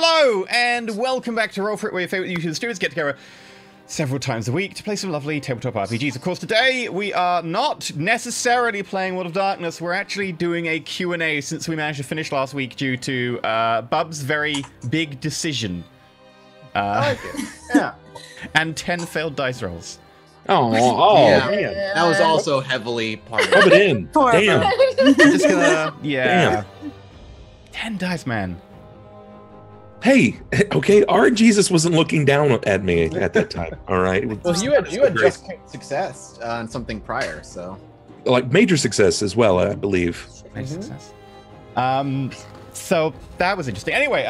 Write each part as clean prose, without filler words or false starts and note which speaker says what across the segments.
Speaker 1: Hello, and welcome back to Roll4It, where your favourite YouTube streamers get together several times a week to play some lovely tabletop RPGs. Of course, today we are not necessarily playing World of Darkness. We're actually doing a Q&A since we managed to finish last week due to Bub's very big decision.
Speaker 2: I like it. Yeah.
Speaker 1: And 10 failed dice rolls.
Speaker 2: Oh,
Speaker 3: Yeah.
Speaker 2: man.
Speaker 3: That was also heavily part of
Speaker 2: Rub
Speaker 3: it.
Speaker 2: it in. Damn.
Speaker 1: I'm just gonna, yeah.
Speaker 2: Damn.
Speaker 1: 10 dice, man.
Speaker 2: Hey, okay, our Jesus wasn't looking down at me at that time. All right.
Speaker 3: Well, you had just success on something prior, so
Speaker 2: like major success as well, I believe.
Speaker 1: Nice success. So that was interesting. Anyway,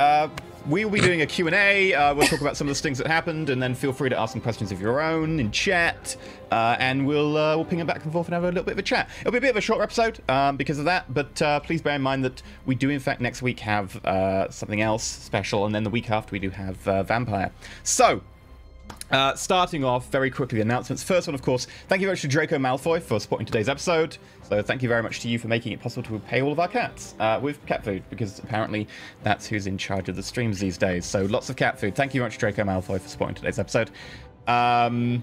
Speaker 1: we will be doing a Q&A. We'll talk about some of the things that happened, and then feel free to ask some questions of your own in chat, and we'll ping them back and forth and have a little bit of a chat. It'll be a bit of a short episode because of that, but please bear in mind that we do, in fact, next week have something else special, and then the week after we do have Vampire. So, starting off very quickly, announcements. First one, of course, thank you very much to Draco Malfoy for supporting today's episode. So thank you very much to you for making it possible to pay all of our cats with cat food, because apparently that's who's in charge of the streams these days. So lots of cat food. Thank you very much, Draco Malfoy, for supporting today's episode. Then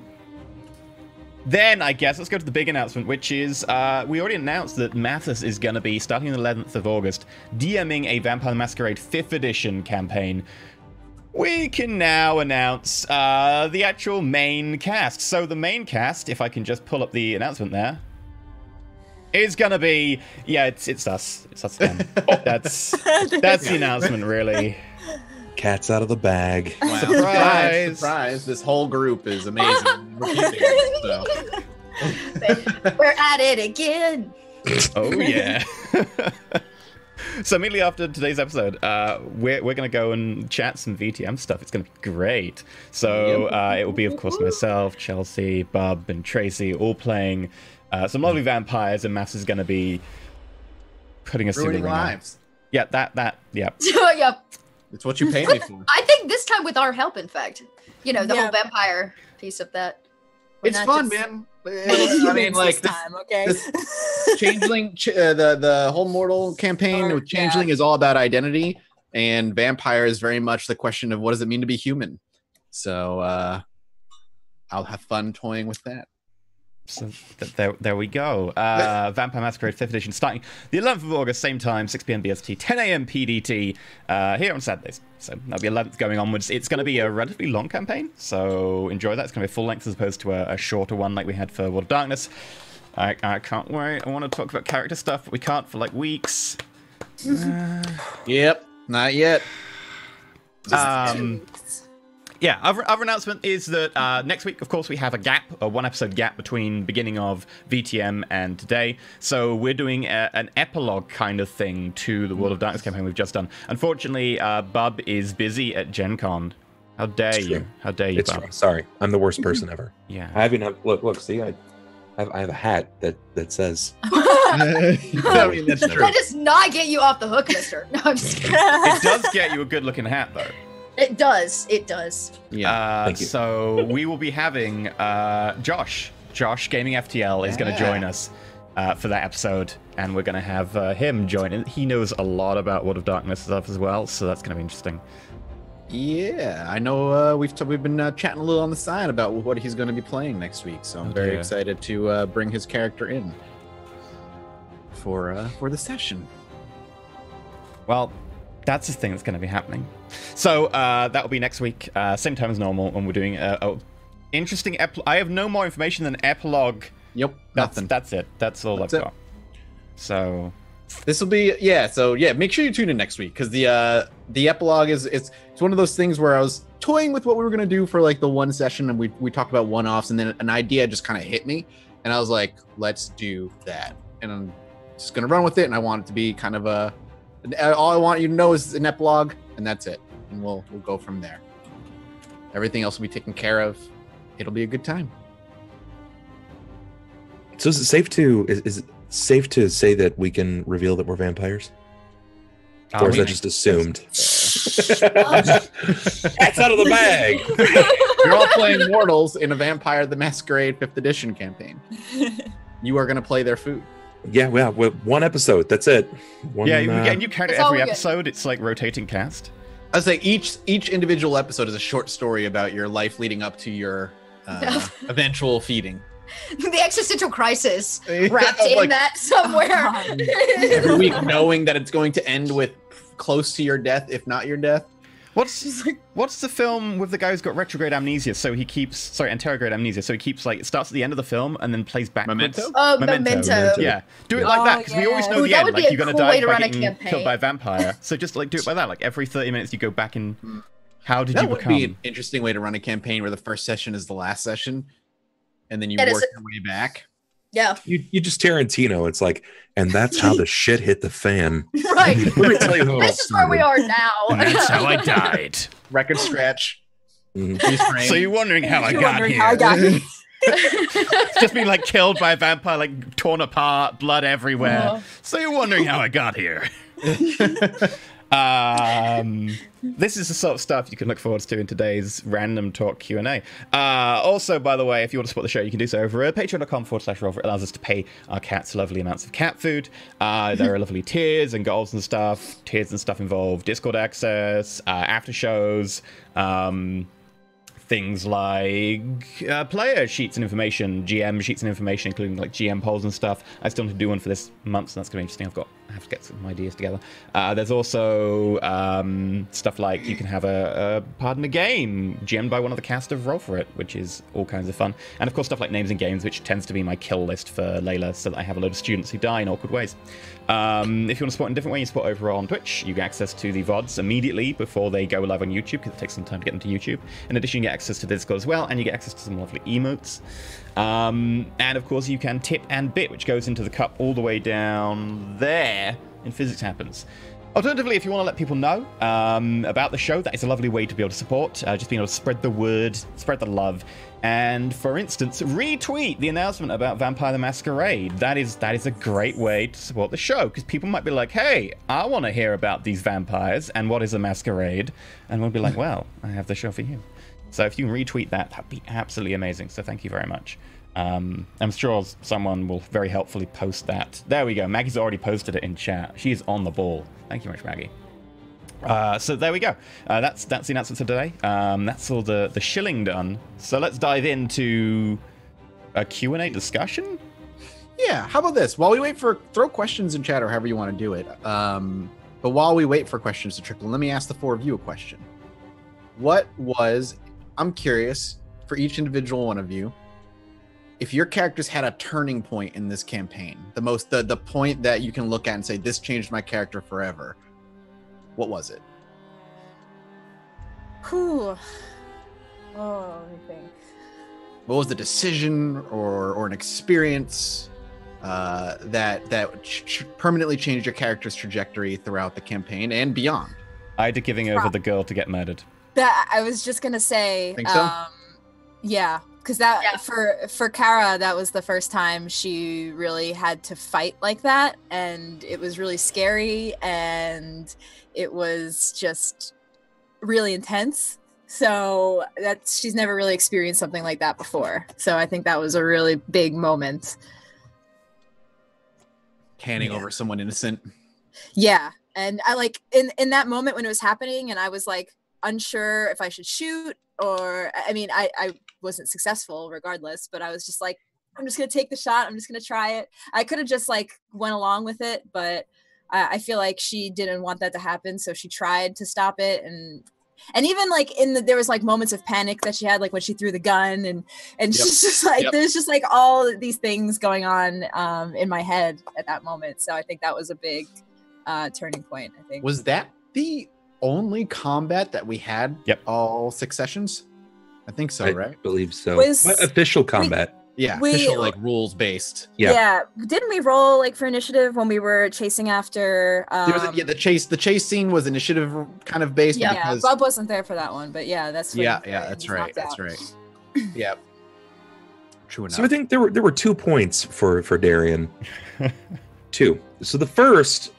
Speaker 1: I guess let's go to the big announcement, which is we already announced that Mathis is going to be, starting on the 11th of August, DMing a Vampire the Masquerade 5th edition campaign. We can now announce the actual main cast. So the main cast, if I can just pull up the announcement there, is gonna be, yeah, it's us. It's us again. That's the announcement, really.
Speaker 2: Cat's out of the bag.
Speaker 3: wow.
Speaker 1: Surprise!
Speaker 3: Surprise! This whole group is amazing. We're keeping it, so.
Speaker 4: We're at it again.
Speaker 1: Oh yeah. So immediately after today's episode, we're going to go and chat some VTM stuff. It's going to be great. So it will be, of course, myself, Chelsea, Bub, and Tracy all playing some lovely vampires, and Mass is going to be putting us through the
Speaker 3: Ruining
Speaker 1: ringer.
Speaker 3: lives.
Speaker 1: Yeah, that, yeah.
Speaker 4: Yeah.
Speaker 3: It's what you pay me for.
Speaker 4: I think this time with our help, in fact. You know, the
Speaker 5: Yeah.
Speaker 4: whole vampire piece of that. We're
Speaker 3: It's
Speaker 4: not
Speaker 3: fun,
Speaker 4: just-
Speaker 3: man.
Speaker 5: I mean,
Speaker 3: like
Speaker 5: this time, okay?
Speaker 3: this Changeling, the whole Mortal campaign with Changeling is all about identity, and Vampire is very much the question of what does it mean to be human. So I'll have fun toying with that.
Speaker 1: So there we go. Vampire Masquerade 5th edition, starting the 11th of August, same time, 6 p.m. BST, 10 a.m. PDT, here on Saturdays. So that'll be 11th going onwards. It's going to be a relatively long campaign, so enjoy that. It's going to be full length as opposed to a shorter one like we had for World of Darkness. I can't wait. I want to talk about character stuff, but we can't for like weeks.
Speaker 3: Yep, not yet.
Speaker 1: Yeah, other announcement is that next week, of course, we have a one-episode gap between beginning of VTM and today. So we're doing an epilogue kind of thing to the World of Darkness campaign we've just done. Unfortunately, Bub is busy at Gen Con. How dare you? How dare you,
Speaker 2: It's
Speaker 1: Bub?
Speaker 2: true. Sorry, I'm the worst person ever.
Speaker 1: Yeah.
Speaker 2: I even have look. See, I have a hat that says.
Speaker 3: I mean, that's true.
Speaker 4: That does not get you off the hook, mister. No, I'm just kidding.
Speaker 1: It does get you a good-looking hat, though.
Speaker 4: It does. It does.
Speaker 3: Yeah.
Speaker 2: Thank you.
Speaker 1: So we will be having Josh Gaming FTL is going to join us for that episode, and we're going to have him join. And he knows a lot about World of Darkness stuff as well, so that's going to be interesting.
Speaker 3: Yeah, I know. We've been chatting a little on the side about what he's going to be playing next week, so I'm very
Speaker 1: dear.
Speaker 3: excited to bring his character in for the session.
Speaker 1: Well, that's the thing that's going to be happening. So that will be next week, same time as normal, when we're doing a interesting I have no more information than epilogue.
Speaker 3: Yep, nothing.
Speaker 1: That's it. That's all
Speaker 3: That's
Speaker 1: I've
Speaker 3: it.
Speaker 1: got. So
Speaker 3: This will be make sure you tune in next week, because the epilogue is it's one of those things where I was toying with what we were gonna do for like the one session, and we talked about one-offs, and then an idea just kind of hit me, and I was like, let's do that, and I'm just gonna run with it, and I want it to be kind of all I want you to know is an epilogue, and that's it, and we'll go from there. Everything else will be taken care of. It'll be a good time.
Speaker 2: So is it safe to is it safe to say that we can reveal that we're vampires? Or is that just assumed? That's out of the bag.
Speaker 3: You're all playing mortals in a Vampire the Masquerade 5th edition campaign. You are gonna play their food.
Speaker 2: Yeah, one episode. That's it. One,
Speaker 1: yeah, and you count it
Speaker 4: That's all
Speaker 1: every
Speaker 4: we get.
Speaker 1: episode. It's like rotating cast.
Speaker 3: I say each individual episode is a short story about your life leading up to your eventual feeding.
Speaker 4: The existential crisis wrapped in that somewhere.
Speaker 3: Every week knowing that it's going to end with close to your death, if not your death.
Speaker 1: What's the film with the guy who's got retrograde amnesia? So he keeps anterograde amnesia. So he keeps like it starts at the end of the film and then plays backwards.
Speaker 4: Memento.
Speaker 1: Yeah, do it like that because we always know the end. Like you're gonna die by getting killed by a vampire. So just like do it by that. Like every 30 minutes you go back and how did you become?
Speaker 3: That would be an interesting way to run a campaign where the first session is the last session, and then you work your way back.
Speaker 4: Yeah.
Speaker 2: You just Tarantino. It's like, and that's how the shit hit the fan.
Speaker 4: Right.
Speaker 2: Let me tell you how
Speaker 4: this is where we are now.
Speaker 1: And that's how I died.
Speaker 3: Record scratch.
Speaker 1: So you're wondering how I got here. Just being like killed by a vampire, like torn apart, blood everywhere. So you're wondering how I got here. This is the sort of stuff you can look forward to in today's random talk Q&A. Also, by the way, if you want to support the show, you can do so over at patreon.com/Roll4It. It allows us to pay our cats lovely amounts of cat food. There are lovely tiers and goals and stuff. Tiers and stuff involve Discord access, after shows, things like player sheets and information, GM sheets and information, including like GM polls and stuff. I still need to do one for this month, so that's going to be interesting. I have to get some ideas together. There's also stuff like you can have a pardon a game GM'd by one of the cast of Roll4It, which is all kinds of fun. And of course stuff like names and games, which tends to be my kill list for Layla, so that I have a load of students who die in awkward ways. If you want to support in a different way, you support over on Twitch. You get access to the VODs immediately before they go live on YouTube, because it takes some time to get them to YouTube. In addition, you get access to Discord as well, and you get access to some lovely emotes. And of course, you can tip and bit, which goes into the cup all the way down there in Physics Happens. Alternatively, if you want to let people know about the show, that is a lovely way to be able to support, just being able to spread the word, spread the love, and, for instance, retweet the announcement about Vampire the Masquerade. That is a great way to support the show, because people might be like, hey, I want to hear about these vampires, and what is a masquerade? And we'll be like, well, I have the show for you. So if you can retweet that, that'd be absolutely amazing. So thank you very much. I'm sure someone will very helpfully post that. There we go. Maggie's already posted it in chat. She's on the ball. Thank you very much, Maggie. So there we go. That's the announcements of today. That's all the shilling done. So let's dive into a Q&A discussion.
Speaker 3: Yeah, how about this? While we wait throw questions in chat or however you want to do it. But while we wait for questions to trickle, let me ask the four of you a question. I'm curious, for each individual one of you, if your characters had a turning point in this campaign, the point that you can look at and say, this changed my character forever, what was it?
Speaker 5: Whew. Oh, let me think.
Speaker 3: What was the decision or an experience that permanently changed your character's trajectory throughout the campaign and beyond?
Speaker 1: Ida giving over the girl to get murdered.
Speaker 5: That I was just gonna say.
Speaker 3: Think so?
Speaker 5: Yeah, because for Kara, that was the first time she really had to fight like that, and it was really scary, and it was just really intense. So she's never really experienced something like that before. So I think that was a really big moment.
Speaker 3: Handing over someone innocent.
Speaker 5: Yeah, and I like in that moment when it was happening, and I was like unsure if I should shoot or I wasn't successful regardless, but I was just like, I'm just gonna take the shot, I'm just gonna try it. I could have just like went along with it, but I feel like she didn't want that to happen, so she tried to stop it, and even like there was like moments of panic that she had, like when she threw the gun, and she's just like there's just like all these things going on in my head at that moment. So I think that was a big turning point. I think. Was
Speaker 3: that the only combat that we had all 6 sessions? I think so, right? I
Speaker 2: believe so. Official combat.
Speaker 3: Official, like rules based.
Speaker 5: Yeah. Didn't we roll like for initiative when we were chasing after
Speaker 3: the chase scene was initiative kind of based.
Speaker 5: Yeah, Bob wasn't there for that one, but that's
Speaker 3: that's right. Yeah. True enough.
Speaker 2: So I think there were 2 points for Darian. 2. So the first,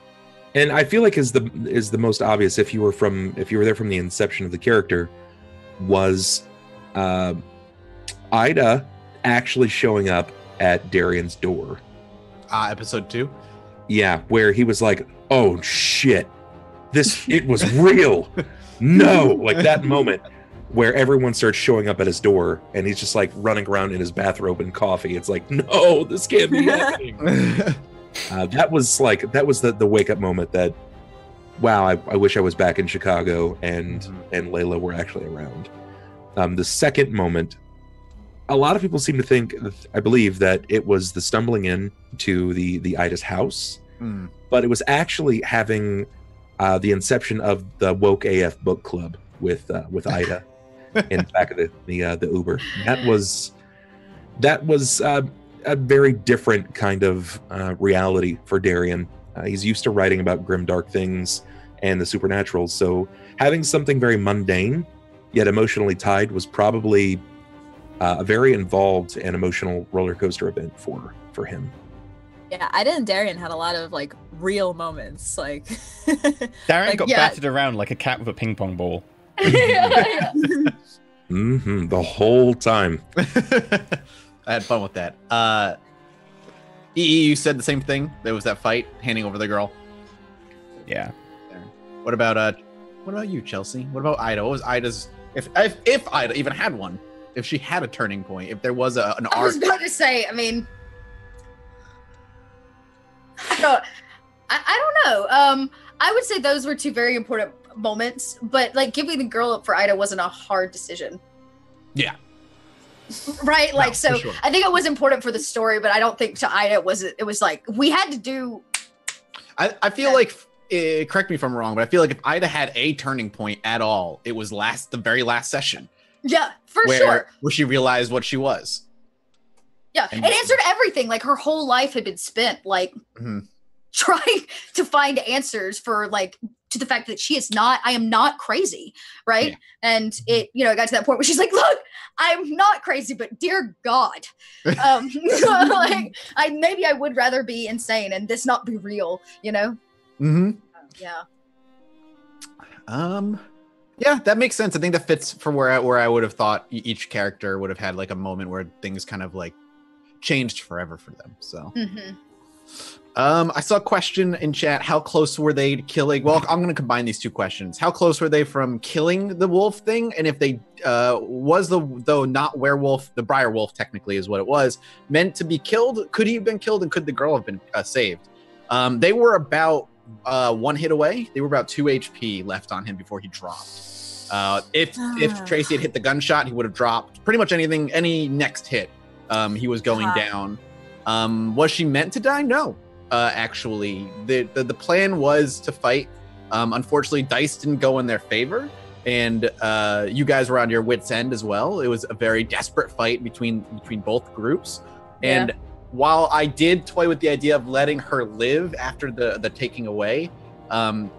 Speaker 2: and I feel like is the most obvious if you were there from the inception of the character, was Ida actually showing up at Darian's door.
Speaker 3: Episode 2?
Speaker 2: Yeah, where he was like, oh shit, it was real. no, like that moment where everyone starts showing up at his door and he's just like running around in his bathrobe and coffee. It's like, no, this can't be happening. That was the wake up moment that, wow, I wish I was back in Chicago and Layla were actually around. The second moment, a lot of people seem to think, I believe, that it was the stumbling in to the Ida's house, but it was actually having the inception of the Woke AF book club with Ida in the back of the Uber. That was a very different kind of reality for Darian. He's used to writing about grim, dark things and the supernatural, so having something very mundane yet emotionally tied was probably a very involved and emotional roller coaster event for him.
Speaker 5: Yeah, Ida and Darian had a lot of like real moments. Like
Speaker 1: Darian got battered around like a cat with a ping pong ball.
Speaker 2: The whole time.
Speaker 3: I had fun with that. You said the same thing. There was that fight handing over the girl.
Speaker 1: Yeah.
Speaker 3: What about you, Chelsea? What about Ida? What was Ida's? If Ida even had one, if she had a turning point, if there was an arc.
Speaker 4: I was about to say. I mean, I don't know. I would say those were two very important moments, but like giving the girl up for Ida wasn't a hard decision.
Speaker 3: Yeah.
Speaker 4: Right. Like,
Speaker 3: no,
Speaker 4: so
Speaker 3: sure.
Speaker 4: I think it was important for the story, but I don't think to Ida it was like we had to do.
Speaker 3: I feel like. Correct me if I'm wrong, but I feel like if Ida had a turning point at all, it was the very last session.
Speaker 4: Yeah, for sure.
Speaker 3: Where she realized what she was.
Speaker 4: Yeah, it answered everything. Like her whole life had been spent like trying to find answers for like to the fact that I am not crazy, right? Yeah. And it got to that point where she's like, look, I'm not crazy, but dear God, like maybe I would rather be insane and this not be real, Yeah.
Speaker 3: Yeah, that makes sense. I think that fits for where I would have thought each character would have had like a moment where things kind of like changed forever for them. So, I saw a question in chat. How close were they to killing? Well, I'm going to combine these two questions. How close were they from killing the wolf thing? And if they was though not werewolf, the Briar Wolf technically is what it was, meant to be killed? Could he have been killed and could the girl have been saved? They were about one hit away. They were about 2 HP left on him before he dropped. If Tracy had hit the gunshot, he would have dropped. Pretty much any next hit, he was going down. Was she meant to die? No. Actually, the plan was to fight. Unfortunately, dice didn't go in their favor, and you guys were on your wits' end as well. It was a very desperate fight between both groups, and while I did toy with the idea of letting her live after the taking away,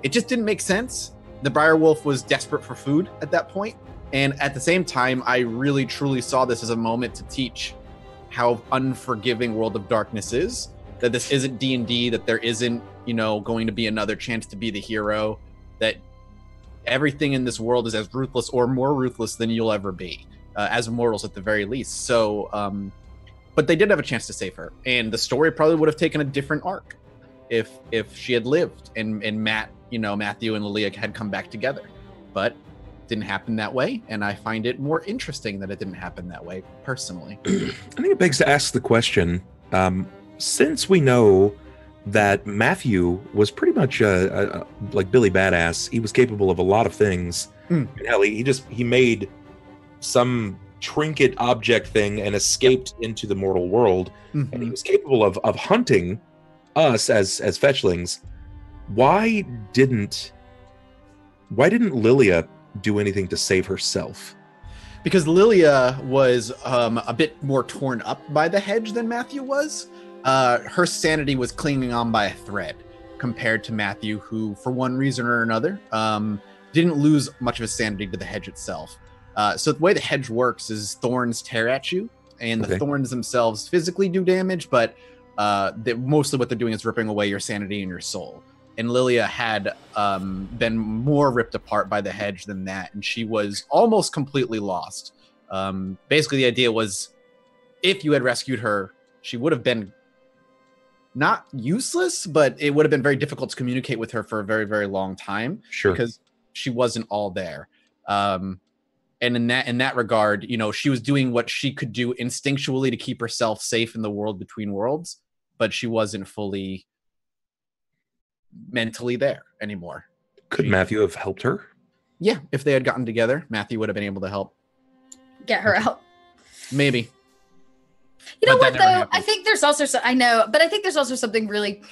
Speaker 3: it just didn't make sense. The Briar Wolf was desperate for food at that point, and at the same time, I really truly saw this as a moment to teach how unforgiving World of Darkness is. That this isn't D&D, that there isn't, going to be another chance to be the hero, that everything in this world is as ruthless or more ruthless than you'll ever be, as mortals at the very least. So, but they did have a chance to save her, and the story probably would have taken a different arc if she had lived and Matthew and Lilia had come back together. But it didn't happen that way, and I find it more interesting that it didn't happen that way, personally.
Speaker 2: I think it begs to ask the question, since we know that Matthew was pretty much like Billy Badass, he was capable of a lot of things. Hell, he made some trinket object thing and escaped into the mortal world, and he was capable of hunting us as fetchlings. Why didn't Lilia do anything to save herself?
Speaker 3: Because Lilia was a bit more torn up by the hedge than Matthew was. Her sanity was clinging on by a thread compared to Matthew, who, for one reason or another, didn't lose much of his sanity to the hedge itself. So the way the hedge works is thorns tear at you, and the thorns themselves physically do damage, but mostly what they're doing is ripping away your sanity and your soul. And Lilia had been more ripped apart by the hedge than that, and she was almost completely lost. Basically, the idea was, if you had rescued her, she would have been not useless, but it would have been very difficult to communicate with her for a very, very long time.
Speaker 2: Sure.
Speaker 3: Because she wasn't all there. And in that regard, you know, she was doing what she could do instinctually to keep herself safe in the world between worlds, but she wasn't fully mentally there anymore.
Speaker 2: Could Matthew have helped her?
Speaker 3: Yeah, if they had gotten together, Matthew would have been able to help
Speaker 4: Get her out.
Speaker 3: maybe.
Speaker 4: You know
Speaker 3: But
Speaker 4: what,
Speaker 3: that never
Speaker 4: though?
Speaker 3: happened.
Speaker 4: I think there's also I know, but I think there's also something really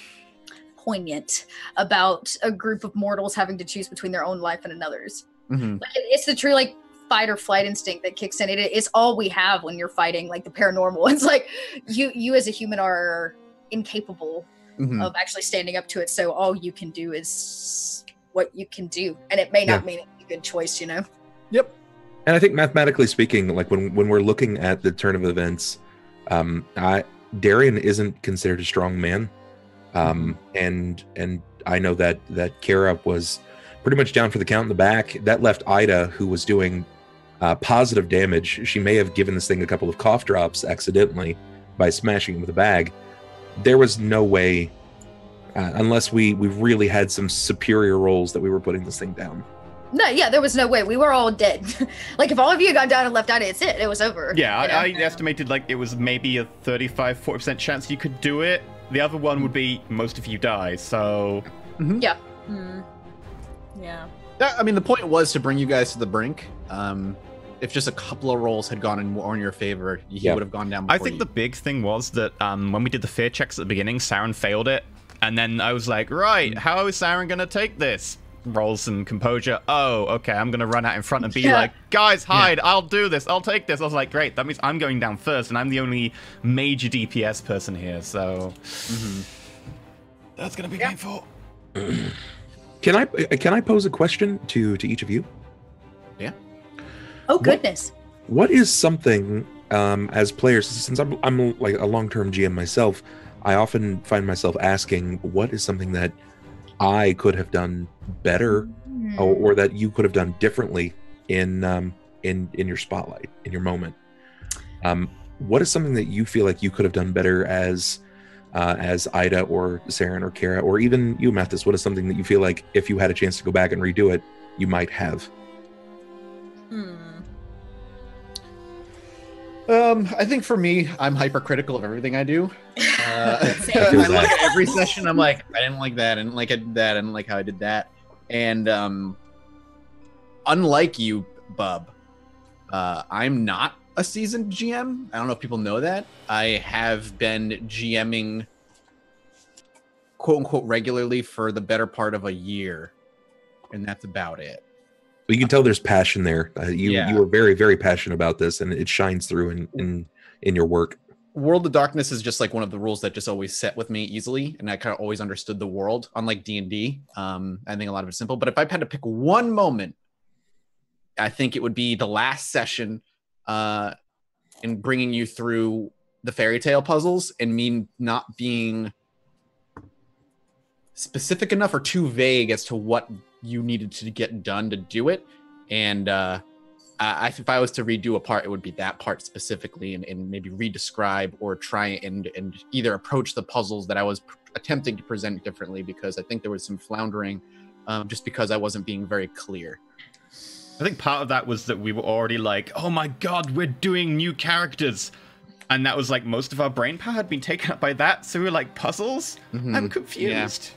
Speaker 4: poignant about a group of mortals having to choose between their own life and another's.
Speaker 3: Mhm.
Speaker 4: Like, it's the true like fight or flight instinct that kicks in. It's all we have when you're fighting like the paranormal. It's like you as a human are incapable
Speaker 3: Mhm.
Speaker 4: of actually standing up to it. So all you can do is what you can do, and it may not mean it's a good choice, you know.
Speaker 3: Yep.
Speaker 2: And I think mathematically speaking, like when we're looking at the turn of events, Darian isn't considered a strong man, and I know that Kara was pretty much down for the count in the back. That left Ida, who was doing positive damage. She may have given this thing a couple of cough drops accidentally by smashing it with a bag. There was no way, unless we really had some superior rolls, that we were putting this thing down.
Speaker 4: No, yeah, there was no way. We were all dead. Like, if all of you got down and left out, it's it. It was over.
Speaker 1: Yeah,
Speaker 4: you know?
Speaker 1: I estimated like it was maybe a 35-40% chance you could do it. The other one would be most of you die, so...
Speaker 4: Yeah.
Speaker 5: Yeah.
Speaker 3: I mean, the point was to bring you guys to the brink. If just a couple of rolls had gone in your favor, he would have gone down before
Speaker 1: I think the big thing was that when we did the fear checks at the beginning, Saren failed it. And then I was like, right, how is Saren going to take this? Roll some composure. Oh, okay, I'm going to run out in front and be like, guys, hide, I'll do this, I'll take this. I was like, great, that means I'm going down first, and I'm the only major DPS person here, so... That's going to be painful.
Speaker 2: Can I pose a question to each of you?
Speaker 3: Yeah.
Speaker 4: Oh, goodness.
Speaker 2: What is something, as players, since I'm like a long-term GM myself, I often find myself asking, what is something that I could have done better, or that you could have done differently in your spotlight, in your moment? What is something that you feel like you could have done better as Ida or Saren or Kara, or even you, Mathis? What is something that you feel like if you had a chance to go back and redo it, you might have?
Speaker 3: I think for me, I'm hypercritical of everything I do. I
Speaker 2: feel
Speaker 3: look
Speaker 2: that.
Speaker 3: at every session, I'm like, I didn't like that, I didn't like I did that, I didn't like how I did that. And unlike you, Bub, I'm not a seasoned GM. I don't know if people know that. I have been GMing quote unquote regularly for the better part of a year, and that's about it.
Speaker 2: But you can tell there's passion there. You are very, very passionate about this, and it shines through in your work.
Speaker 3: World of Darkness is just like one of the rules that just always set with me easily, and I kind of always understood the world. Unlike D&D, I think a lot of it's simple. But if I had to pick one moment, I think it would be the last session in bringing you through the fairy tale puzzles, and me not being specific enough or too vague as to what you needed to get done to do it. And if I was to redo a part, it would be that part specifically, and maybe redescribe or try and either approach the puzzles that I was attempting to present differently, because I think there was some floundering just because I wasn't being very clear.
Speaker 1: I think part of that was that we were already like, oh my god, we're doing new characters. And that was like most of our brain power had been taken up by that. So we were like, puzzles? I'm confused.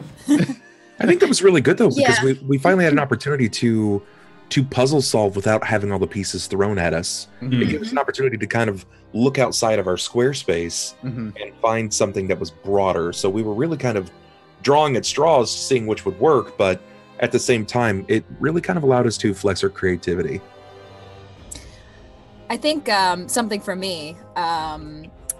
Speaker 2: I think that was really good though, because we finally had an opportunity to puzzle solve without having all the pieces thrown at us. It gave us an opportunity to kind of look outside of our square space and find something that was broader. So we were really kind of drawing at straws, seeing which would work, but at the same time, it really kind of allowed us to flex our creativity.
Speaker 5: I think something for me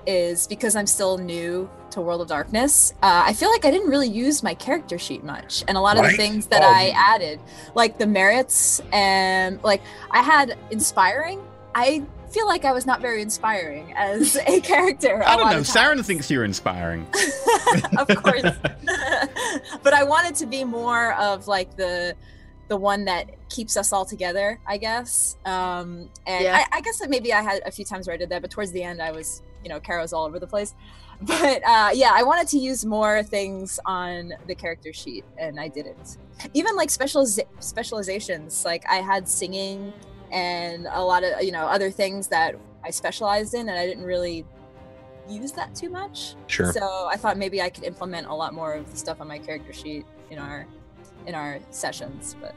Speaker 5: is because I'm still new to World of Darkness, I feel like I didn't really use my character sheet much, and a lot of the things that I added, like the merits, and like I had inspiring. I feel like I was not very inspiring as a character.
Speaker 1: I don't know. Saren thinks you're inspiring.
Speaker 5: Of course. But I wanted to be more of like the one that keeps us all together, I guess. I guess that maybe I had a few times where I did that, but towards the end I was, Kara was all over the place. But yeah, I wanted to use more things on the character sheet, and I didn't. Even like specializations, like I had singing and a lot of other things that I specialized in, and I didn't really use that too much.
Speaker 2: Sure.
Speaker 5: So I thought maybe I could implement a lot more of the stuff on my character sheet in our sessions. But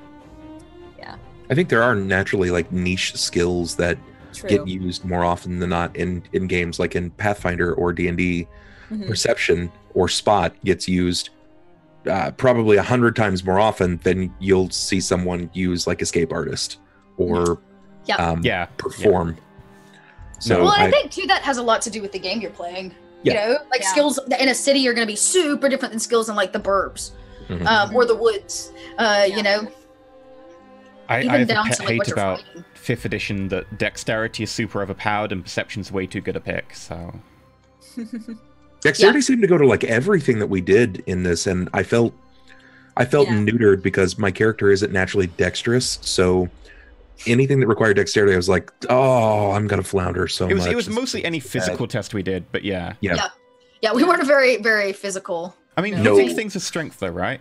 Speaker 5: yeah,
Speaker 2: I think there are naturally like niche skills that
Speaker 5: true.
Speaker 2: get used more often than not in games like in Pathfinder or D&D. Perception or spot gets used probably 100 times more often than you'll see someone use like escape artist or perform. So
Speaker 4: well, I think too that has a lot to do with the game you're playing. Skills in a city are going to be super different than skills in like the burbs or the woods.
Speaker 1: I hate about 5th edition that dexterity is super overpowered and perception's way too good a pick. So
Speaker 2: dexterity seemed to go to like everything that we did in this, and I felt neutered because my character isn't naturally dexterous. So anything that required dexterity, I was like, oh, I'm gonna flounder so much.
Speaker 1: It was mostly any physical test we did, but yeah.
Speaker 4: We weren't very, very physical.
Speaker 1: I mean, you think things are strength though, right?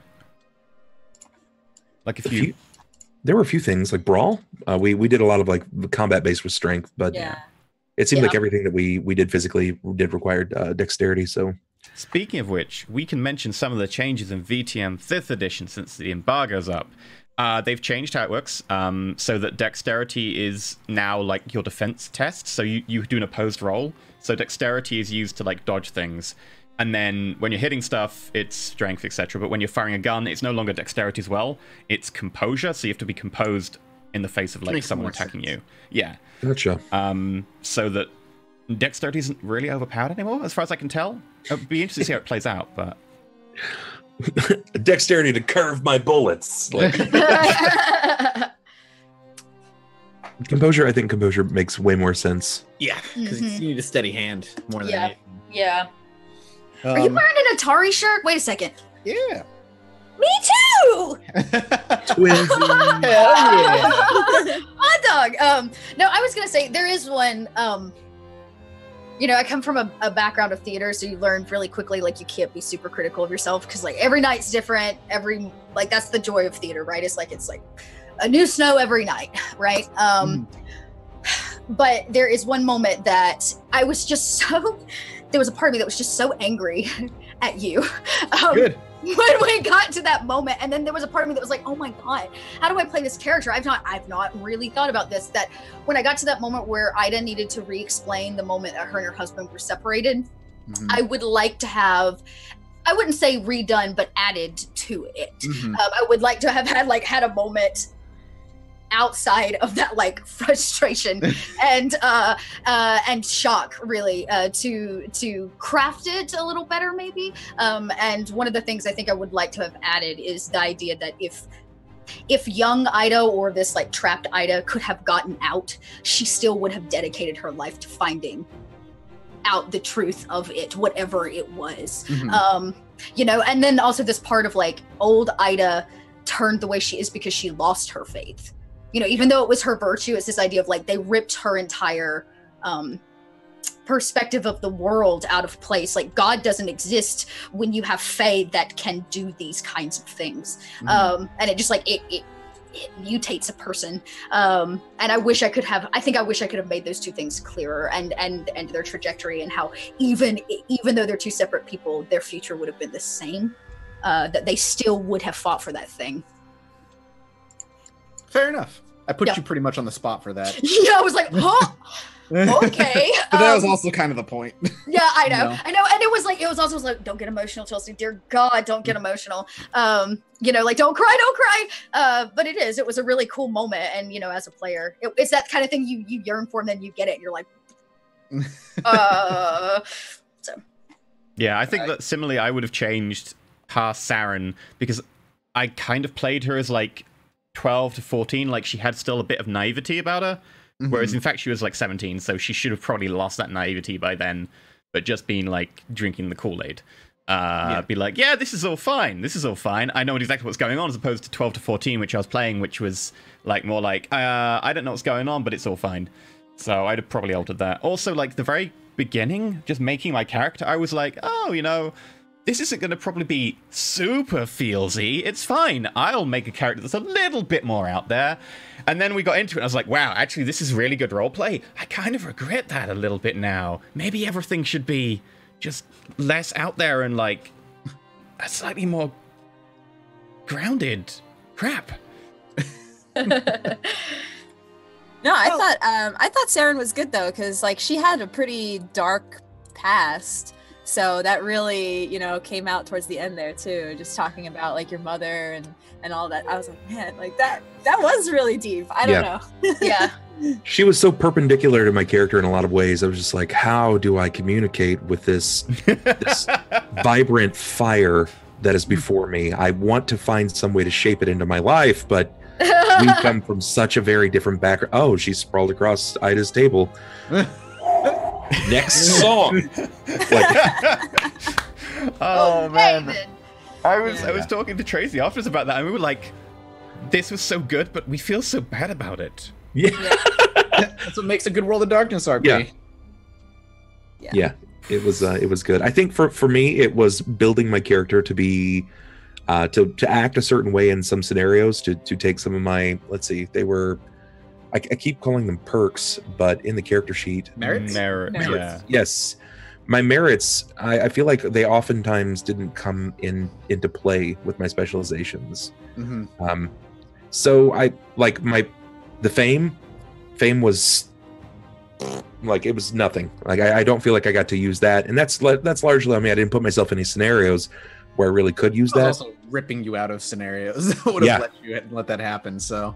Speaker 1: Like if you...
Speaker 2: There were a few things like brawl. We did a lot of like combat based with strength, but it seemed like everything that we did physically did require dexterity. So,
Speaker 1: speaking of which, we can mention some of the changes in VTM 5th edition since the embargo's up. They've changed how it works, so that dexterity is now like your defense test. So you do an opposed roll. So dexterity is used to like dodge things. And then when you're hitting stuff, it's strength, etc. But when you're firing a gun, it's no longer dexterity as well. It's composure, so you have to be composed in the face of like someone attacking you. Yeah.
Speaker 2: Gotcha.
Speaker 1: So that dexterity isn't really overpowered anymore, as far as I can tell. It'd be interesting to see how it plays out, but...
Speaker 2: Dexterity to curve my bullets. Like... Composure, I think composure makes way more sense.
Speaker 3: Yeah, because you need a steady hand more than anything.
Speaker 4: Yeah. Are you wearing an Atari shirt? Wait a second.
Speaker 3: Yeah.
Speaker 4: Me too!
Speaker 2: Twinsy.
Speaker 3: Hell yeah.
Speaker 4: Hot dog. No, I was going to say, there is one, I come from a background of theater, so you learn really quickly, like, you can't be super critical of yourself, because, like, every night's different. That's the joy of theater, right? It's like a new snow every night, right? But there is one moment that I was just there was a part of me that was just so angry at you.
Speaker 3: Good.
Speaker 4: When we got to that moment, and then there was a part of me that was like, oh my God, how do I play this character? I've not really thought about this, that when I got to that moment where Ida needed to re-explain the moment that her and her husband were separated, I would like to have, I wouldn't say redone, but added to it. I would like to have had a moment outside of that like frustration and shock, really, to craft it a little better, maybe. And one of the things I think I would like to have added is the idea that if young Ida or this like trapped Ida could have gotten out, she still would have dedicated her life to finding out the truth of it, whatever it was. And then also this part of like old Ida turned the way she is because she lost her faith. Even though it was her virtue, it's this idea of like they ripped her entire perspective of the world out of place. Like God doesn't exist when you have faith that can do these kinds of things. And it just like it mutates a person. And I wish I could have made those two things clearer and their trajectory, and how even though they're two separate people, their future would have been the same. That they still would have fought for that thing.
Speaker 3: Fair enough. I put you pretty much on the spot for that.
Speaker 4: Yeah, I was like, huh? Okay.
Speaker 3: But that was also kind of the point.
Speaker 4: Yeah, I know. And it was also like, don't get emotional, Chelsea. Dear God, don't get emotional. Like don't cry. But it was a really cool moment. And, as a player, it's that kind of thing you yearn for, and then you get it and you're like, so.
Speaker 1: Yeah, I think that similarly, I would have changed past Saren, because I kind of played her as like 12 to 14, like she had still a bit of naivety about her, whereas in fact she was like 17, so she should have probably lost that naivety by then, but just been like drinking the Kool-Aid. Be like, yeah, this is all fine, I know exactly what's going on, as opposed to 12 to 14, which I was playing, which was like more like, I don't know what's going on, but it's all fine. So I'd have probably altered that. Also, like the very beginning, just making my character, I was like, oh, you know, this isn't going to probably be super feelsy. It's fine. I'll make a character that's a little bit more out there. And then we got into it, and I was like, wow, actually, this is really good roleplay. I kind of regret that a little bit now. Maybe everything should be just less out there and, like, a slightly more grounded crap.
Speaker 5: No, I thought Saren was good though, because like she had a pretty dark past, so that really, you know, came out towards the end there too. Just talking about like your mother and all that. I was like, man, like that was really deep. I don't know.
Speaker 4: Yeah.
Speaker 2: She was so perpendicular to my character in a lot of ways. I was just like, how do I communicate with this vibrant fire that is before me? I want to find some way to shape it into my life, but we come from such a very different background. Oh, she sprawled across Ida's table. Next song.
Speaker 1: Oh man,
Speaker 4: David.
Speaker 1: I was talking to Tracy afterwards about that, and we were like, "This was so good, but we feel so bad about it."
Speaker 2: Yeah.
Speaker 3: That's what makes a good World of Darkness RP.
Speaker 2: Yeah. It was good. I think for me, it was building my character to be to act a certain way in some scenarios, to take some of my, let's see, they were, I keep calling them perks, but in the character sheet,
Speaker 3: Merits?
Speaker 1: Yeah.
Speaker 2: Yes, my merits, I feel like they oftentimes didn't come into play with my specializations.
Speaker 3: Mm-hmm.
Speaker 2: So I like the fame was like, it was nothing. Like I don't feel like I got to use that, and that's largely on me. I didn't put myself in any scenarios where I really could use that.
Speaker 3: Also ripping you out of scenarios that would have let that happen. So,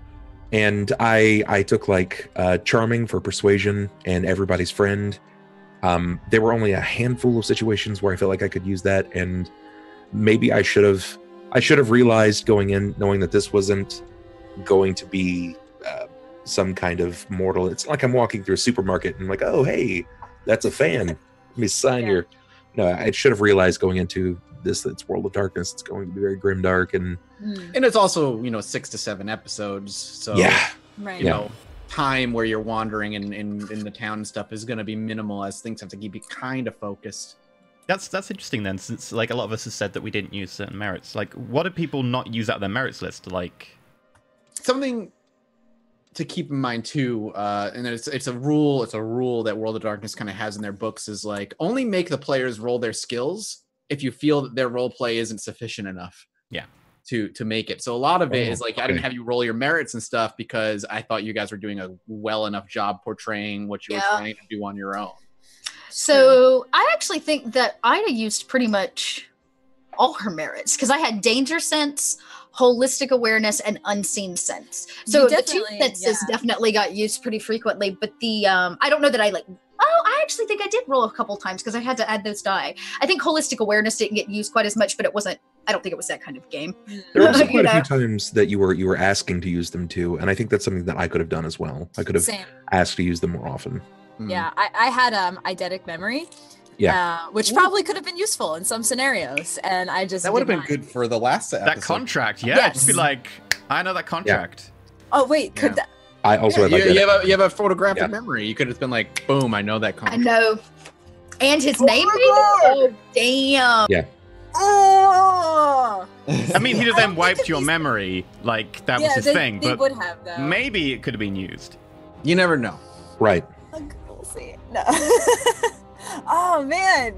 Speaker 2: and I took like charming for persuasion and everybody's friend. There were only a handful of situations where I felt like I could use that, and maybe I should have realized going in, knowing that this wasn't going to be some kind of mortal. It's like I'm walking through a supermarket and I'm like, oh hey, that's a fan. Let me sign your. No, I should have realized going into this, it's World of Darkness. It's going to be very grim, dark, and
Speaker 3: it's also 6 to 7 episodes. So
Speaker 5: Right.
Speaker 3: you know, time where you're wandering in the town and stuff is going to be minimal, as things have to keep you kind of focused.
Speaker 1: That's interesting then, since like a lot of us have said that we didn't use certain merits. Like, what do people not use out of their merits list? Like,
Speaker 3: Something to keep in mind too, and it's a rule that World of Darkness kind of has in their books, is like, only make the players roll their skills if you feel that their role play isn't sufficient enough.
Speaker 1: Yeah.
Speaker 3: To make it. So a lot of it is like,
Speaker 2: okay.
Speaker 3: I didn't have you roll your merits and stuff because I thought you guys were doing a well enough job portraying what you were trying to do on your own.
Speaker 4: So I actually think that Ida used pretty much all her merits, because I had danger sense, holistic awareness, and unseen sense. So the two senses definitely got used pretty frequently, but the I don't know that I like. Oh, I actually think I did roll a couple times because I had to add those die. I think holistic awareness didn't get used quite as much, but it wasn't. I don't think it was that kind of game.
Speaker 2: There were also quite a few times that you were asking to use them too, and I think that's something that I could have done as well. I could have asked to use them more often.
Speaker 5: Yeah, I had eidetic memory.
Speaker 2: Yeah,
Speaker 5: which probably could have been useful in some scenarios, and I just
Speaker 3: that would have been good for the last episode.
Speaker 1: That contract, just be like, I know that contract.
Speaker 5: Yeah. Oh wait, could that?
Speaker 2: I also
Speaker 3: you have a photographic memory. You could have been like, boom, I know that contract.
Speaker 4: I know, and his name. Oh damn.
Speaker 2: Yeah.
Speaker 5: Oh.
Speaker 1: I mean, he'd have then wiped your memory, like that was his thing.
Speaker 5: They
Speaker 1: but
Speaker 5: would have, though.
Speaker 1: Maybe it could have been used.
Speaker 3: You never know.
Speaker 2: Right.
Speaker 5: We'll see. No. Oh man!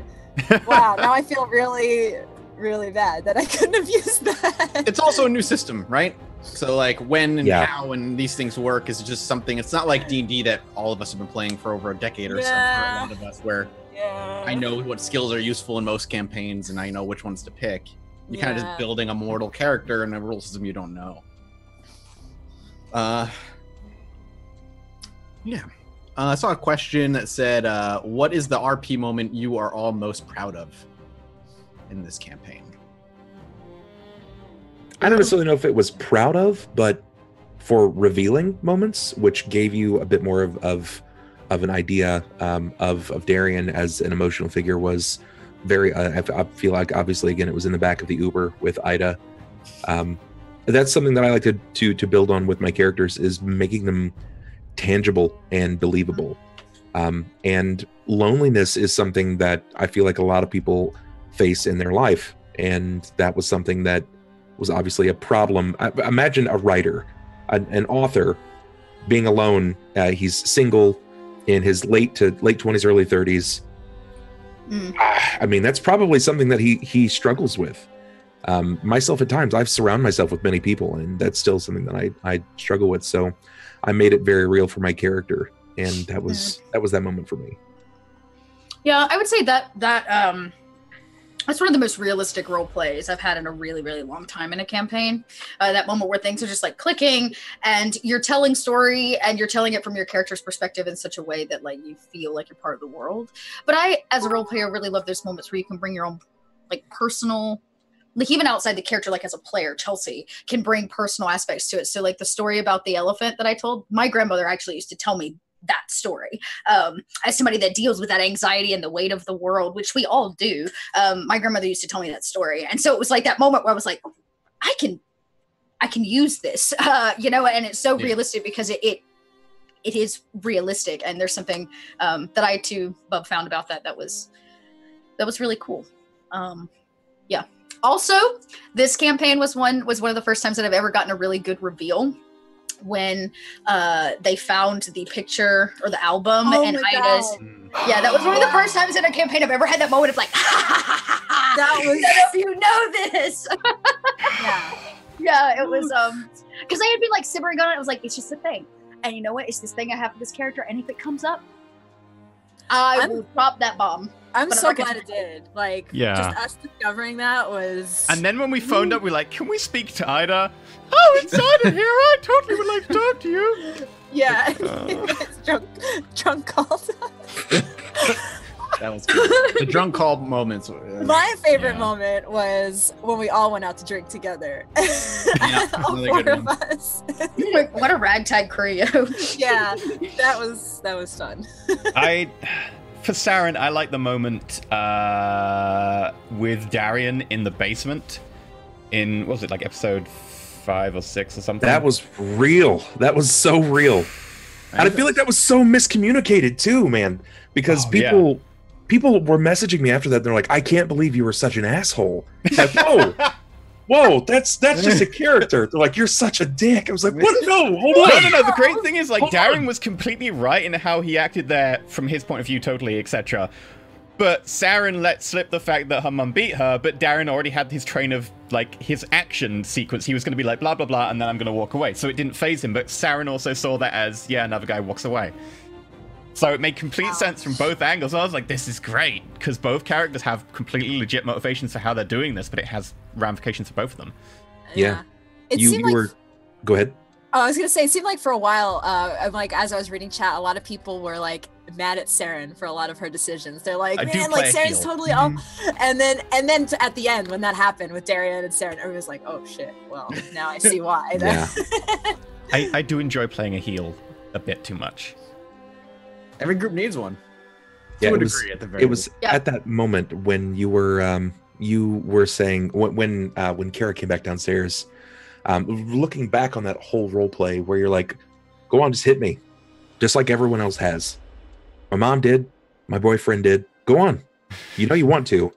Speaker 5: Wow. Now I feel really, really bad that I couldn't have used that.
Speaker 3: It's also a new system, right? So like when and how and these things work is just something. It's not like D&D that all of us have been playing for over a decade or so. For a lot of us, where I know what skills are useful in most campaigns and I know which ones to pick. You're kind of just building a mortal character in a rule system you don't know. I saw a question that said, what is the RP moment you are all most proud of in this campaign?
Speaker 2: I don't necessarily know if it was proud of, but for revealing moments, which gave you a bit more of an idea of Darian as an emotional figure, was very, I feel like, obviously, again, it was in the back of the Uber with Ida. That's something that I like to build on with my characters, is making them tangible and believable. And loneliness is something that I feel like a lot of people face in their life. And that was something that was obviously a problem. Imagine a writer, an author, being alone. He's single, in his late 20s, early 30s. I mean, that's probably something that he struggles with. Myself, at times, I've surrounded myself with many people, and that's still something that I struggle with. So I made it very real for my character, and that was that moment for me.
Speaker 4: Yeah, I would say that's one of the most realistic role plays I've had in a really, really long time in a campaign. That moment where things are just like clicking and you're telling story and you're telling it from your character's perspective in such a way that like you feel like you're part of the world. But I, as a role player, really love those moments where you can bring your own like personal, like even outside the character, like as a player, Chelsea can bring personal aspects to it. So like the story about the elephant that I told, my grandmother actually used to tell me that story. As somebody that deals with that anxiety and the weight of the world, which we all do, my grandmother used to tell me that story. And so it was like that moment where I was like, I can use this, you know, and it's so realistic because it is realistic. And there's something that I too, Bub, found about that was really cool. Yeah. Also, this campaign was one of the first times that I've ever gotten a really good reveal. When they found the picture or the album and Ida's. Yeah, that was one of the first times in a campaign I've ever had that moment of like, that was, none of you know this. Yeah, it was, because I had been like simmering on it. I was like, it's just a thing. And you know what? It's this thing I have for this character. And if it comes up, I will drop that bomb.
Speaker 5: I'm so glad it did. Like, just us discovering that was...
Speaker 1: And then when we phoned up, we were like, can we speak to Ida? Oh, it's Ida here. I totally would like to talk to you.
Speaker 5: Yeah. drunk called.
Speaker 3: That was cool. The drunk call moments.
Speaker 5: My favorite moment was when we all went out to drink together. All
Speaker 3: really
Speaker 5: four
Speaker 3: good
Speaker 5: of us.
Speaker 4: What a ragtag trio.
Speaker 5: Yeah, that was fun.
Speaker 1: For Saren, I like the moment with Darian in the basement in, what was it, like episode 5 or 6 or something?
Speaker 2: That was real. That was so real. And I feel like that was so miscommunicated too, man. Because people were messaging me after that. They're like, I can't believe you were such an asshole. Like, whoa, that's just a character. They're like, you're such a dick. I was like, what? No, hold on.
Speaker 1: No. The great thing is, like, Darren was completely right in how he acted there from his point of view, totally, etc. But Saren let slip the fact that her mum beat her, but Darren already had his train of, like, his action sequence. He was going to be like, blah, blah, blah, and then I'm going to walk away. So it didn't faze him, but Saren also saw that as, another guy walks away. So it made complete sense from both angles. I was like, this is great, because both characters have completely legit motivations for how they're doing this, but it has ramifications for both of them.
Speaker 2: Yeah. Go ahead.
Speaker 5: Oh, I was gonna say, it seemed like for a while, like as I was reading chat, a lot of people were like mad at Saren for a lot of her decisions. They're like, man, like Saren's totally off. And then at the end, when that happened with Darian and Saren, everyone was like, oh shit, well, now I see why.
Speaker 2: Yeah.
Speaker 1: I do enjoy playing a heel a bit too much.
Speaker 3: Every group needs one.
Speaker 2: Yeah, it was at that moment when you were saying when Kara came back downstairs, looking back on that whole role play where you're like, go on, just hit me, just like everyone else has. My mom did, my boyfriend did. Go on, you know you want to.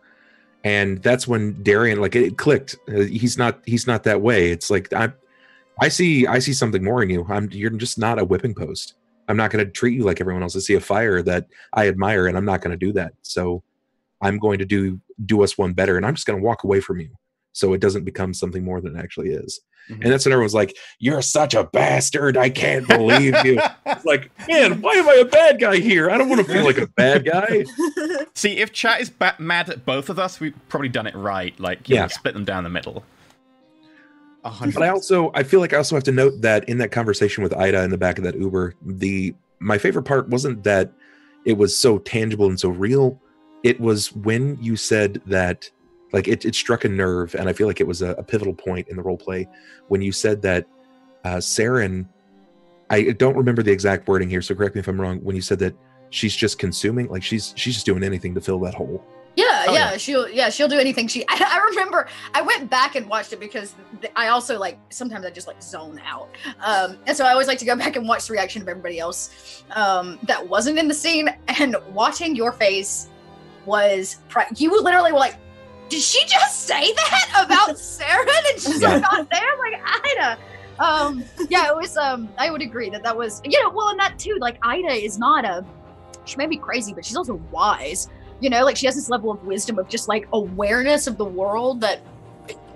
Speaker 2: And that's when Darian, like, it clicked. He's not that way. It's like I see something more in you. You're just not a whipping post. I'm not going to treat you like everyone else. I see a fire that I admire, and I'm not going to do that. So I'm going to do us one better, and I'm just going to walk away from you so it doesn't become something more than it actually is. Mm-hmm. And that's when everyone's like, you're such a bastard. I can't believe you. It's like, man, why am I a bad guy here? I don't want to feel like a bad guy.
Speaker 1: See, if chat is mad at both of us, we've probably done it right. Like, split them down the middle.
Speaker 2: 100%. But I feel like I also have to note that in that conversation with Ida in the back of that Uber, my favorite part wasn't that it was so tangible and so real. It was when you said that, like, it struck a nerve, and I feel like it was a pivotal point in the role play when you said that Saren, I don't remember the exact wording here, so correct me if I'm wrong, when you said that she's just consuming, like she's just doing anything to fill that hole.
Speaker 4: Yeah, Yeah, she'll do anything. I remember I went back and watched it because I also like sometimes I just like zone out, and so I always like to go back and watch the reaction of everybody else that wasn't in the scene. And watching your face was you were literally like, did she just say that about Sarah? And she's not there, like Ida. It was. I would agree that was. Well, and that too. Like Ida is not she may be crazy, but she's also wise. Like she has this level of wisdom of just like awareness of the world that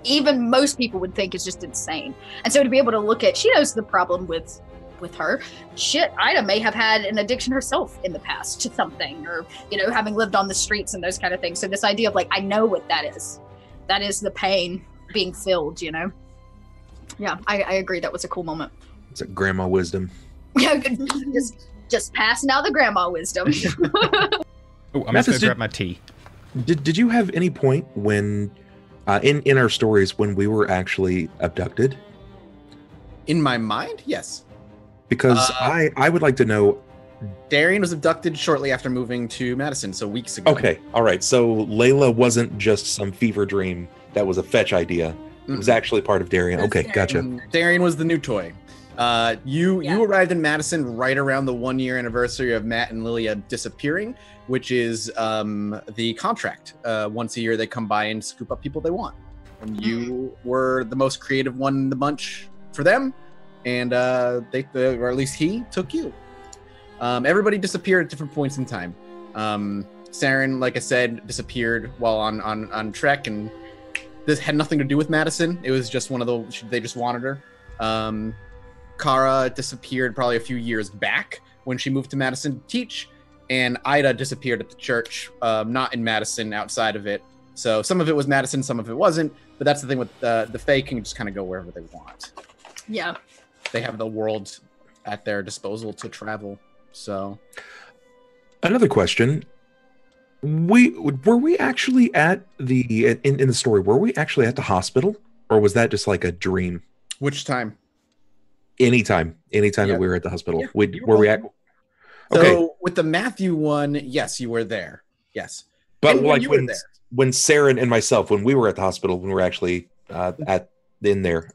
Speaker 4: even most people would think is just insane. And so to be able to look at, she knows the problem with her. Shit, Ida may have had an addiction herself in the past to something, or having lived on the streets and those kind of things. So this idea of like, I know what that is. That is the pain being filled. Yeah, I agree. That was a cool moment.
Speaker 2: It's a grandma wisdom.
Speaker 4: Yeah, just passing out the grandma wisdom.
Speaker 1: Oh, I'm just gonna grab my tea.
Speaker 2: Did you have any point when, in our stories, when we were actually abducted?
Speaker 3: In my mind, yes.
Speaker 2: Because I would like to know.
Speaker 3: Darian was abducted shortly after moving to Madison, so weeks ago.
Speaker 2: Okay, all right. So Layla wasn't just some fever dream that was a fetch idea. It was actually part of Darian. Okay, gotcha.
Speaker 3: Darian was the new toy. You arrived in Madison right around the 1-year anniversary of Matt and Lilia disappearing, which is the contract. Once a year, they come by and scoop up people they want. And you were the most creative one in the bunch for them, and they, or at least he, took you. Everybody disappeared at different points in time. Saren, like I said, disappeared while on Trek, and this had nothing to do with Madison. It was just they just wanted her. Kara disappeared probably a few years back when she moved to Madison to teach, and Ida disappeared at the church, not in Madison, outside of it. So some of it was Madison, some of it wasn't, but that's the thing with the Fae can just kind of go wherever they want.
Speaker 4: Yeah.
Speaker 3: They have the world at their disposal to travel, so.
Speaker 2: Another question. Were we actually at in the story, were we actually at the hospital, or was that just like a dream?
Speaker 3: Which time?
Speaker 2: Anytime that we were at the hospital.
Speaker 3: Yeah,
Speaker 2: Were we at? Okay.
Speaker 3: So with the Matthew one, yes, you were there. Yes.
Speaker 2: But
Speaker 3: and
Speaker 2: like
Speaker 3: you were there.
Speaker 2: When Saren and myself, when we were at the hospital, when we were actually in there,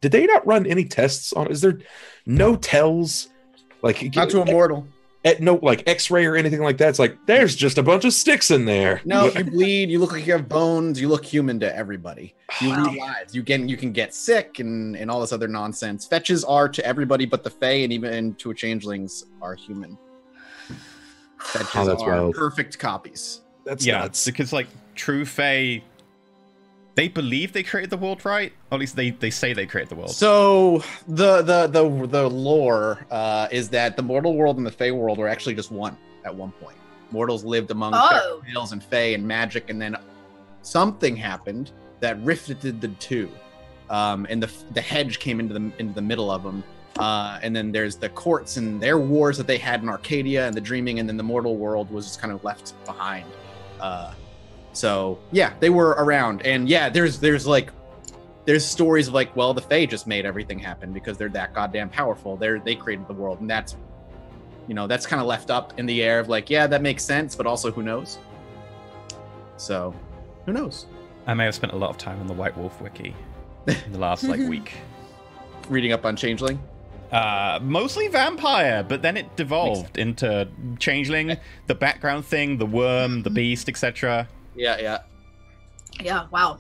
Speaker 2: did they not run any tests on? Is there no tells? Like
Speaker 3: not to Immortal.
Speaker 2: No, like X-ray or anything like that. It's like there's just a bunch of sticks in there.
Speaker 3: No, you bleed. You look like you have bones. You look human to everybody. You lose lives. You can get sick and all this other nonsense. Fetches are to everybody, but the Fae and even to changelings are human. Fetches are wild. Perfect copies.
Speaker 2: That's nuts.
Speaker 1: Because like true Fae, they believe they created the world, right? Or at least they say they created the world.
Speaker 3: So the lore is that the mortal world and the Fae world were actually just one at one point. Mortals lived among tales and Fae and magic, and then something happened that rifted the two, and the hedge came into the middle of them. And then there's the courts and their wars that they had in Arcadia and the dreaming, and then the mortal world was just kind of left behind. So yeah, they were around, and yeah, there's stories of like, well, the Fae just made everything happen because they're that goddamn powerful. They created the world, and that's kind of left up in the air of like, yeah, that makes sense, but also who knows? So, who knows?
Speaker 1: I may have spent a lot of time on the White Wolf wiki in the last week,
Speaker 3: reading up on Changeling.
Speaker 1: Mostly vampire, but then it devolved into Changeling, the background thing, the worm, the beast, etc.
Speaker 3: Yeah.
Speaker 4: Wow.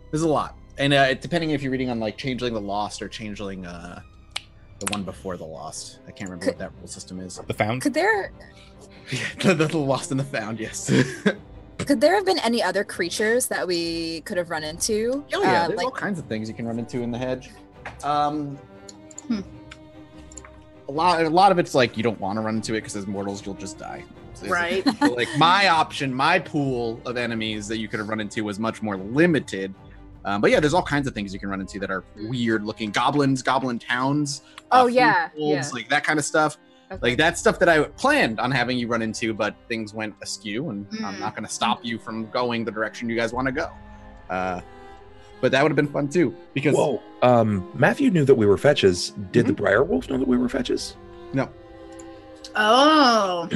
Speaker 3: There's a lot, and depending if you're reading on like Changeling the Lost or Changeling the one before the Lost, I can't remember what that rule system is.
Speaker 1: The Found.
Speaker 5: Could there?
Speaker 3: the Lost and the Found, yes.
Speaker 5: Could there have been any other creatures that we could have run into?
Speaker 3: Oh yeah, there's all kinds of things you can run into in the hedge. A lot of it's like you don't want to run into it because as mortals you'll just die.
Speaker 4: Right.
Speaker 3: So, like my pool of enemies that you could have run into was much more limited. But yeah, there's all kinds of things you can run into that are weird looking. Goblins, goblin towns. Folds, like that kind of stuff. Okay. Like that's stuff that I planned on having you run into, but things went askew, and I'm not going to stop you from going the direction you guys want to go. But that would have been fun too, because
Speaker 2: Matthew knew that we were fetches. Did the Briar Wolf know that we were fetches?
Speaker 3: No.
Speaker 4: Oh.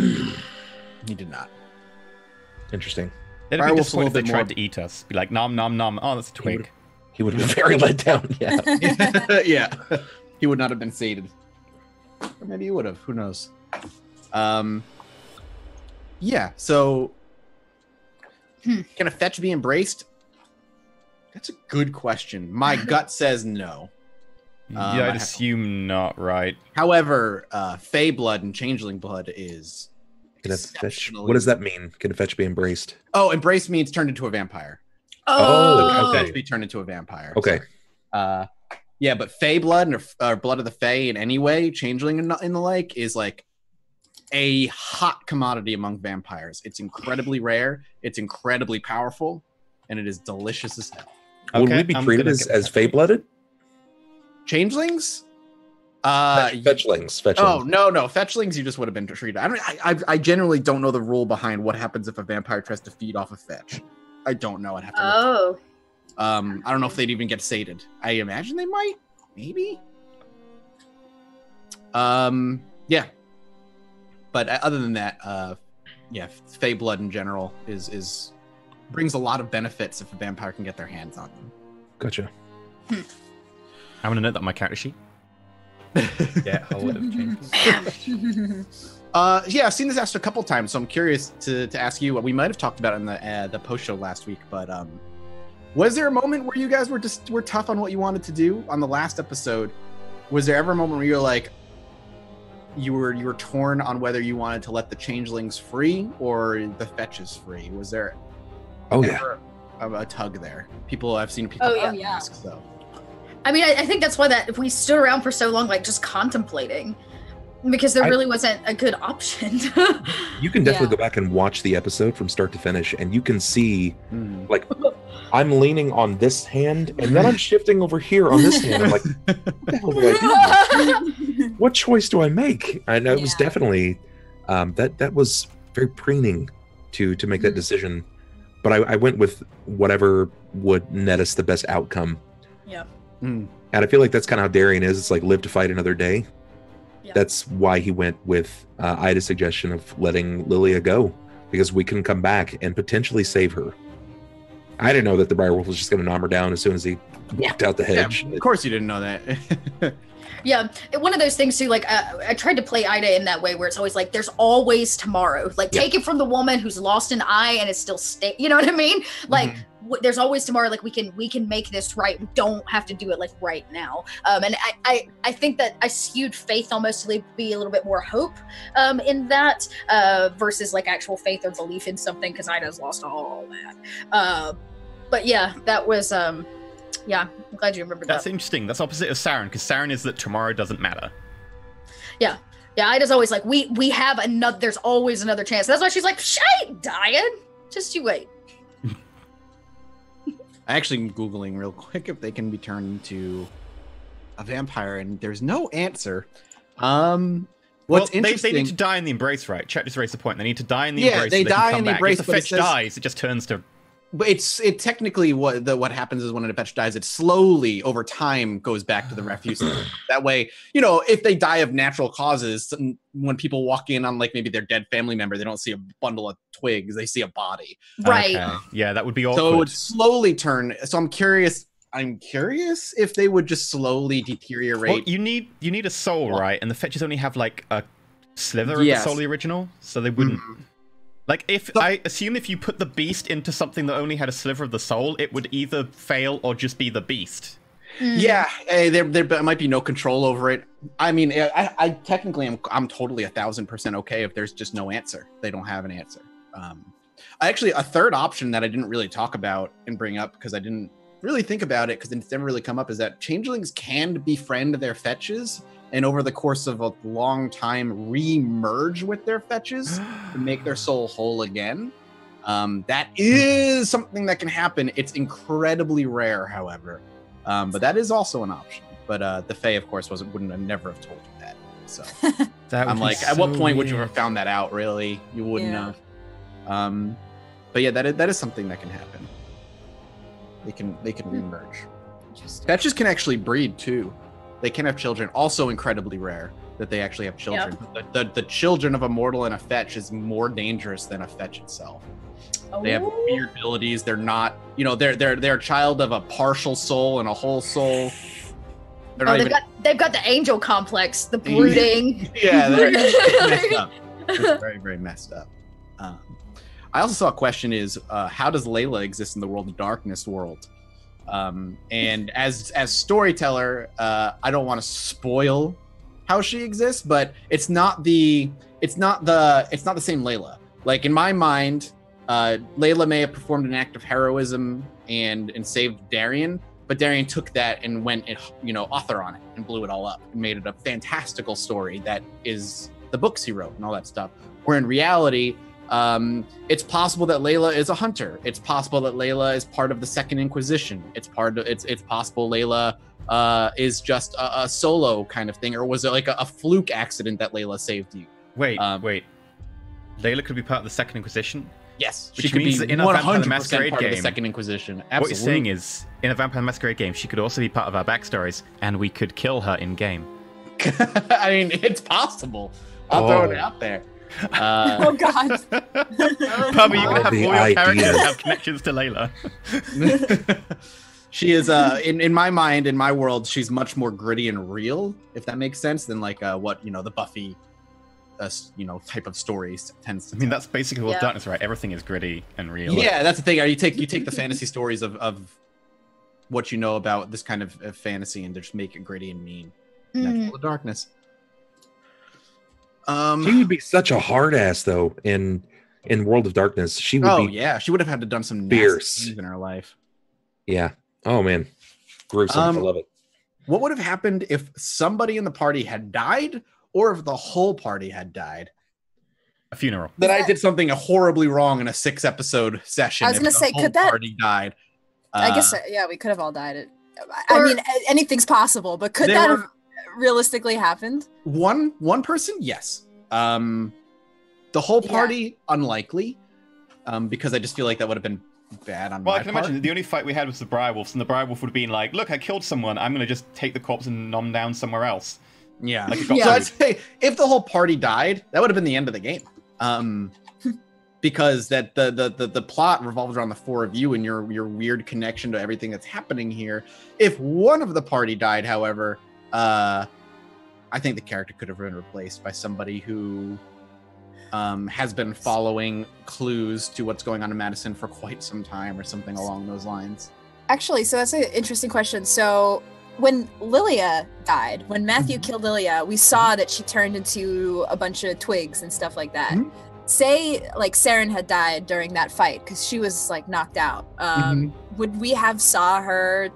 Speaker 3: He did not.
Speaker 2: Interesting.
Speaker 1: They'd be disappointed if they tried to eat us. Be like, nom, nom, nom. Oh, that's a twig.
Speaker 2: He would have been very let down. Yeah.
Speaker 3: Yeah. He would not have been sated. Or maybe he would have. Who knows? Yeah, so can a fetch be embraced? That's a good question. My gut says no.
Speaker 1: Yeah, I'd assume not, right?
Speaker 3: However, Fey blood and Changeling blood is
Speaker 2: Can a fetch, what does that mean? Can a fetch be embraced?
Speaker 3: Oh, embrace means turned into a vampire.
Speaker 2: Oh, okay.
Speaker 3: Fetch be turned into a vampire.
Speaker 2: Okay.
Speaker 3: Sorry. Yeah, but Fey blood or blood of the Fey in any way, Changeling and the like, is like a hot commodity among vampires. It's incredibly rare, it's incredibly powerful, and it is delicious as hell.
Speaker 2: Would we be treated as Fey-blooded?
Speaker 3: Changelings?
Speaker 2: Fetchlings.
Speaker 3: Oh, no. Fetchlings, you just would have been treated. I generally don't know the rule behind what happens if a vampire tries to feed off a fetch. I don't know. I'd have to look. I don't know if they'd even get sated. I imagine they might. Maybe. Yeah. But other than that, yeah, Fey blood in general is brings a lot of benefits if a vampire can get their hands on them.
Speaker 2: Gotcha.
Speaker 1: I'm gonna note that on my character sheet. Yeah, I would have changed.
Speaker 3: Yeah, I've seen this asked a couple times, so I'm curious to ask you. We might have talked about it in the post show last week, but was there a moment where you guys were tough on what you wanted to do on the last episode? Was there ever a moment where you were like, you were torn on whether you wanted to let the changelings free or the fetches free? Was there ever a tug there? I've seen people ask, so.
Speaker 4: I mean, I think that's why that we stood around for so long, like just contemplating, because there really wasn't a good option.
Speaker 2: You can definitely go back and watch the episode from start to finish, and you can see, like, I'm leaning on this hand, and then I'm shifting over here on this hand. I'm like, what the hell do I do? What choice do I make? And it was definitely that was very preening to make that decision. But I went with whatever would net us the best outcome.
Speaker 4: Yeah.
Speaker 2: And I feel like that's kind of how Darian is. It's like live to fight another day. Yeah. That's why he went with Ida's suggestion of letting Lilia go, because we can come back and potentially save her. I didn't know that the Direwolf was just going to knock her down as soon as he walked out the hedge.
Speaker 3: Yeah, of course you didn't know that.
Speaker 4: Yeah, one of those things too, like I tried to play Ida in that way where it's always like there's always tomorrow. Like take it from the woman who's lost an eye and is still you know what I mean? Like there's always tomorrow. Like we can make this right. We don't have to do it like right now. And I think that I skewed faith almost to be a little bit more hope in that versus like actual faith or belief in something, because Ida's lost all that. But yeah, that was yeah, I'm glad you remembered that.
Speaker 1: That's interesting. That's opposite of Saren, because Saren is that tomorrow doesn't matter.
Speaker 4: Yeah. Ida's always like, we have another. There's always another chance. That's why she's like, I ain't dying. Just you wait.
Speaker 3: I actually am Googling real quick if they can be turned into a vampire, and there's no answer. What's interesting?
Speaker 1: They need to die in the embrace, right? Chet just raised the point. They need to die in the embrace.
Speaker 3: They die in the embrace.
Speaker 1: If the fetch dies, it just turns to.
Speaker 3: But it technically what happens is when a fetch dies, it slowly over time goes back to the refuse. That way, if they die of natural causes, when people walk in on like maybe their dead family member, they don't see a bundle of twigs, they see a body.
Speaker 4: Right.
Speaker 1: Okay. Yeah, that would be awkward.
Speaker 3: So it would slowly turn. So I'm curious if they would just slowly deteriorate.
Speaker 1: Well, you need a soul, right? And the fetches only have like a sliver of the soul of the original, so they wouldn't. Like, I assume if you put the beast into something that only had a sliver of the soul, it would either fail or just be the beast.
Speaker 3: Yeah, there might be no control over it. I mean, I technically I'm totally 1000% okay if there's just no answer. They don't have an answer. Actually, a third option that I didn't really talk about and bring up because I didn't really think about it because it's never really come up is that changelings can befriend their fetches and over the course of a long time re-merge with their fetches to make their soul whole again. That is something that can happen. It's incredibly rare, however. But that is also an option. But the Fae, of course, wouldn't have never have told you that. So I'm like, at what point would you have found that out, really? You wouldn't have. But yeah, that is something that can happen. They can re-merge. Fetches can actually breed, too. They can have children, also incredibly rare that they actually have children. Yep. The children of a mortal and a fetch is more dangerous than a fetch itself. They have weird abilities. They're not, they're a child of a partial soul and a whole soul.
Speaker 4: They've got the angel complex, the brooding.
Speaker 3: Yeah, they're messed up. It's very, very messed up. I also saw a question is, how does Layla exist in the World of Darkness world? And as storyteller, I don't want to spoil how she exists, but it's not the same Layla. Like in my mind, Layla may have performed an act of heroism and saved Darian, but Darian took that and went and author on it and blew it all up and made it a fantastical story that is the books he wrote and all that stuff. Where in reality, it's possible that Layla is a hunter. It's possible that Layla is part of the Second Inquisition. It's possible Layla is just a solo kind of thing, or was it like a fluke accident that Layla saved you?
Speaker 1: Wait. Layla could be part of the Second Inquisition?
Speaker 3: Yes,
Speaker 1: Which means that in a Vampire the Masquerade
Speaker 3: part
Speaker 1: game,
Speaker 3: of the Second Inquisition. Absolutely.
Speaker 1: What you're saying is, in a Vampire the Masquerade game, she could also be part of our backstories, and we could kill her in game.
Speaker 3: I mean, it's possible. I'll throw it out there.
Speaker 5: Oh God!
Speaker 1: Probably you can have all your characters have connections to Layla.
Speaker 3: She is, in my mind, in my world, she's much more gritty and real, if that makes sense, than like what the Buffy, type of stories tends to.
Speaker 1: I mean, that's basically World of Darkness, right? Everything is gritty and real.
Speaker 3: Yeah, that's the thing. You take the fantasy stories of what you know about this kind of fantasy and just make it gritty and mean. That's World of Darkness.
Speaker 2: She would be such a hard ass though in World of Darkness. She would be.
Speaker 3: Yeah, she would have had to done some
Speaker 2: fierce
Speaker 3: nasty things in her life.
Speaker 2: Yeah. Oh man, gruesome. I love it.
Speaker 3: What would have happened if somebody in the party had died, or if the whole party had died?
Speaker 1: A funeral.
Speaker 3: That I did something horribly wrong in a 6-episode session.
Speaker 5: I was gonna say, could that
Speaker 3: party died?
Speaker 5: I guess we could have all died. I mean, anything's possible, but could that have realistically happened?
Speaker 3: One person, yes. The whole party, unlikely, because I just feel like that would have been bad on my part.
Speaker 1: I can imagine the only fight we had was the Direwolves, and the Direwolf would have been like, look, I killed someone, I'm going to just take the corpse and nom down somewhere else.
Speaker 3: Yeah. So I'd say if the whole party died, that would have been the end of the game. Because that the plot revolves around the four of you and your weird connection to everything that's happening here. If one of the party died, however, I think the character could have been replaced by somebody who has been following clues to what's going on in Madison for quite some time or something along those lines.
Speaker 5: Actually, so that's an interesting question. So when Lilia died, when Matthew killed Lilia, we saw that she turned into a bunch of twigs and stuff like that. Say like Saren had died during that fight because she was like knocked out. Would we have saw her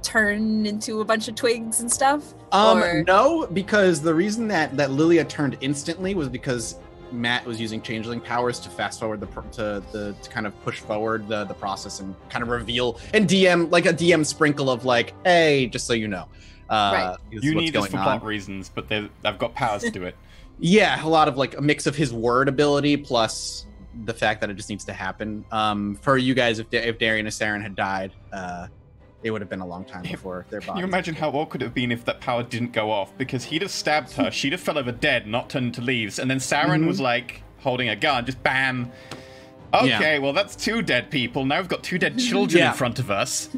Speaker 5: turn into a bunch of twigs and stuff?
Speaker 3: No, because the reason that Lilia turned instantly was because Matt was using changeling powers to fast forward to kind of push forward the process and kind of reveal and DM like a DM sprinkle of like, hey, just so you know,
Speaker 1: right. You need this for plot reasons, but I've got powers to do it.
Speaker 3: Yeah, a lot of like a mix of his word ability plus the fact that it just needs to happen. For you guys, if Darian and Saren had died, it would have been a long time before their bodies.
Speaker 1: Can you imagine how awkward it would have been if that power didn't go off? Because he'd have stabbed her, she'd have fell over dead, not turned into leaves, and then Saren was like holding a gun, just bam. Okay, well that's 2 dead people. Now we've got 2 dead children in front of us.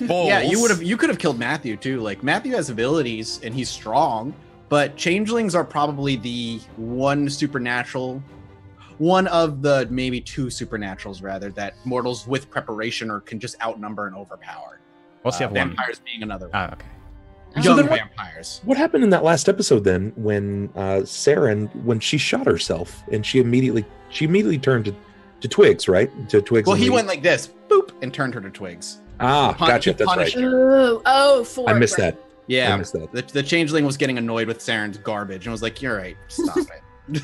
Speaker 1: Balls.
Speaker 3: Yeah, you could have killed Matthew too. Like Matthew has abilities and he's strong, but changelings are probably the one of the maybe 2 supernaturals rather that mortals with preparation or can just outnumber and overpower.
Speaker 1: What's the other one?
Speaker 3: Vampires being another one.
Speaker 1: Ah, okay.
Speaker 3: Young vampires.
Speaker 2: What happened in that last episode then when Saren, when she shot herself and she immediately turned to twigs, right? To twigs.
Speaker 3: Well, he went like this, boop, and turned her to twigs.
Speaker 2: Ah, gotcha. That's right.
Speaker 4: I
Speaker 2: missed that.
Speaker 3: Yeah,
Speaker 2: I missed that.
Speaker 3: The changeling was getting annoyed with Saren's garbage and was like, "You're right, stop it."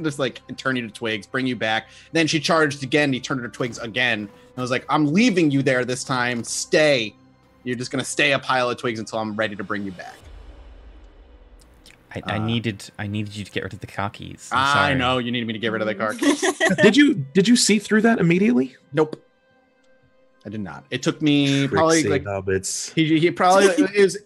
Speaker 3: Just like turn you to twigs, bring you back. Then she charged again. He turned her to twigs again. And I was like, "I'm leaving you there this time. Stay. You're just gonna stay a pile of twigs until I'm ready to bring you back."
Speaker 1: I needed you to get rid of the car keys.
Speaker 3: I know you needed me to get rid of the car keys.
Speaker 2: Did you see through that immediately?
Speaker 3: Nope. I did not. It took me probably like
Speaker 2: hobbits.
Speaker 3: He probably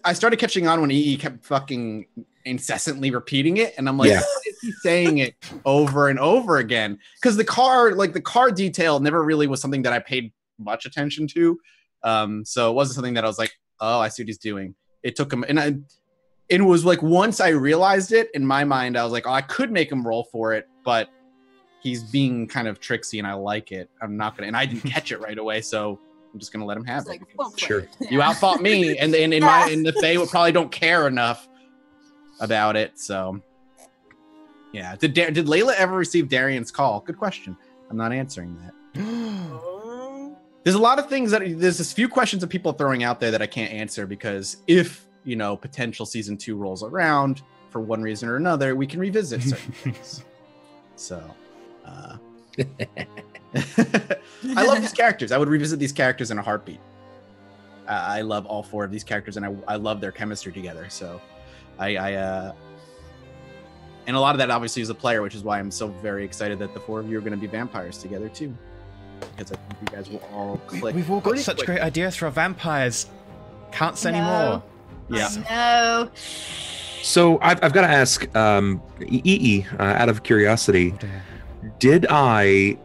Speaker 3: I started catching on when he kept fucking incessantly repeating it, and I'm like, keep saying it over and over again because the car detail never really was something that I paid much attention to. So it wasn't something that I was like, oh, I see what he's doing. It took him, and it was like once I realized it in my mind, I was like, oh, I could make him roll for it, but he's being kind of tricksy, and I like it. I'm not gonna, and I didn't catch it right away, so I'm just gonna let him have it.
Speaker 5: Like, well,
Speaker 2: Sure.
Speaker 3: You outfought me, and in the Fae would probably don't care enough about it. So yeah, did Layla ever receive Darian's call? Good question. I'm not answering that. There's a lot of things there's a few questions that people are throwing out there that I can't answer because if potential season 2 rolls around for one reason or another, we can revisit certain things. So I love these characters. I would revisit these characters in a heartbeat. I love all 4 of these characters, and I love their chemistry together. So and a lot of that obviously is a player, which is why I'm so very excited that the 4 of you are going to be vampires together too, because I think you guys will all click.
Speaker 1: We've all got such great ideas for our vampires. Can't say any more.
Speaker 3: Yeah.
Speaker 4: No.
Speaker 2: So I've got to ask, EE, out of curiosity, did I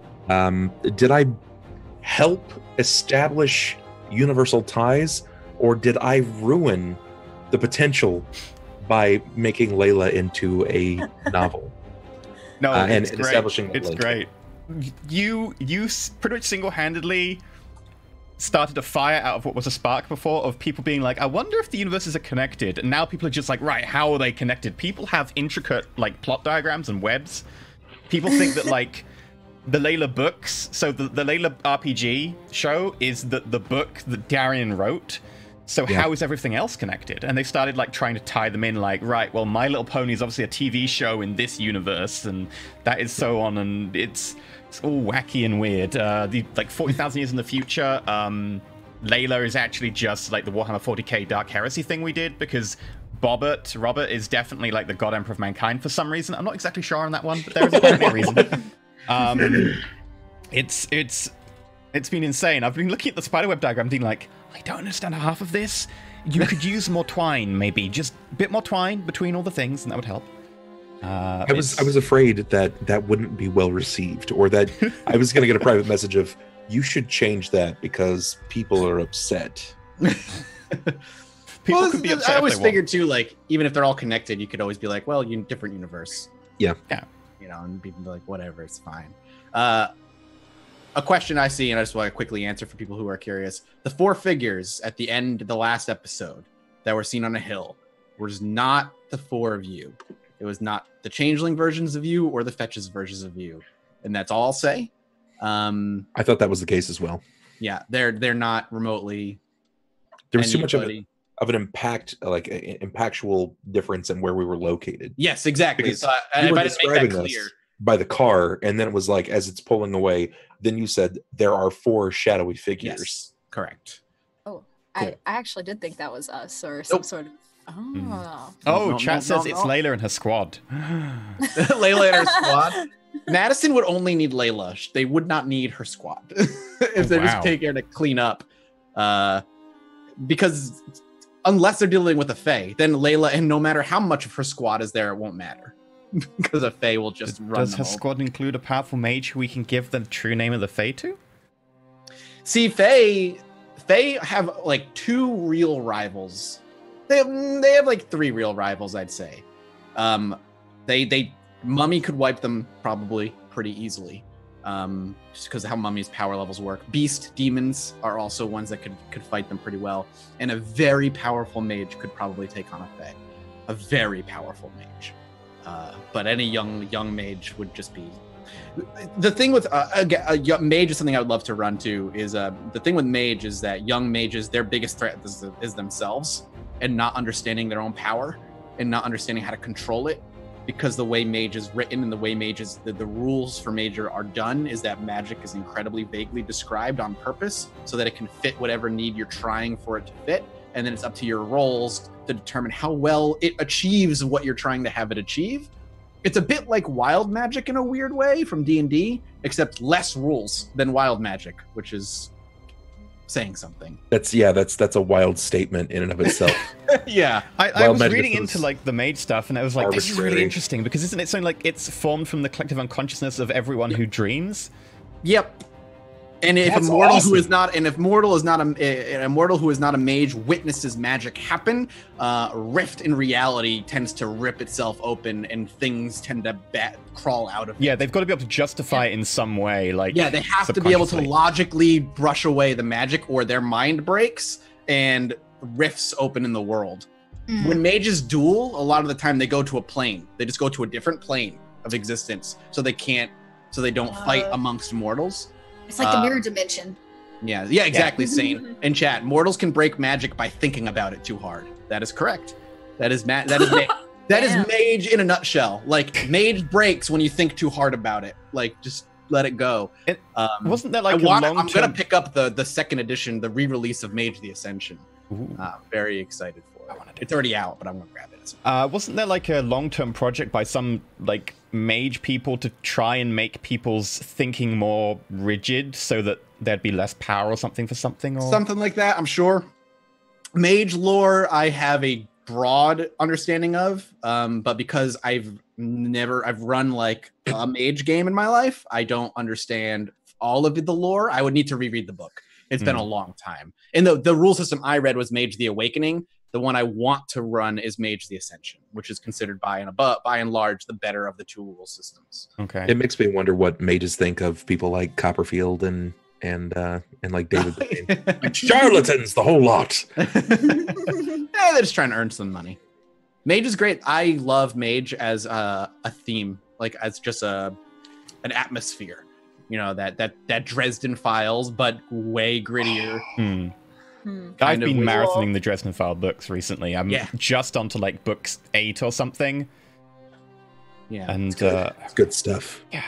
Speaker 2: help establish universal ties, or did I ruin the potential by making Layla into a novel?
Speaker 1: No,
Speaker 2: and
Speaker 1: it's great.
Speaker 2: establishing
Speaker 1: It's
Speaker 2: link.
Speaker 1: great. You pretty much single-handedly started a fire out of what was a spark before of people being like, I wonder if the universes are connected. And now people are just like, right, how are they connected? People have intricate plot diagrams and webs. People think that the Layla books, so the Layla RPG show is the book that Darian wrote. So how is everything else connected? And they started trying to tie them in, right, well, My Little Pony is obviously a TV show in this universe, and that is so on, and it's all wacky and weird. 40,000 years in the future, Layla is actually just the Warhammer 40k Dark Heresy thing we did, because Robert is definitely the God Emperor of Mankind for some reason. I'm not exactly sure on that one, but there is apparently a reason. It's been insane. I've been looking at the spiderweb diagram being like, I don't understand half of this. You could use more twine, maybe. Just a bit more twine between all the things, and that would help.
Speaker 2: I was afraid that wouldn't be well received, or that I was going to get a private message of, you should change that because people are upset.
Speaker 1: People could be upset.
Speaker 3: I always figured too, even if they're all connected, you could always be like, well, different universe.
Speaker 2: Yeah.
Speaker 3: And people be like, whatever, it's fine. A question I see, and I just want to quickly answer for people who are curious. The 4 figures at the end of the last episode that were seen on a hill was not the 4 of you. It was not the changeling versions of you or the fetches versions of you. And that's all I'll say.
Speaker 2: I thought that was the case as well.
Speaker 3: Yeah, they're not remotely.
Speaker 2: There was too much of an impact, impactual difference in where we were located.
Speaker 3: Yes, exactly.
Speaker 2: Because
Speaker 3: so I didn't make that clear.
Speaker 2: By the car, and then it was as it's pulling away, then you said there are 4 shadowy figures.
Speaker 3: Yes, correct.
Speaker 5: Oh,
Speaker 3: Cool.
Speaker 5: I actually did think that was us or some sort of.
Speaker 1: Chat says it's Layla and her squad.
Speaker 3: Layla and her squad. Madison would only need Layla. They would not need her squad if they just take her to clean up. Because unless they're dealing with a Fae, then Layla, and no matter how much of her squad is there, it won't matter. Because a Fae will just run.
Speaker 1: Does her squad include a powerful mage who we can give the true name of the Fae to?
Speaker 3: See, Fae have 2 real rivals. They have 3 real rivals, I'd say. Mummy could wipe them probably pretty easily, just because of how Mummy's power levels work. Beast demons are also ones that could fight them pretty well, and a very powerful mage could probably take on a Fae. A very powerful mage. But any young mage would just be. The thing with a young mage is something I would love to run to. Is the thing with mage is that young mages, their biggest threat is themselves, and not understanding their own power and not understanding how to control it. Because the way mage is written and the way mages, the rules for mage are done is that magic is incredibly vaguely described on purpose so that it can fit whatever need you're trying for it to fit. And then it's up to your rolls to determine how well it achieves what you're trying to have it achieve. It's a bit like wild magic in a weird way from D&D, except less rules than wild magic, which is saying something.
Speaker 2: That's a wild statement in and of itself.
Speaker 3: Yeah.
Speaker 1: I was
Speaker 2: Magic
Speaker 1: reading
Speaker 2: is
Speaker 1: into like the mage stuff, and I was like, this is really
Speaker 2: arbitrary.
Speaker 1: interesting because isn't it something like it's formed from the collective unconsciousness of everyone who dreams?
Speaker 3: Yep. And if
Speaker 2: That's
Speaker 3: a mortal
Speaker 2: awesome.
Speaker 3: who is not, and if mortal is not a mortal who is not a mage witnesses magic happen, rift in reality tends to rip itself open, and things tend to crawl out of it.
Speaker 1: Yeah, they've got to be able to justify it in some way. Like,
Speaker 3: Yeah, they have to be able to
Speaker 1: subconsciously.
Speaker 3: logically brush away the magic, or their mind breaks and rifts open in the world.
Speaker 4: Mm.
Speaker 3: When mages duel, a lot of the time they go to a plane. They just go to a different plane of existence, so they don't fight amongst mortals.
Speaker 4: It's like the mirror dimension.
Speaker 3: Yeah, exactly. Sane. In chat, mortals can break magic by thinking about it too hard. That is correct. That is that is mage in a nutshell. Like, mage breaks when you think too hard about it. Like, just let it go.
Speaker 1: Wasn't there like
Speaker 3: I'm gonna pick up the second edition, the re-release of Mage the Ascension. Very excited for it. It's already out, but I'm gonna grab it.
Speaker 1: Wasn't there like a long-term project by some like mage people to try and make people's thinking more rigid so that there'd be less power or something for something? Or
Speaker 3: Something like that, I'm sure. Mage lore, I have a broad understanding of, but because I've run like a mage game in my life, I don't understand all of the lore. I would need to reread the book. It's been a long time. And the rule system I read was Mage the Awakening. The one I want to run is Mage the Ascension, which is considered by and large the better of the two rule systems.
Speaker 1: Okay.
Speaker 2: It makes me wonder what mages think of people like Copperfield and like David Blaine. Like charlatans, the whole lot.
Speaker 3: They're just trying to earn some money. Mage is great. I love Mage as a theme, like as just an atmosphere. You know, that Dresden Files, but way grittier.
Speaker 1: I've been marathoning the Dresden File books recently. I'm just onto like books 8 or something.
Speaker 3: Yeah,
Speaker 1: and
Speaker 2: it's good stuff.
Speaker 1: Yeah,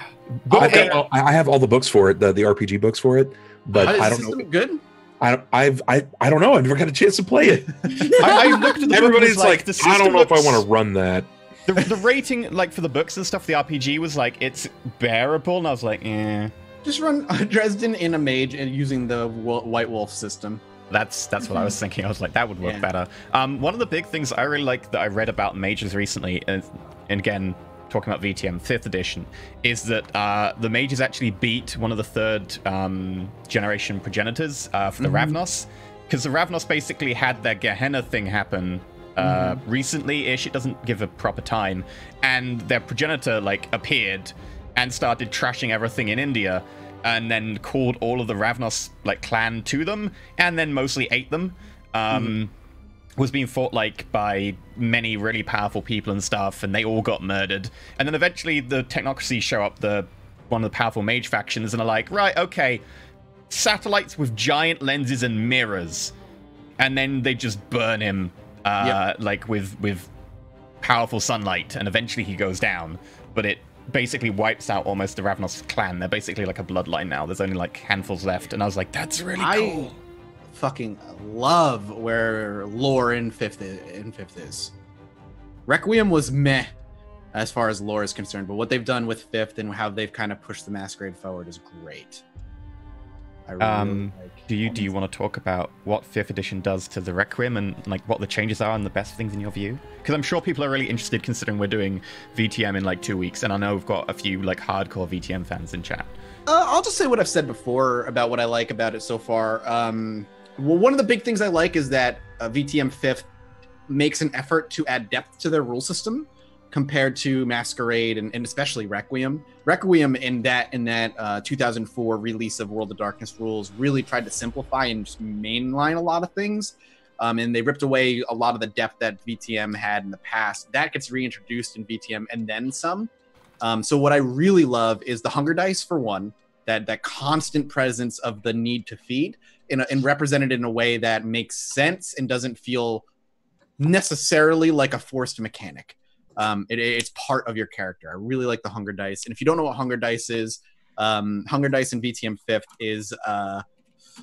Speaker 2: I have all the books for it, the RPG books for it, but I don't know.
Speaker 3: Good.
Speaker 2: I don't know. I've never got a chance to play it.
Speaker 1: I looked at the
Speaker 2: Everybody's
Speaker 1: book,
Speaker 2: like, I don't know if I want to run that.
Speaker 1: The rating, like for the books and stuff, the RPG was like it's bearable, and I was like, eh.
Speaker 3: Just run Dresden in a mage and using the White Wolf system.
Speaker 1: That's what I was thinking. I was like, that would work better. One of the big things I really like that I read about mages recently, and again, talking about VTM 5th edition, is that the mages actually beat one of the third generation progenitors for the Ravnos, because the Ravnos basically had their Gehenna thing happen recently-ish. It doesn't give a proper time, and their progenitor like appeared and started trashing everything in India, and then called all of the Ravnos like clan to them, and then mostly ate them. Was being fought like by many really powerful people and stuff, and they all got murdered. And then eventually the technocracy show up, one of the powerful mage factions, and are like, right, okay, satellites with giant lenses and mirrors, and then they just burn him like with powerful sunlight, and eventually he goes down. But it basically wipes out almost the Ravnos clan. They're basically like a bloodline now. There's only like handfuls left, and I was like, that's really cool.
Speaker 3: Fucking love where lore in fifth is. Requiem was meh as far as lore is concerned, but what they've done with fifth and how they've kind of pushed the Masquerade forward is great. I really
Speaker 1: do you want to talk about what 5th edition does to the Requiem and like what the changes are and the best things in your view? Because I'm sure people are really interested, considering we're doing VTM in like 2 weeks, and I know we've got a few like hardcore VTM fans in chat.
Speaker 3: I'll just say what I've said before about what I like about it so far. Well, one of the big things I like is that VTM 5th makes an effort to add depth to their rule system compared to Masquerade and especially Requiem. Requiem in that 2004 release of World of Darkness rules really tried to simplify and just mainline a lot of things. And they ripped away a lot of the depth that VTM had in the past. That gets reintroduced in VTM and then some. So what I really love is the hunger dice, for one, that constant presence of the need to feed and represented in a way that makes sense and doesn't feel necessarily like a forced mechanic. It's part of your character. I really like the hunger dice. And if you don't know what hunger dice is, hunger dice in VTM 5th is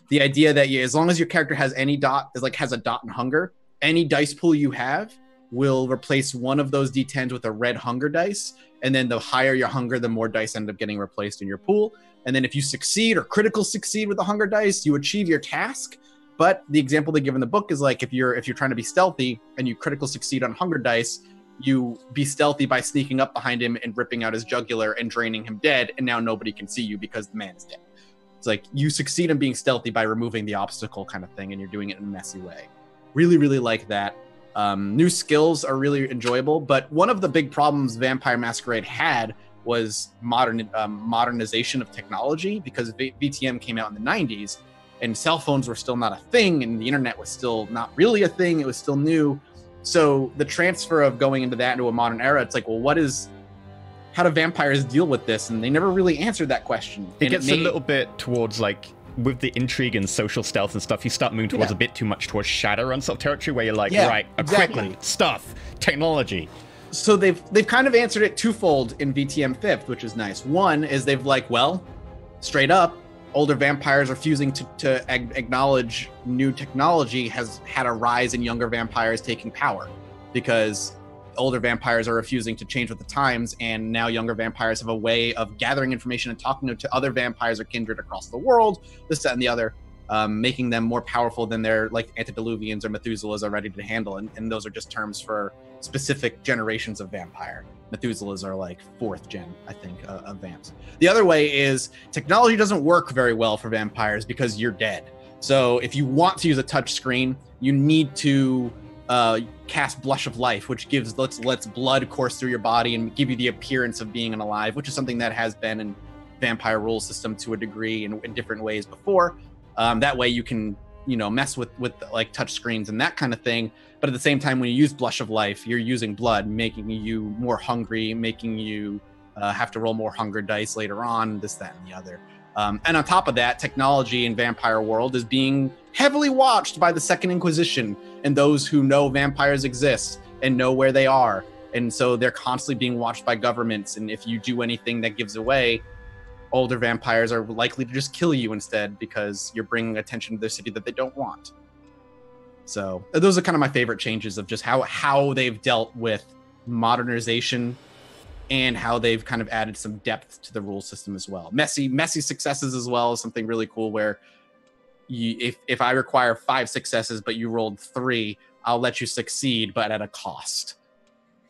Speaker 3: the idea that as long as your character has has a dot in hunger, any dice pool you have will replace one of those D10s with a red hunger dice. And then the higher your hunger, the more dice end up getting replaced in your pool. And then if you succeed or critical succeed with the hunger dice, you achieve your task. But the example they give in the book is like if you're trying to be stealthy and you critical succeed on hunger dice, you be stealthy by sneaking up behind him and ripping out his jugular and draining him dead, and now nobody can see you because the man is dead. It's like you succeed in being stealthy by removing the obstacle kind of thing, and you're doing it in a messy way. Really, really like that. New skills are really enjoyable, but one of the big problems Vampire Masquerade had was modernization of technology, because VTM came out in the 90s and cell phones were still not a thing and the internet was still not really a thing. It was still new. So the transfer of going into that into a modern era, it's like, well, how do vampires deal with this? And they never really answered that question.
Speaker 1: It gets a little bit towards like, with the intrigue and social stealth and stuff, you start moving towards a bit too much towards Shadowrun sort of territory where you're like, right, equipment, stuff, technology. So
Speaker 3: they've kind of answered it twofold in VTM 5th, which is nice. One is they've like, well, straight up, older vampires refusing to acknowledge new technology has had a rise in younger vampires taking power, because older vampires are refusing to change with the times, and now younger vampires have a way of gathering information and talking to other vampires or kindred across the world, this, that, and the other, making them more powerful than their like antediluvians or Methuselahs are ready to handle. And those are just terms for specific generations of vampire. Methuselahs are like 4th gen, I think, of vamps. The other way is technology doesn't work very well for vampires because you're dead. So if you want to use a touch screen, you need to cast Blush of Life, which lets blood course through your body and give you the appearance of being alive, which is something that has been in vampire rule system to a degree in different ways before. That way you can, mess with like touch screens and that kind of thing. But at the same time, when you use Blush of Life, you're using blood, making you more hungry, making you have to roll more hunger dice later on, this, that, and the other. And on top of that, technology in vampire world is being heavily watched by the Second Inquisition and those who know vampires exist and know where they are. And so they're constantly being watched by governments. And if you do anything that gives away, older vampires are likely to just kill you instead, because you're bringing attention to their city that they don't want. So those are kind of my favorite changes of just how they've dealt with modernization and how they've kind of added some depth to the rule system as well. Messy successes as well is something really cool, where if I require 5 successes but you rolled 3, I'll let you succeed, but at a cost.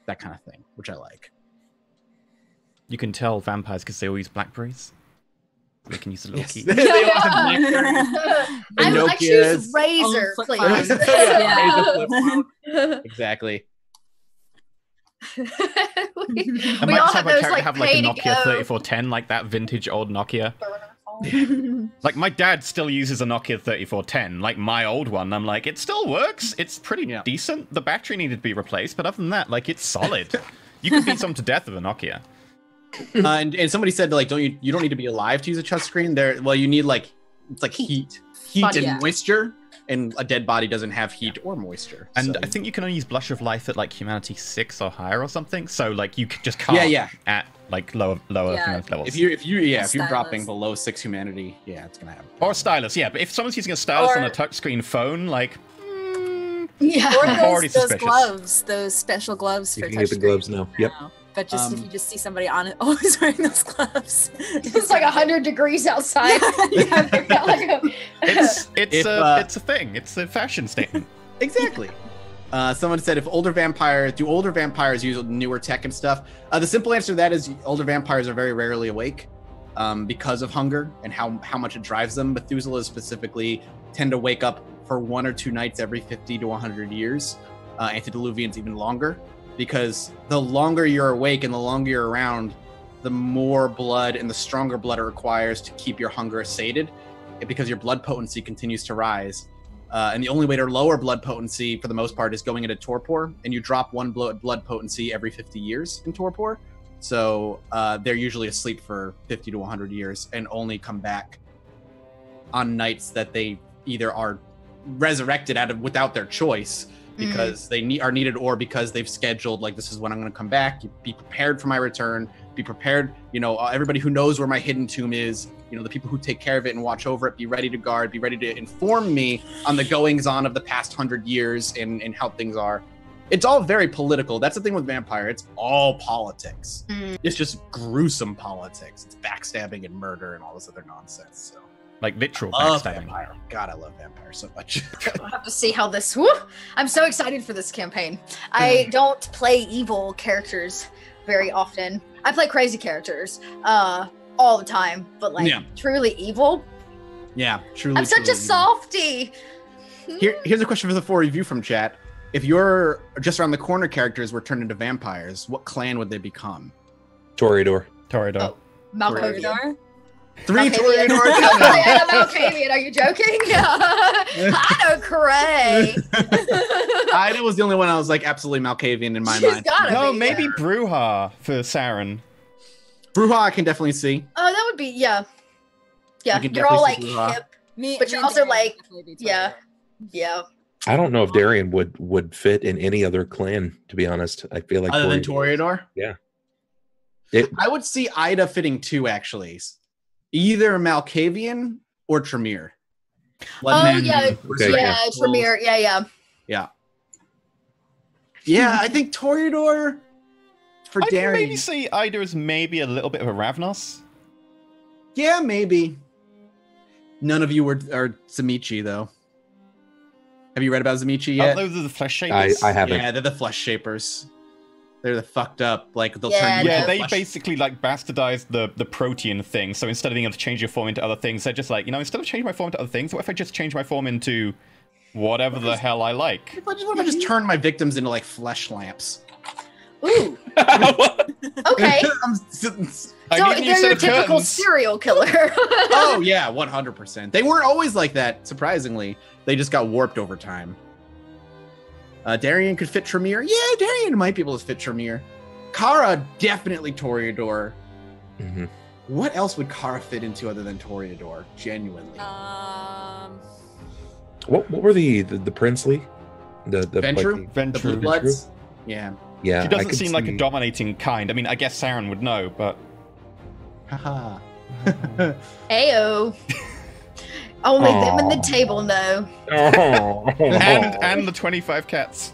Speaker 3: That kind of thing, which I like.
Speaker 1: You can tell vampires because they all use Blackberries. They can use a little key.
Speaker 4: I choose Razor, please.
Speaker 3: Exactly.
Speaker 1: I might just have my character have like a Nokia 3410, like that vintage old Nokia. Like my dad still uses a Nokia 3410, like my old one. I'm like, it still works. It's pretty decent. The battery needed to be replaced, but other than that, like it's solid. You can beat someone to death with a Nokia.
Speaker 3: And somebody said like, you don't need to be alive to use a touch screen. You need like, it's like heat and moisture. And a dead body doesn't have heat or moisture.
Speaker 1: And I think you can only use Blush of Life at like Humanity 6 or higher or something. So like you just can't at like lower humanity levels.
Speaker 3: If you're dropping below 6 humanity, it's gonna happen.
Speaker 1: Or a stylus, but if someone's using a stylus on a touchscreen phone, like
Speaker 5: or those gloves, those special gloves for touchscreen. You can get the
Speaker 2: gloves now. Yep.
Speaker 5: But just if you just see somebody on it always wearing those gloves,
Speaker 4: it's like 100 degrees outside.
Speaker 1: It's a thing. It's a fashion statement.
Speaker 3: Exactly. Someone said, do older vampires use newer tech and stuff? The simple answer to that is older vampires are very rarely awake because of hunger and how much it drives them. Methuselahs specifically tend to wake up for 1 or 2 nights every 50 to 100 years. Antediluvians even longer. Because the longer you're awake and the longer you're around, the more blood and the stronger blood it requires to keep your hunger sated, because your blood potency continues to rise. And the only way to lower blood potency, for the most part, is going into torpor, and you drop 1 blood potency every 50 years in torpor. So they're usually asleep for 50 to 100 years and only come back on nights that they either are resurrected without their choice, because they are needed, or because they've scheduled, like, this is when I'm going to come back. Be prepared for my return. Be prepared. Everybody who knows where my hidden tomb is, the people who take care of it and watch over it, be ready to guard, be ready to inform me on the goings on of the past 100 years and how things are. It's all very political. That's the thing with Vampire. It's all politics. It's just gruesome politics. It's backstabbing and murder and all this other nonsense. So
Speaker 1: like literal
Speaker 3: Love
Speaker 1: backstabbing.
Speaker 3: vampire. God, I love vampire so much.
Speaker 4: We'll have to see how this. Woo, I'm so excited for this campaign. I don't play evil characters very often. I play crazy characters all the time, but like truly evil.
Speaker 3: Yeah, truly.
Speaker 4: I'm such a softie.
Speaker 3: Here's a question for the four of you from chat. If your just around the corner characters were turned into vampires, what clan would they become?
Speaker 2: Toreador.
Speaker 1: Toreador.
Speaker 4: Malkavian.
Speaker 3: 3
Speaker 4: Malkavian.
Speaker 3: Toreador.
Speaker 4: Malkavian. Are you joking? I know Cray.
Speaker 3: Ida was the only one I was like absolutely Malkavian in my
Speaker 4: She's
Speaker 3: mind.
Speaker 4: gotta
Speaker 1: No,
Speaker 4: be,
Speaker 1: maybe Bruja for Saren.
Speaker 3: Bruja I can definitely see.
Speaker 4: Oh, that would be yeah.
Speaker 3: I can
Speaker 4: You're all like
Speaker 3: definitely see Bruja.
Speaker 4: hip,
Speaker 5: Me,
Speaker 4: but
Speaker 5: me
Speaker 4: you're
Speaker 5: and
Speaker 4: also
Speaker 5: Darren
Speaker 4: like
Speaker 5: definitely be
Speaker 4: yeah,
Speaker 5: Toreador.
Speaker 4: yeah.
Speaker 2: I don't know if Darian would fit in any other clan, to be honest. I feel like
Speaker 3: Other than Toreador?
Speaker 2: Yeah.
Speaker 3: I would see Ida fitting 2 actually. Either Malkavian or Tremere.
Speaker 4: Oh yeah,
Speaker 2: Okay,
Speaker 4: yeah, Tremere, yeah.
Speaker 3: Yeah, I think Toreador for
Speaker 1: I can
Speaker 3: Darian.
Speaker 1: maybe see Ida as maybe a little bit of a Ravnos.
Speaker 3: Yeah, maybe. None of you are Zamichi though. Have you read about Zamichi yet?
Speaker 1: Oh, those are the flesh shapers.
Speaker 2: I haven't.
Speaker 3: Yeah, they're the flesh shapers. They're the fucked up, like they'll
Speaker 4: Yeah,
Speaker 3: turn you
Speaker 1: Yeah,
Speaker 3: into
Speaker 1: they
Speaker 3: flesh.
Speaker 1: basically like bastardized the protean thing. So instead of being able to change your form into other things, they're just like, instead of changing my form into other things, what if I just change my form into whatever the hell I like?
Speaker 3: What if I just turn my victims into like flesh lamps?
Speaker 4: Ooh, okay.
Speaker 1: I
Speaker 4: So
Speaker 1: need a new
Speaker 4: they're
Speaker 1: set
Speaker 4: your
Speaker 1: of
Speaker 4: typical
Speaker 1: curtains.
Speaker 4: serial killer.
Speaker 3: Oh yeah, 100%. They weren't always like that. Surprisingly, they just got warped over time. Darian could fit Tremere. Yeah, Darian might be able to fit Tremere. Kara definitely Toreador.
Speaker 2: Mhm.
Speaker 3: What else would Kara fit into other than Toreador? Genuinely,
Speaker 2: What were the princely? The
Speaker 3: Ventru?
Speaker 2: like,
Speaker 3: the
Speaker 1: Ventru.
Speaker 3: Blue Bloods. Yeah.
Speaker 2: yeah.
Speaker 1: She
Speaker 2: I
Speaker 1: doesn't
Speaker 2: could
Speaker 1: seem like a
Speaker 2: see-
Speaker 1: dominating kind. I mean, I guess Saren would know, but
Speaker 3: Haha.
Speaker 4: Ayo. Only them and the table know.
Speaker 2: Oh.
Speaker 1: and the 25 cats.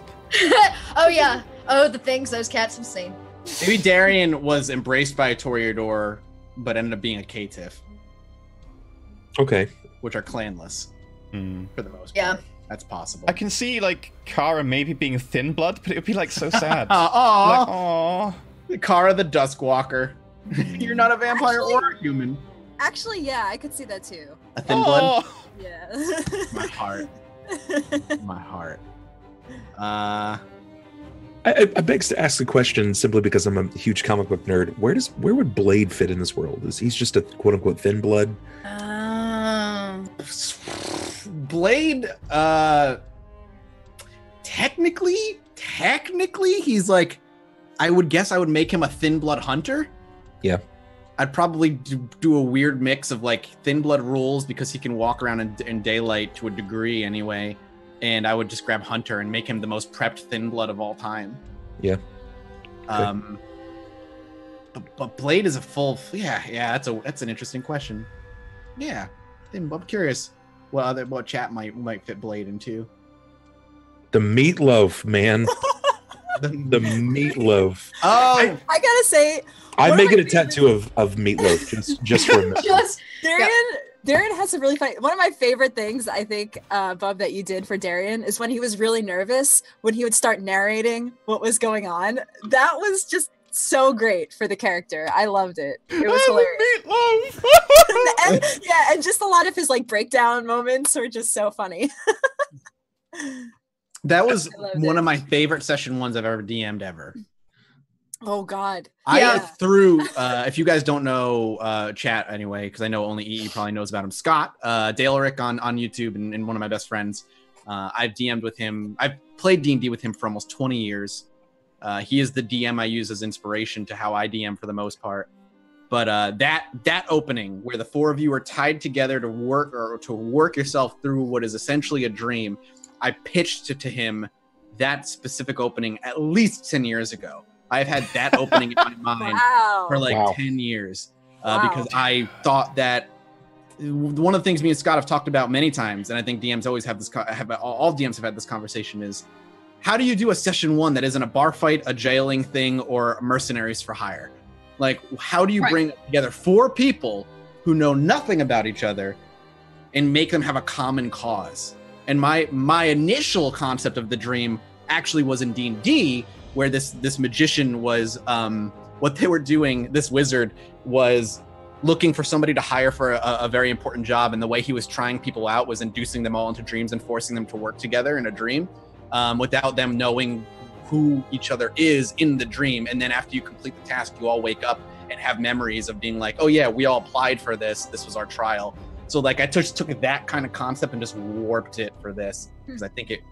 Speaker 4: Oh yeah. Oh, the things those cats have seen.
Speaker 3: Maybe Darian was embraced by a Toreador, but ended up being a caitiff,
Speaker 2: Okay.
Speaker 3: which are clanless
Speaker 1: Hmm.
Speaker 3: for the most
Speaker 4: Yeah.
Speaker 3: part. That's possible.
Speaker 1: I can see like Kara maybe being thin blood, but it would be like so sad.
Speaker 3: Aw.
Speaker 1: Like, aw.
Speaker 3: Kara the Duskwalker. You're not a vampire
Speaker 5: Actually-
Speaker 3: or a human.
Speaker 5: Actually, yeah, I could see that too.
Speaker 3: A thin blood.
Speaker 1: Aw.
Speaker 5: Yeah.
Speaker 3: My heart. My heart.
Speaker 2: I begs to ask the question simply because I'm a huge comic book nerd. Where would Blade fit in this world? Is he's just a quote unquote thin blood?
Speaker 3: Blade, technically, he's like, I would guess I would make him a thin blood hunter.
Speaker 2: Yeah.
Speaker 3: I'd probably do a weird mix of like thin blood rules because he can walk around in daylight to a degree anyway. And I would just grab Hunter and make him the most prepped thin blood of all time.
Speaker 2: Yeah.
Speaker 3: But Blade is a full, yeah. That's an interesting question. Yeah, I'm curious what chat might fit Blade into.
Speaker 2: The meatloaf, man. the meatloaf.
Speaker 3: Oh,
Speaker 5: I gotta say,
Speaker 2: I'm
Speaker 5: One of
Speaker 2: making
Speaker 5: my
Speaker 2: a tattoo of meatloaf just for a minute.
Speaker 4: Just
Speaker 5: Darren has a really funny. One of my favorite things I think, Bub, that you did for Darren is when he was really nervous when he would start narrating what was going on. That was just so great for the character. I loved it. It was hilarious.
Speaker 1: Meatloaf.
Speaker 5: and just a lot of his like breakdown moments were just so funny.
Speaker 3: that was
Speaker 5: I loved
Speaker 3: one
Speaker 5: it.
Speaker 3: of my favorite session ones I've ever DM'd ever.
Speaker 5: Oh God.
Speaker 3: I
Speaker 5: Yeah.
Speaker 3: threw, if you guys don't know chat anyway, because I know only EE probably knows about him, Scott, Daleric on YouTube and one of my best friends. I've DM'd with him. I've played D&D with him for almost 20 years. He is the DM I use as inspiration to how I DM for the most part. But that opening where the four of you are tied together to work yourself through what is essentially a dream, I pitched to him that specific opening at least 10 years ago. I've had that opening in my mind
Speaker 5: Wow.
Speaker 3: for like
Speaker 2: Wow.
Speaker 3: 10 years
Speaker 5: Wow.
Speaker 3: because I thought that one of the things me and Scott have talked about many times, and I think DMs always have this, all DMs have had this conversation, is how do you do a session one that isn't a bar fight, a jailing thing, or mercenaries for hire? Like, how do you
Speaker 4: Right.
Speaker 3: bring together four people who know nothing about each other and make them have a common cause. And my initial concept of the dream actually was in D&D, where this magician was what they were doing. This wizard was looking for somebody to hire for a very important job, and the way he was trying people out was inducing them all into dreams and forcing them to work together in a dream without them knowing who each other is in the dream. And then after you complete the task, you all wake up and have memories of being like, oh yeah, we all applied for this was our trial. So like I just took that kind of concept and just warped it for this, because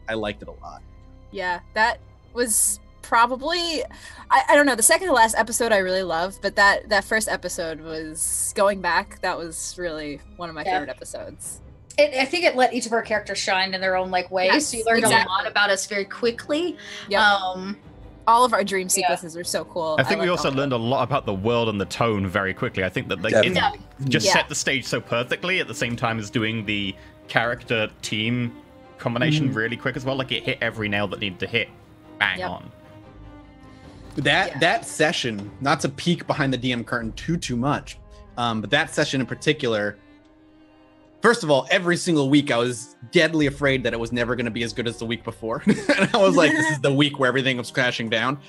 Speaker 3: I liked it a lot.
Speaker 5: Yeah, that was probably, I don't know, the second to last episode I really loved, but that first episode was, going back, that was really one of my favorite episodes.
Speaker 4: I think it let each of our characters shine in their own like ways.
Speaker 5: Yes,
Speaker 4: so you learned a lot about us very quickly.
Speaker 5: Yep. All of our dream sequences were so cool.
Speaker 1: I think we also learned a lot about the world and the tone very quickly. I think that they just set the stage so perfectly at the same time as doing the character team combination really quick as well. Like it hit every nail that needed to hit bang on.
Speaker 3: That session, not to peek behind the DM curtain too much, but that session in particular, first of all, every single week I was deadly afraid that it was never going to be as good as the week before. And I was like, this is the week where everything was crashing down.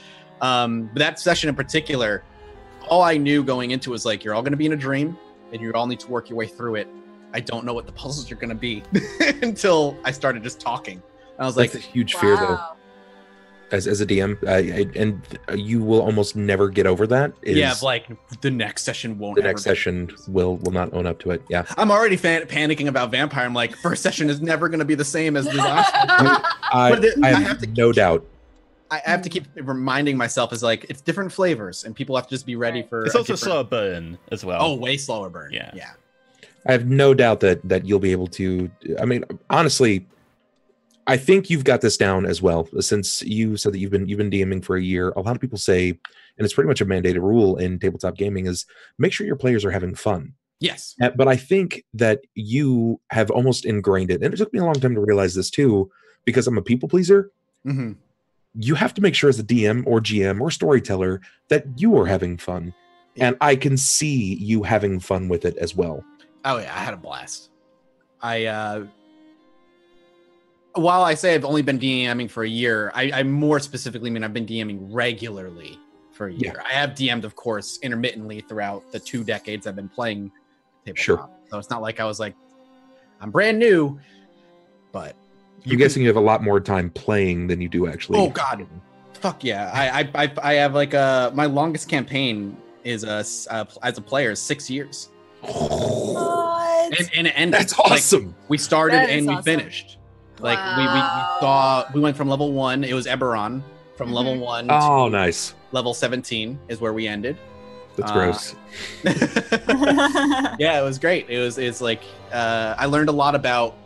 Speaker 3: But that session in particular, all I knew going into was like, you're all going to be in a dream and you all need to work your way through it. I don't know what the puzzles are going to be until I started just talking. And I was like,
Speaker 2: that's a huge fear though. As a DM, and you will almost never get over that.
Speaker 3: Like the next session won't.
Speaker 2: The next session will not own up to it. Yeah,
Speaker 3: I'm already panicking about Vampire. I'm like, first session is never going to be the same as the last one.
Speaker 2: I have no doubt.
Speaker 3: I have to keep reminding myself, is like, it's different flavors, and people have to just be ready for.
Speaker 1: It's also slower burn as well.
Speaker 3: Oh, way slower burn. Yeah.
Speaker 2: I have no doubt that you'll be able to. I mean, honestly, I think you've got this down as well. Since you said that you've been DMing for a year, a lot of people say, and it's pretty much a mandated rule in tabletop gaming, is make sure your players are having fun.
Speaker 3: Yes.
Speaker 2: But I think that you have almost ingrained it, and it took me a long time to realize this too, because I'm a people pleaser.
Speaker 3: Mm-hmm.
Speaker 2: You have to make sure as a DM or GM or storyteller that you are having fun, and I can see you having fun with it as well.
Speaker 3: Oh yeah, I had a blast. While I say I've only been DMing for a year, I more specifically mean I've been DMing regularly for a year. Yeah. I have DM'd, of course, intermittently throughout the 2 decades I've been playing tabletop.
Speaker 2: Sure.
Speaker 3: So it's not like I was like, I'm brand new, but...
Speaker 2: I'm guessing you have a lot more time playing than you do actually.
Speaker 3: Oh, God. Fuck yeah. I have like my longest campaign is as a player is 6 years.
Speaker 5: What?
Speaker 3: And it ended.
Speaker 2: That's awesome.
Speaker 3: Like, we started and we
Speaker 5: awesome.
Speaker 3: Finished. Like we went from level 1, it was Eberron, from level 1
Speaker 2: to nice.
Speaker 3: Level 17 is where we ended.
Speaker 2: That's gross.
Speaker 3: Yeah, it was great. It's like I learned a lot about,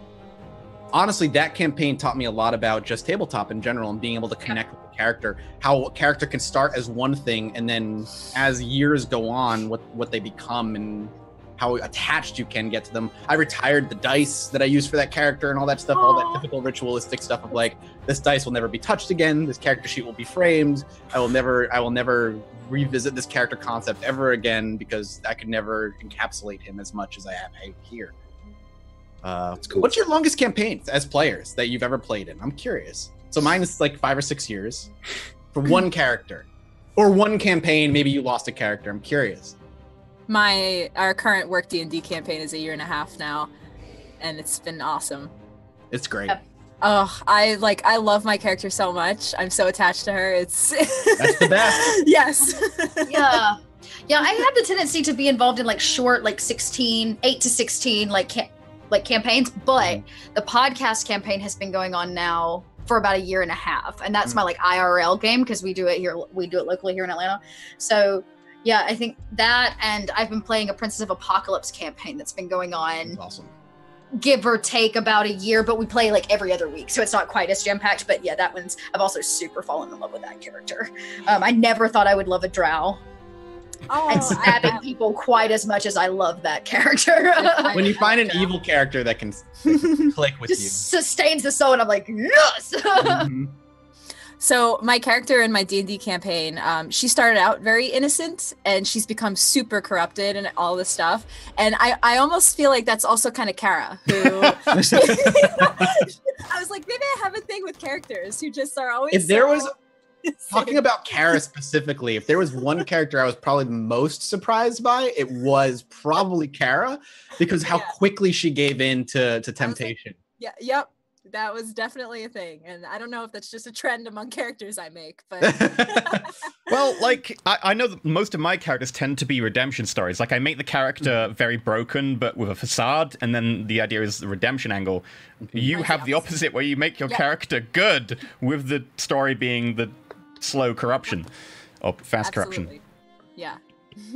Speaker 3: honestly, that campaign taught me a lot about just tabletop in general and being able to connect with the character, how a character can start as one thing and then as years go on, what they become and how attached you can get to them. I retired the dice that I used for that character and all that stuff, all that typical ritualistic stuff of like, this dice will never be touched again, this character sheet will be framed, I will never revisit this character concept ever again because I could never encapsulate him as much as I have here.
Speaker 2: That's cool.
Speaker 3: What's your longest campaign as players that you've ever played in? I'm curious. So mine is like 5 or 6 years for one character, or one campaign. Maybe you lost a character. I'm curious.
Speaker 5: Our current work D&D campaign is 1.5 years now, and it's been awesome.
Speaker 3: It's great.
Speaker 5: Yep. Oh, I love my character so much. I'm so attached to her. It's
Speaker 3: that's the best.
Speaker 5: Yes.
Speaker 4: Yeah. I have the tendency to be involved in like short, like 8 to 16, like campaigns, but the podcast campaign has been going on now for about 1.5 years, and that's my like IRL game because we do it locally here in Atlanta. So yeah, I think that, and I've been playing a Princess of Apocalypse campaign that's been going on.
Speaker 3: That's awesome.
Speaker 4: Give or take about 1 year, but we play like every other week, so it's not quite as jam-packed. But yeah, I've also super fallen in love with that character. I never thought I would love a drow and stabbing people quite as much as I love that character.
Speaker 3: When you find an evil character that can click with
Speaker 4: just
Speaker 3: you,
Speaker 4: sustains the soul, and I'm like, yes.
Speaker 5: So my character in my D&D campaign, she started out very innocent, and she's become super corrupted and all this stuff. And I almost feel like that's also kind of Kara, who I was like, maybe I have a thing with characters who just are always.
Speaker 3: If there was talking about Kara specifically, if there was one character I was probably the most surprised by, it was probably Kara, because how quickly she gave in to temptation.
Speaker 5: Like, yep. That was definitely a thing, and I don't know if that's just a trend among characters I make, but
Speaker 1: well, like I know that most of my characters tend to be redemption stories. Like I make the character very broken but with a facade, and then the idea is the redemption angle. You have the opposite, where you make your character good with the story being the slow corruption or fast corruption.
Speaker 5: Yeah.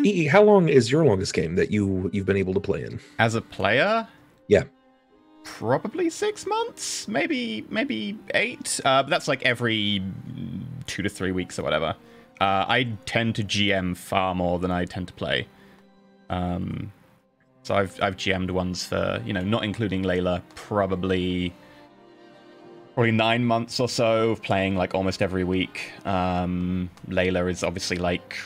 Speaker 2: E, how long is your longest game that you've been able to play in?
Speaker 1: As a player?
Speaker 2: Yeah.
Speaker 1: Probably 6 months, maybe 8. But that's like every 2 to 3 weeks or whatever. I tend to GM far more than I tend to play. So I've GM'd ones for, not including Layla, probably 9 months or so of playing like almost every week. Layla is obviously like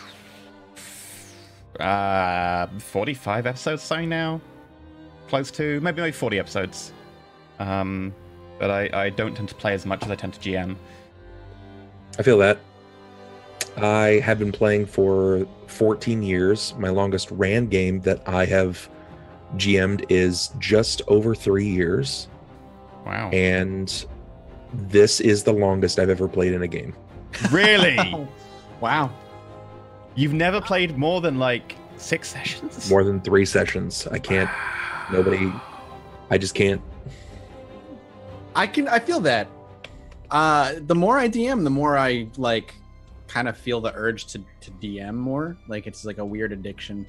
Speaker 1: 45 episodes so now. Close to maybe 40 episodes, but I don't tend to play as much as I tend to GM.
Speaker 2: I feel that. I have been playing for 14 years. My longest ran game that I have GM'd is just over 3 years.
Speaker 1: Wow.
Speaker 2: And this is the longest I've ever played in a game.
Speaker 1: Really?
Speaker 3: Wow.
Speaker 1: You've never played more than like 6 sessions?
Speaker 2: More than 3 sessions. I can't. I just can't.
Speaker 3: I feel that. The more I DM, the more I like kind of feel the urge to DM more. Like it's like a weird addiction.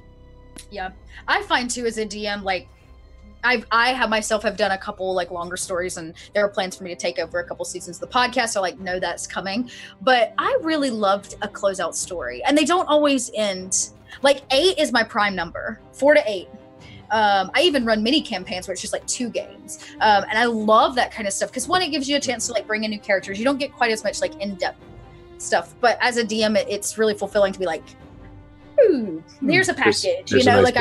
Speaker 4: Yeah. I find too as a DM, like I have done a couple like longer stories, and there are plans for me to take over a couple seasons of the podcast. So like know that's coming. But I really loved a closeout story. And they don't always end. Like 8 is my prime number. 4 to 8. I even run mini campaigns where it's just like 2 games. And I love that kind of stuff because one, it gives you a chance to like bring in new characters. You don't get quite as much like in-depth stuff, but as a DM, it's really fulfilling to be like, ooh, here's a package,
Speaker 2: there's
Speaker 4: nice
Speaker 2: like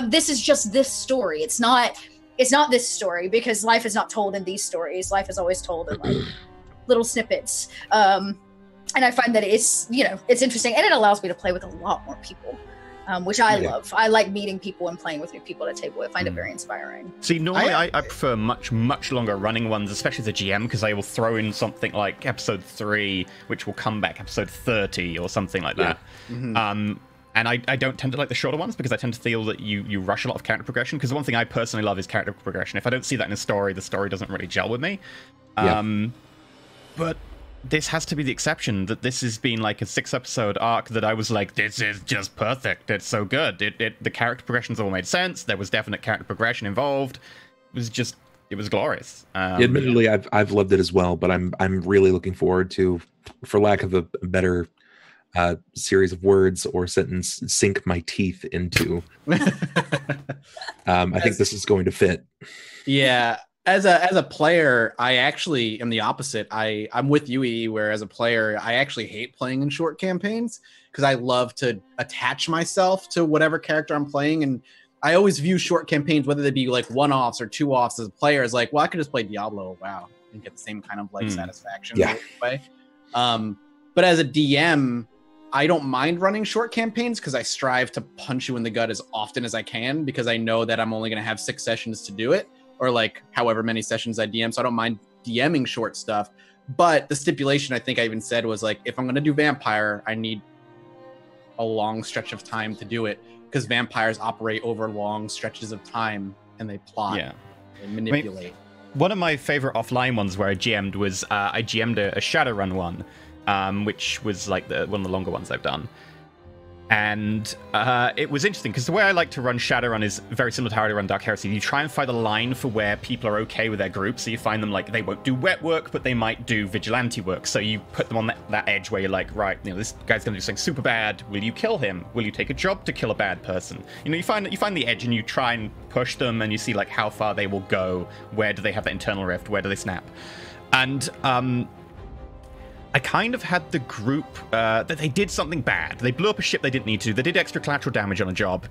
Speaker 4: this is just this story. It's not this story because life is not told in these stories. Life is always told in like little snippets. And I find that it's interesting, and it allows me to play with a lot more people. Which I love. I like meeting people and playing with new people at a table. I find it very inspiring.
Speaker 1: See, normally I prefer much, much longer running ones, especially as a GM, because I will throw in something like episode 3, which will come back episode 30 or something like that.
Speaker 3: Yeah. Mm-hmm.
Speaker 1: And I don't tend to like the shorter ones because I tend to feel that you rush a lot of character progression, because one thing I personally love is character progression. If I don't see that in a story, the story doesn't really gel with me. But this has to be the exception, that this has been like a 6-episode arc that I was like, this is just perfect. It's so good. The character progressions all made sense. There was definite character progression involved. It was glorious.
Speaker 2: Admittedly, I've loved it as well, but I'm really looking forward to, for lack of a better series of words or sentence, sink my teeth into. I think this is going to fit.
Speaker 3: Yeah. As a player, I actually am the opposite. I'm with you, E, where as a player, I actually hate playing in short campaigns because I love to attach myself to whatever character I'm playing. And I always view short campaigns, whether they be like 1-offs or 2-offs as a player, as like, well, I could just play Diablo, wow, and get the same kind of like satisfaction.
Speaker 2: Yeah.
Speaker 3: Way. But as a DM, I don't mind running short campaigns because I strive to punch you in the gut as often as I can, because I know that I'm only going to have 6 sessions to do it, or like however many sessions I DM. So I don't mind DMing short stuff. But the stipulation I think I even said was like, if I'm going to do vampire, I need a long stretch of time to do it, because vampires operate over long stretches of time and they plot and manipulate.
Speaker 1: One of my favorite offline ones where I GM'd was I GM'd a Shadowrun one, which was like one of the longer ones I've done. And it was interesting because the way I like to run Shadowrun is very similar to how I run Dark Heresy. You try and find a line for where people are okay with their group. So you find them like they won't do wet work, but they might do vigilante work. So you put them on that edge where you're like, right, this guy's going to do something super bad. Will you kill him? Will you take a job to kill a bad person? You find the edge and you try and push them, and you see like how far they will go. Where do they have that internal rift? Where do they snap? And I kind of had the group that they did something bad. They blew up a ship they didn't need to. They did extra collateral damage on a job.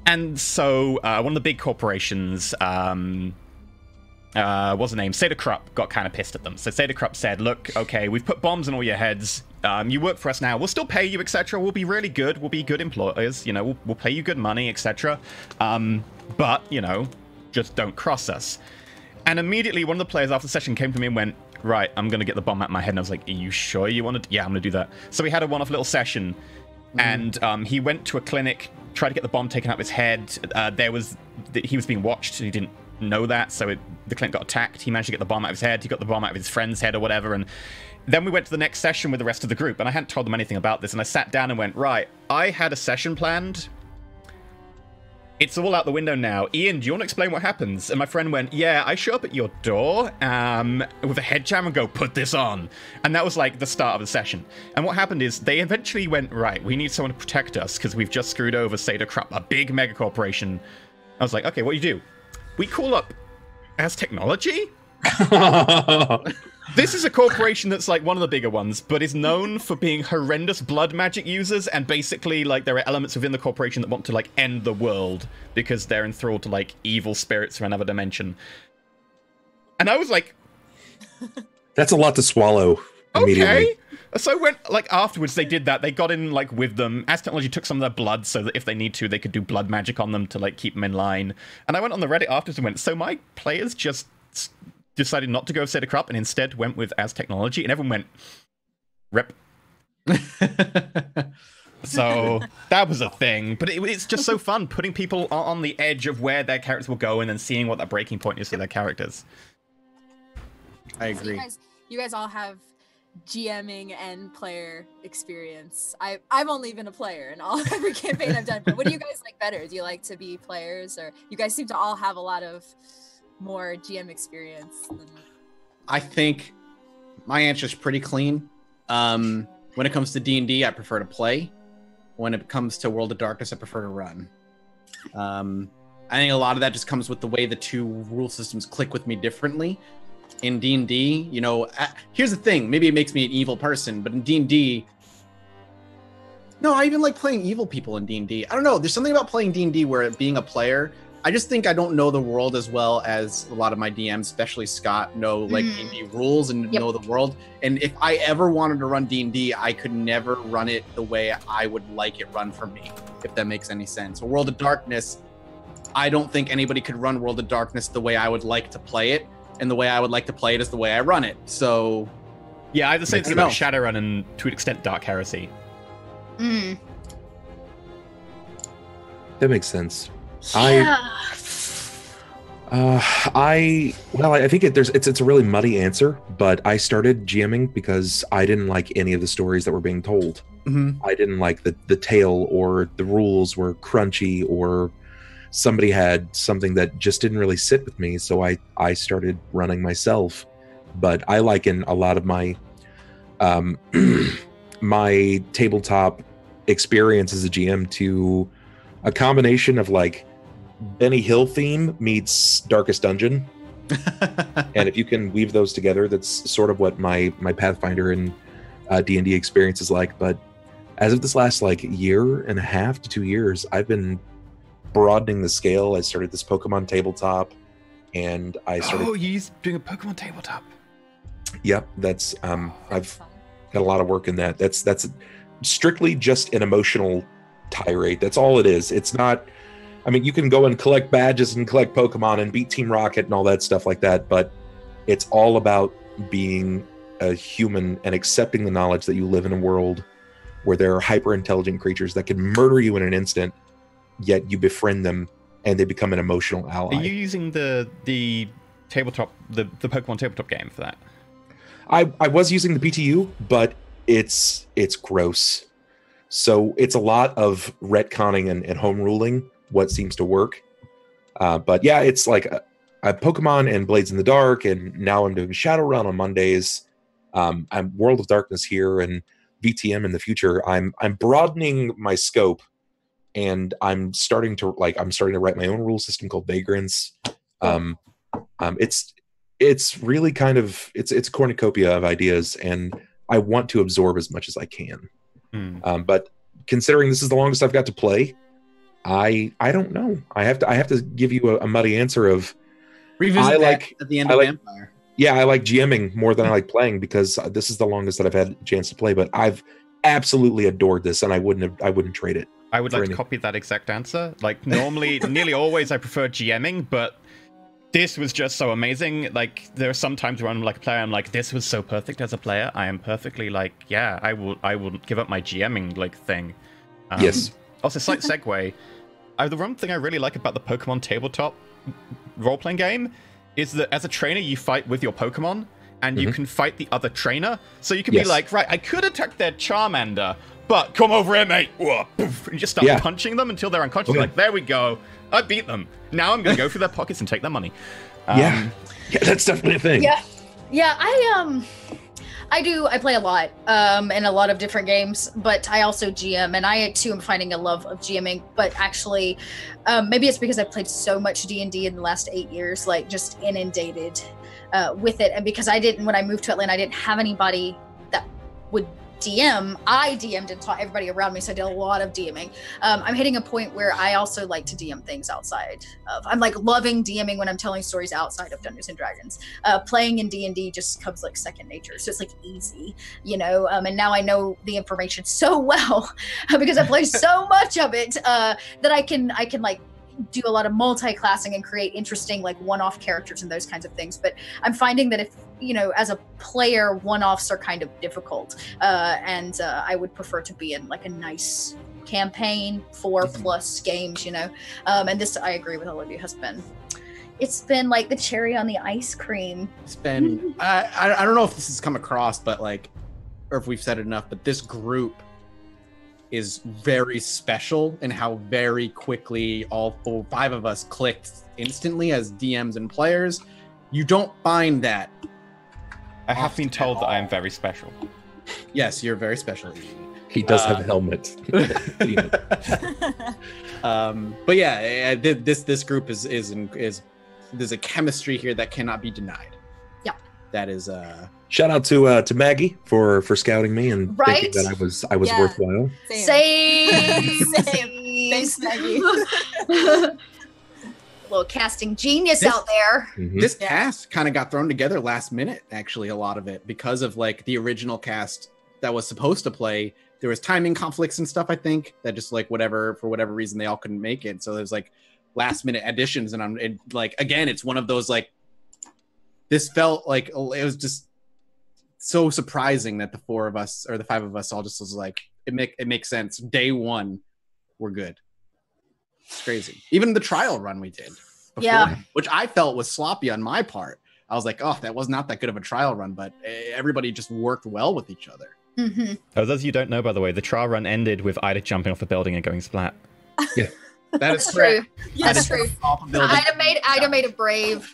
Speaker 1: And so one of the big corporations, what's the name? Seda Krupp got kind of pissed at them. So Seda Krupp said, look, okay, we've put bombs in all your heads. You work for us now. We'll still pay you, etc. We'll be really good. We'll be good employers. You know, we'll pay you good money, etc. But, you know, just don't cross us. And immediately one of the players after the session came to me and went, right, I'm going to get the bomb out of my head. And I was like, are you sure you want to? Yeah, I'm going to do that. So we had a one-off little session. And he went to a clinic, tried to get the bomb taken out of his head. He was being watched. He didn't know that. So the clinic got attacked. He managed to get the bomb out of his head. He got the bomb out of his friend's head or whatever. And then we went to the next session with the rest of the group. And I hadn't told them anything about this. And I sat down and went, right, I had a session planned. It's all out the window now. Ian, do you want to explain what happens? And my friend went, yeah, I show up at your door with a head jam and go, put this on. And that was like the start of the session. And what happened is they eventually went, right, we need someone to protect us because we've just screwed over Seda Krupp, a big mega corporation. I was like, okay, what do you do? We call up as technology? This is a corporation that's like one of the bigger ones, but is known for being horrendous blood magic users, and basically like there are elements within the corporation that want to like end the world because they're enthralled to like evil spirits from another dimension. And I was like,
Speaker 2: that's a lot to swallow immediately.
Speaker 1: Okay. So I went, like, afterwards they did that. They got in, like, with them. As Technology took some of their blood so that if they need to, they could do blood magic on them to, like, keep them in line. And I went on the Reddit afterwards and went, so my players just decided not to go with Seda Krupp and instead went with As Technology, and everyone went, rip. So that was a thing. But it's just so fun putting people on the edge of where their characters will go and then seeing what that breaking point is for their characters.
Speaker 3: I agree.
Speaker 5: So you guys all have GMing and player experience. I've only been a player in every campaign I've done. But what do you guys like better? Do you like to be players, or you guys seem to all have a lot of more GM experience?
Speaker 3: I think my answer is pretty clean. When it comes to D&D, I prefer to play. When it comes to World of Darkness, I prefer to run. I think a lot of that just comes with the way the two rule systems click with me differently. In D&D, you know, here's the thing. Maybe it makes me an evil person, but in D&D, no, I even like playing evil people in D&D. I don't know. There's something about playing D&D where being a player, I just think I don't know the world as well as a lot of my DMs, especially Scott, know like D&D rules and know the world. And if I ever wanted to run D&D, I could never run it the way I would like it run for me, if that makes any sense. So World of Darkness, I don't think anybody could run World of Darkness the way I would like to play it. And the way I would like to play it is the way I run it. So,
Speaker 1: yeah, I have the same thing about Shadowrun and, to an extent, Dark Heresy.
Speaker 2: That makes sense.
Speaker 4: Yeah.
Speaker 2: I think it's a really muddy answer, but I started GMing because I didn't like any of the stories that were being told. I didn't like the tale, or the rules were crunchy, or somebody had something that just didn't really sit with me, so I started running myself. But I liken a lot of my my tabletop experience as a GM to a combination of like Benny Hill theme meets Darkest Dungeon. And if you can weave those together, that's sort of what my Pathfinder and D&D experience is like. But as of this last like year and a half to 2 years, I've been broadening the scale. I started this Pokemon tabletop, and I started.
Speaker 1: Oh, you're doing a Pokemon tabletop?
Speaker 2: Yep, that's I've got a lot of work in that. That's strictly just an emotional tirade. That's all it is. It's not. I mean, you can go and collect badges and collect Pokemon and beat Team Rocket and all that stuff like that, but it's all about being a human and accepting the knowledge that you live in a world where there are hyper intelligent creatures that can murder you in an instant, yet you befriend them and they become an emotional ally.
Speaker 1: Are you using the tabletop, the Pokemon tabletop game for that?
Speaker 2: I was using the PTU, but it's gross. So it's a lot of retconning and home ruling what seems to work. But yeah, it's like a Pokemon and Blades in the Dark, and now I'm doing Shadowrun on Mondays. I'm World of Darkness here, and VTM in the future. I'm broadening my scope, and I'm starting to write my own rule system called Vagrants. It's it's really kind of it's a cornucopia of ideas, and I want to absorb as much as I can. But considering this is the longest I've got to play, I don't know. I have to give you a muddy answer of
Speaker 3: Revisit that at the end of Vampire.
Speaker 2: Yeah, I like GMing more than I like playing, because this is the longest that I've had a chance to play. But I've absolutely adored this, and I wouldn't trade it.
Speaker 1: I would like to copy that exact answer. Like, normally, nearly always, I prefer GMing, but this was just so amazing. Like, there are some times where I'm like a player, I'm like, this was so perfect as a player. I am perfectly like, yeah, I will give up my GMing like thing.
Speaker 2: Yes.
Speaker 1: Also, slight segue. The one thing I really like about the Pokemon tabletop role-playing game is that as a trainer, you fight with your Pokemon, and you can fight the other trainer. So you can be like, right, I could attack their Charmander, but come over here, mate. Whoa, poof, and you just start punching them until they're unconscious. Like, there we go. I beat them. Now I'm going to go through their pockets and take their money.
Speaker 2: Yeah, that's definitely a thing.
Speaker 4: Yeah, I play a lot in a lot of different games, but I also GM, and I too am finding a love of GMing. But actually, maybe it's because I've played so much D&D in the last 8 years, like just inundated with it. And because when I moved to Atlanta, I didn't have anybody that would DM. I DM'd and taught everybody around me, so I did a lot of DMing. I'm hitting a point where I also like to DM things outside of. I'm like loving DMing when I'm telling stories outside of Dungeons and Dragons. Playing in D&D just comes like second nature, so it's like easy, you know. And now I know the information so well because I play so much of it that I can like do a lot of multi-classing and create interesting like one-off characters and those kinds of things. But I'm finding that if, you know, as a player, one-offs are kind of difficult, and I would prefer to be in like a nice campaign, 4+ games, you know. And this, I agree with all of you, it's been like the cherry on the ice cream.
Speaker 3: It's been I don't know if this has come across, but like, or if we've said it enough, but this group is very special in how very quickly all 5 of us clicked instantly as DMs and players. You don't find that.
Speaker 1: I have been told that I am very special.
Speaker 3: Yes, you're very special.
Speaker 2: He does have a helmet.
Speaker 3: But yeah, this group is there's a chemistry here that cannot be denied.
Speaker 4: Yeah,
Speaker 3: that is
Speaker 2: shout out to Maggie for scouting me and thinking that I was worthwhile.
Speaker 4: Same.
Speaker 5: Thanks, Maggie.
Speaker 4: Little casting genius out there.
Speaker 3: This cast kind of got thrown together last minute, actually, a lot of it, because of like the original cast that was supposed to play. There was timing conflicts and stuff, I think, that just like for whatever reason they all couldn't make it. So there's like last minute additions, and like, again, it's one of those like, this felt like it was just so surprising that the 4 of us or the 5 of us all just was like, it makes sense. Day one, we're good. It's crazy. Even the trial run we did before, which I felt was sloppy on my part. I was like, oh, that was not that good of a trial run, but everybody just worked well with each other.
Speaker 1: Oh, those of you don't know, by the way, the trial run ended with Ida jumping off a building and going splat.
Speaker 2: Yeah,
Speaker 3: that's
Speaker 4: true.
Speaker 3: That's
Speaker 4: true. Ida made a brave.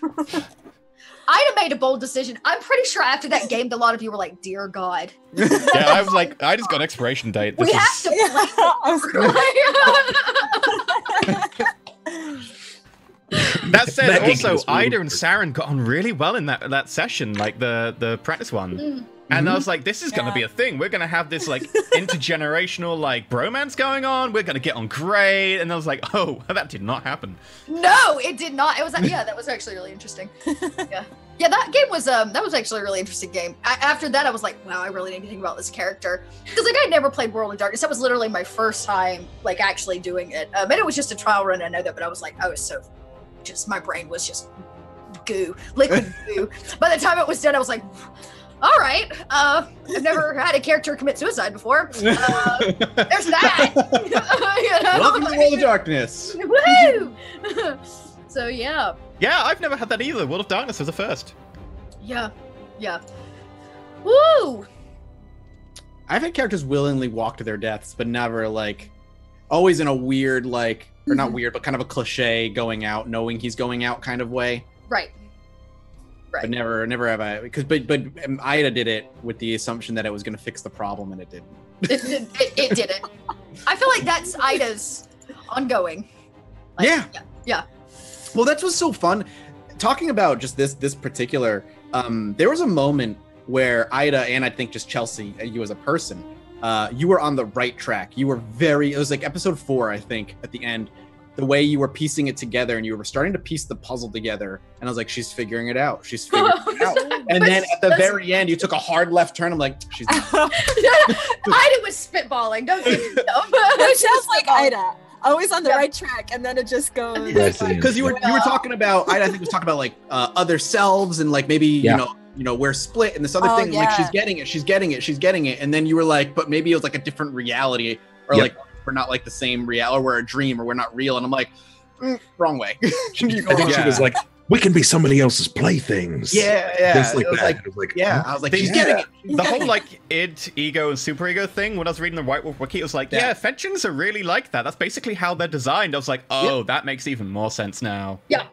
Speaker 4: Ida made a bold decision. I'm pretty sure after that game, a lot of you were like, "Dear God."
Speaker 1: Yeah, I was like, I just got an expiration date.
Speaker 4: We have to
Speaker 1: That said, also Ida and Saren got on really well in that session, like the practice one. And I was like, this is going to be a thing. We're going to have this like intergenerational like bromance going on. We're going to get on great. And I was like, oh, that did not happen.
Speaker 4: No, it did not. It was that was actually really interesting. Yeah, that game was that was actually a really interesting game. After that, I was like, wow, I really need to think about this character, because like I never played World of Darkness. That was literally my first time like actually doing it. And it was just a trial run. I know that, but I was like, my brain was just goo, liquid goo. By the time it was done, I was like, all right, I've never had a character commit suicide before. There's that. You know?
Speaker 3: Welcome to World of Darkness.
Speaker 4: Woo! So yeah.
Speaker 1: Yeah, I've never had that either. World of Darkness was the first.
Speaker 4: Yeah. Woo!
Speaker 3: I've had characters willingly walk to their deaths, but never like, always in a weird like, or not weird, but kind of a cliche going out, knowing he's going out kind of way.
Speaker 4: Right.
Speaker 3: But never have I, because but Ida did it with the assumption that it was going to fix the problem, and it didn't.
Speaker 4: It didn't. I feel like that's Ida's ongoing. Like,
Speaker 3: yeah.
Speaker 4: Yeah.
Speaker 3: Well, that's what's so fun. talking about just this particular, there was a moment where Ida and I think just Chelsea, you as a person, you were on the right track. You were it was like episode 4, I think, at the end, the way you were piecing it together and you were starting to piece the puzzle together. And I was like, she's figuring it out. She's figuring it out. And then at the very end, you took a hard left turn. I'm like, she's not.
Speaker 4: Ida was spitballing. Don't get me
Speaker 5: It sounds like Ida. Always on the right track, and then it just goes.
Speaker 3: Because you were talking about, I think was talking about like other selves and like maybe you know we're split and this other thing. Like she's getting it, and then you were like, but maybe it was like a different reality, or like we're not like the same reality, or we're a dream, or we're not real. And I'm like, wrong way.
Speaker 2: I think she was like, we can be somebody else's playthings.
Speaker 3: Yeah.
Speaker 2: Just like
Speaker 3: it was
Speaker 2: that.
Speaker 3: like,
Speaker 2: It was like,
Speaker 3: I was like, she's getting it.
Speaker 1: The whole like id, ego, and superego thing, when I was reading the White Wolf Wiki, it was like, fetchings are really like that. That's basically how they're designed. I was like, that makes even more sense now.
Speaker 4: Yeah.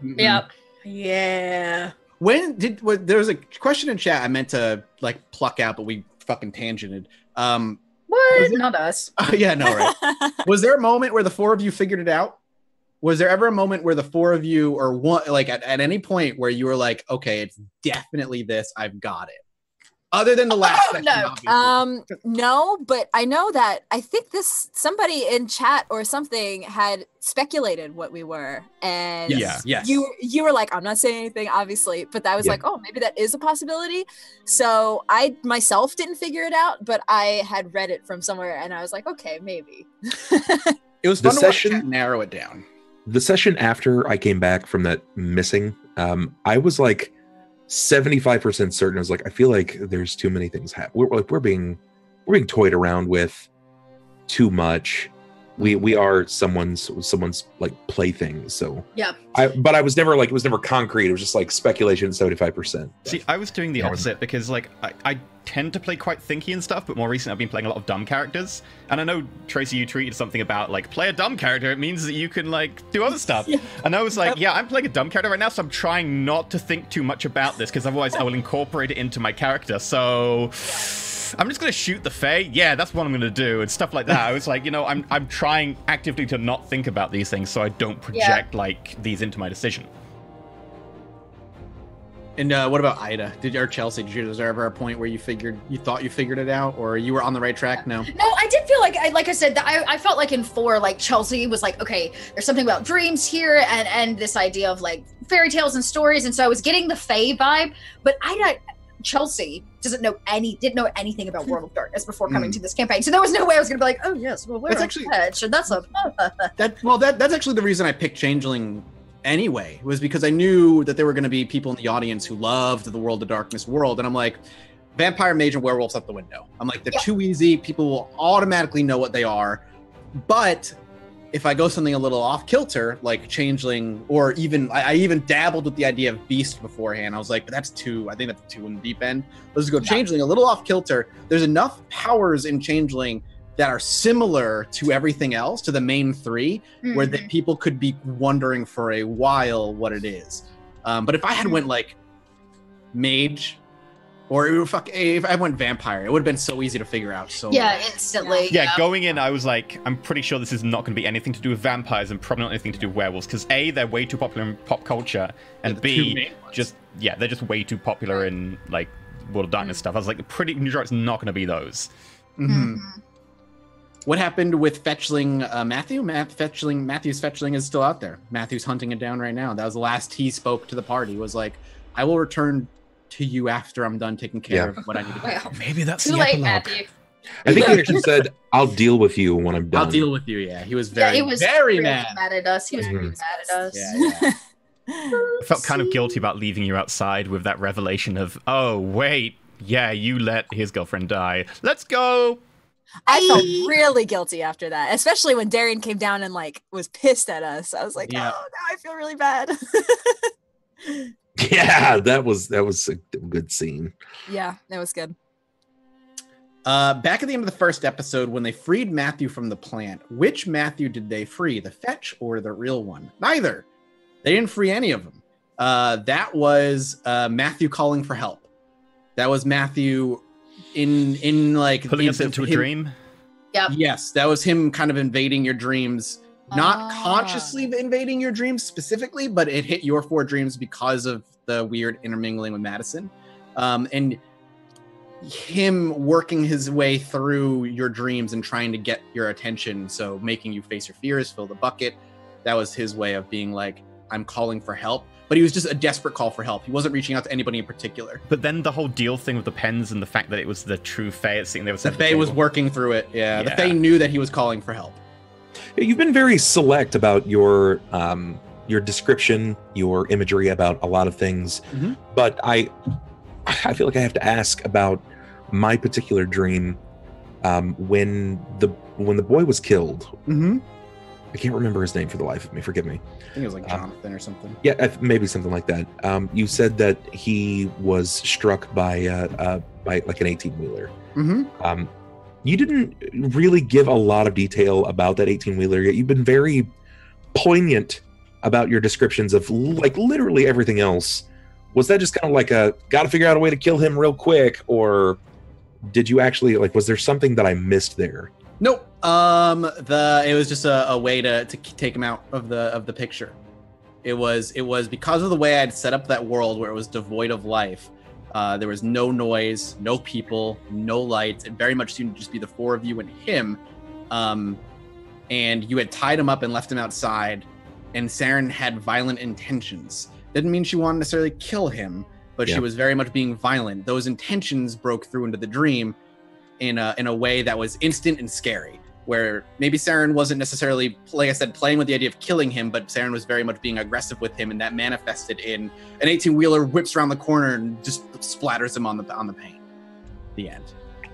Speaker 3: There was a question in chat I meant to like pluck out, but we fucking tangented.
Speaker 4: What? Not us.
Speaker 3: Yeah, no, right. Was there a moment where the 4 of you figured it out? Was there ever a moment where the 4 of you, or one, like at any point where you were like, okay, it's definitely this, I've got it? Other than the last section,
Speaker 5: no, but I know that I think somebody in chat or something had speculated what we were, and you were like, I'm not saying anything, obviously, but that was like, oh, maybe that is a possibility. So I myself didn't figure it out, but I had read it from somewhere, and I was like, okay, maybe.
Speaker 3: It was fun to watch chat narrow it down.
Speaker 2: The session after I came back from that missing, I was like 75% certain. I was like, I feel like there's too many things happening. We're being toyed around with too much. We are someone's like plaything. So but I was never like, it was never concrete. It was just like speculation. 75%.
Speaker 1: See, I was doing the opposite because like I tend to play quite thinky and stuff, but more recently I've been playing a lot of dumb characters. And I know, Tracy, you tweeted something about like, play a dumb character, it means that you can like do other stuff. And I was like, I'm playing a dumb character right now, so I'm trying not to think too much about this, because otherwise I will incorporate it into my character. So I'm just gonna shoot the Fae. Yeah, that's what I'm gonna do, and stuff like that. I was like, I'm trying actively to not think about these things so I don't project like these into my decision.
Speaker 3: And what about Ida? Chelsea? Was there ever a point where you thought you figured it out, or you were on the right track? No,
Speaker 4: I did feel like I said, that I felt like in 4, like Chelsea was like, okay, there's something about dreams here, and this idea of like fairy tales and stories, and so I was getting the Fae vibe, but Chelsea didn't know anything about World of Darkness before coming to this campaign, so there was no way I was gonna be like, oh yes, well we're that's
Speaker 3: actually the reason I picked Changeling anyway, was because I knew that there were going to be people in the audience who loved the World of Darkness world, and I'm like, vampire, mage, and werewolves out the window. I'm like, they're too easy. People will automatically know what they are. But if I go something a little off kilter, like Changeling, or even I even dabbled with the idea of Beast beforehand. I was like, but I think that's too in the deep end. Let's go Changeling, a little off kilter. There's enough powers in Changeling that are similar to everything else, to the main 3, where the people could be wondering for a while what it is. But if I had went like mage, or if I went vampire, it would have been so easy to figure out. So
Speaker 4: instantly.
Speaker 1: Yeah, going in, I was like, I'm pretty sure this is not going to be anything to do with vampires, and probably not anything to do with werewolves, because A, they're way too popular in pop culture, and B, they're just way too popular in like World of Darkness stuff. I was like, pretty sure it's not going to be those.
Speaker 3: What happened with Fetchling Matthew? Matthew's Fetchling is still out there. Matthew's hunting it down right now. That was the last he spoke to the party, was like, I will return to you after I'm done taking care of what I need to do.
Speaker 1: Maybe that's
Speaker 4: too
Speaker 1: the
Speaker 4: late,
Speaker 1: epilogue.
Speaker 4: Matthew.
Speaker 2: I think he actually said, I'll deal with you when I'm done.
Speaker 3: I'll deal with you, He was very mad
Speaker 4: at us. He was really mad at us.
Speaker 1: I felt kind of guilty about leaving you outside with that revelation of, oh, wait, you let his girlfriend die. Let's go!
Speaker 5: I felt really guilty after that, especially when Darian came down and like was pissed at us. I was like, oh, now I feel really bad.
Speaker 2: Yeah, that was a good scene.
Speaker 5: Yeah, that was good.
Speaker 3: Back at the end of the first episode, when they freed Matthew from the plant, which Matthew did they free? The fetch or the real one? Neither. They didn't free any of them. That was Matthew calling for help. That was Matthew in like
Speaker 1: putting us into a dream.
Speaker 3: Yes, that was him kind of invading your dreams not consciously invading your dreams specifically, but it hit your 4 dreams because of the weird intermingling with Madison. And him working his way through your dreams and trying to get your attention, so making you face your fears, fill the bucket. That was his way of being like, I'm calling for help. But he was just a desperate call for help. He wasn't reaching out to anybody in particular.
Speaker 1: But then the whole deal thing with the pens and the fact that it was the true Fae, it seemed there was
Speaker 3: the Fae was working through it. Yeah, the Fae knew that he was calling for help.
Speaker 2: You've been very select about your description, your imagery about a lot of things, but I feel like I have to ask about my particular dream. When the boy was killed, I can't remember his name for the life of me. Forgive me.
Speaker 3: I think it was like Jonathan or something.
Speaker 2: Yeah, maybe something like that. You said that he was struck by like an 18-wheeler. You didn't really give a lot of detail about that 18-wheeler, yet you've been very poignant about your descriptions of like literally everything else. Was that just kind of like gotta figure out a way to kill him real quick, or did you actually was there something that I missed there?
Speaker 3: Nope. It was just a way to take him out of the picture. It was because of the way I'd set up that world where it was devoid of life. There was no noise, no people, no lights. It very much seemed to just be the 4 of you and him. And you had tied him up and left him outside, and Saren had violent intentions. Didn't mean she wanted to necessarily kill him, but she was very much being violent. Those intentions broke through into the dream in a way that was instant and scary, where maybe Saren wasn't necessarily, like I said, playing with the idea of killing him, but Saren was very much being aggressive with him, and that manifested in an 18-wheeler whips around the corner and just splatters him on the paint. The end.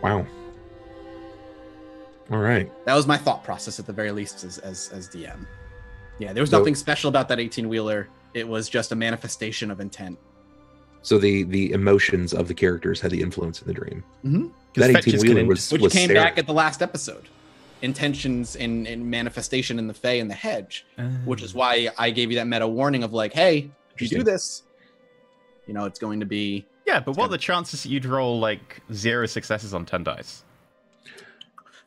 Speaker 2: Wow. All right.
Speaker 3: That was my thought process at the very least as DM. Yeah, there was nothing special about that 18-wheeler. It was just a manifestation of intent.
Speaker 2: So the emotions of the characters had the influence in the dream.
Speaker 1: That
Speaker 2: 18-wheeler was
Speaker 3: came back at the last episode. Intentions and manifestation in the Fae and the Hedge, which is why I gave you that meta warning of like, hey, if you do this, it's going to be...
Speaker 1: Yeah, but what are the chances that you'd roll like 0 successes on 10 dice?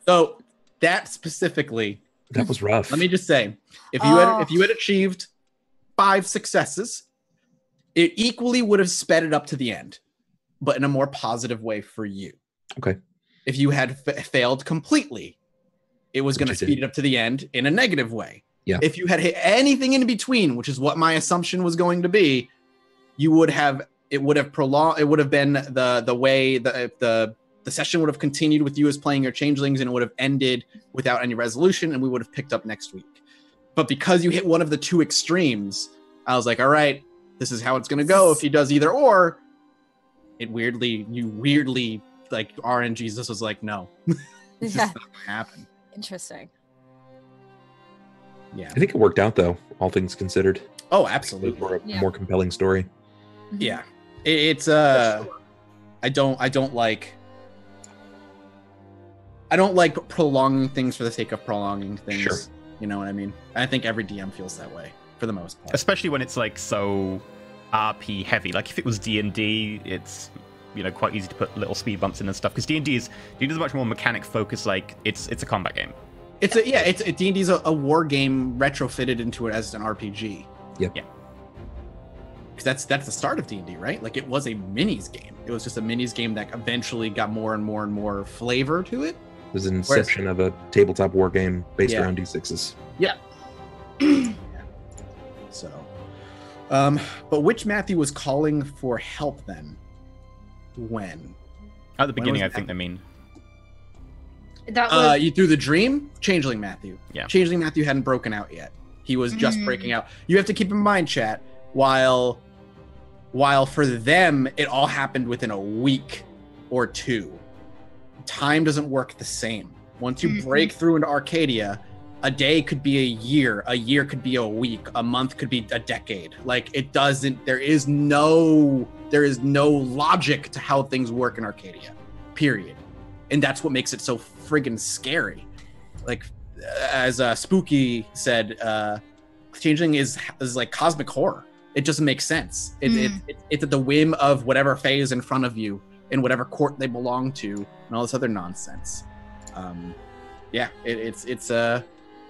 Speaker 3: So that specifically...
Speaker 2: That was rough.
Speaker 3: Let me just say, if you had achieved 5 successes, it equally would have sped it up to the end, but in a more positive way for you.
Speaker 2: Okay.
Speaker 3: If you had failed completely, it was going to speed it up to the end in a negative way.
Speaker 2: Yeah.
Speaker 3: If you had hit anything in between, which is what my assumption was going to be, it would have prolonged. It would have been the way the session would have continued with you as playing your changelings, and it would have ended without any resolution, and we would have picked up next week. But because you hit one of the 2 extremes, I was like, all right, this is how it's going to go. If he does either or, you weirdly like RNGs. This was like, no, it's just not going to happen.
Speaker 5: Interesting.
Speaker 3: Yeah.
Speaker 2: I think it worked out though, all things considered.
Speaker 3: Oh, absolutely.
Speaker 2: For a more compelling story.
Speaker 3: Yeah. It's I don't like prolonging things for the sake of prolonging things.
Speaker 2: Sure.
Speaker 3: You know what I mean? I think every DM feels that way for the most part.
Speaker 1: Especially when it's like so RP heavy. Like if it was D&D, it's quite easy to put little speed bumps in and stuff, because D&D is much more mechanic focused. Like it's a combat game.
Speaker 3: D&D's a war game retrofitted into it as an RPG.
Speaker 2: Yeah.
Speaker 3: Because that's the start of D&D, right? Like it was a minis game. It was just a minis game that eventually got more and more and more flavor to it.
Speaker 2: It was an inception of a tabletop war game based around D6s.
Speaker 3: Yeah. So, but which Matthew was calling for help then? When?
Speaker 1: At the beginning, I think they mean.
Speaker 4: That was
Speaker 3: you through the dream? Changeling Matthew.
Speaker 1: Yeah.
Speaker 3: Changeling Matthew hadn't broken out yet. He was just breaking out. You have to keep in mind, chat, while for them, it all happened within a week or 2. Time doesn't work the same. Once you break through into Arcadia, a day could be a year could be a week, a month could be a decade. Like it doesn't, there is no logic to how things work in Arcadia, period. And that's what makes it so friggin' scary. Like as Spooky said, Changeling is like cosmic horror. It doesn't make sense. It's at the whim of whatever Fae is in front of you in whatever court they belong to and all this other nonsense. It's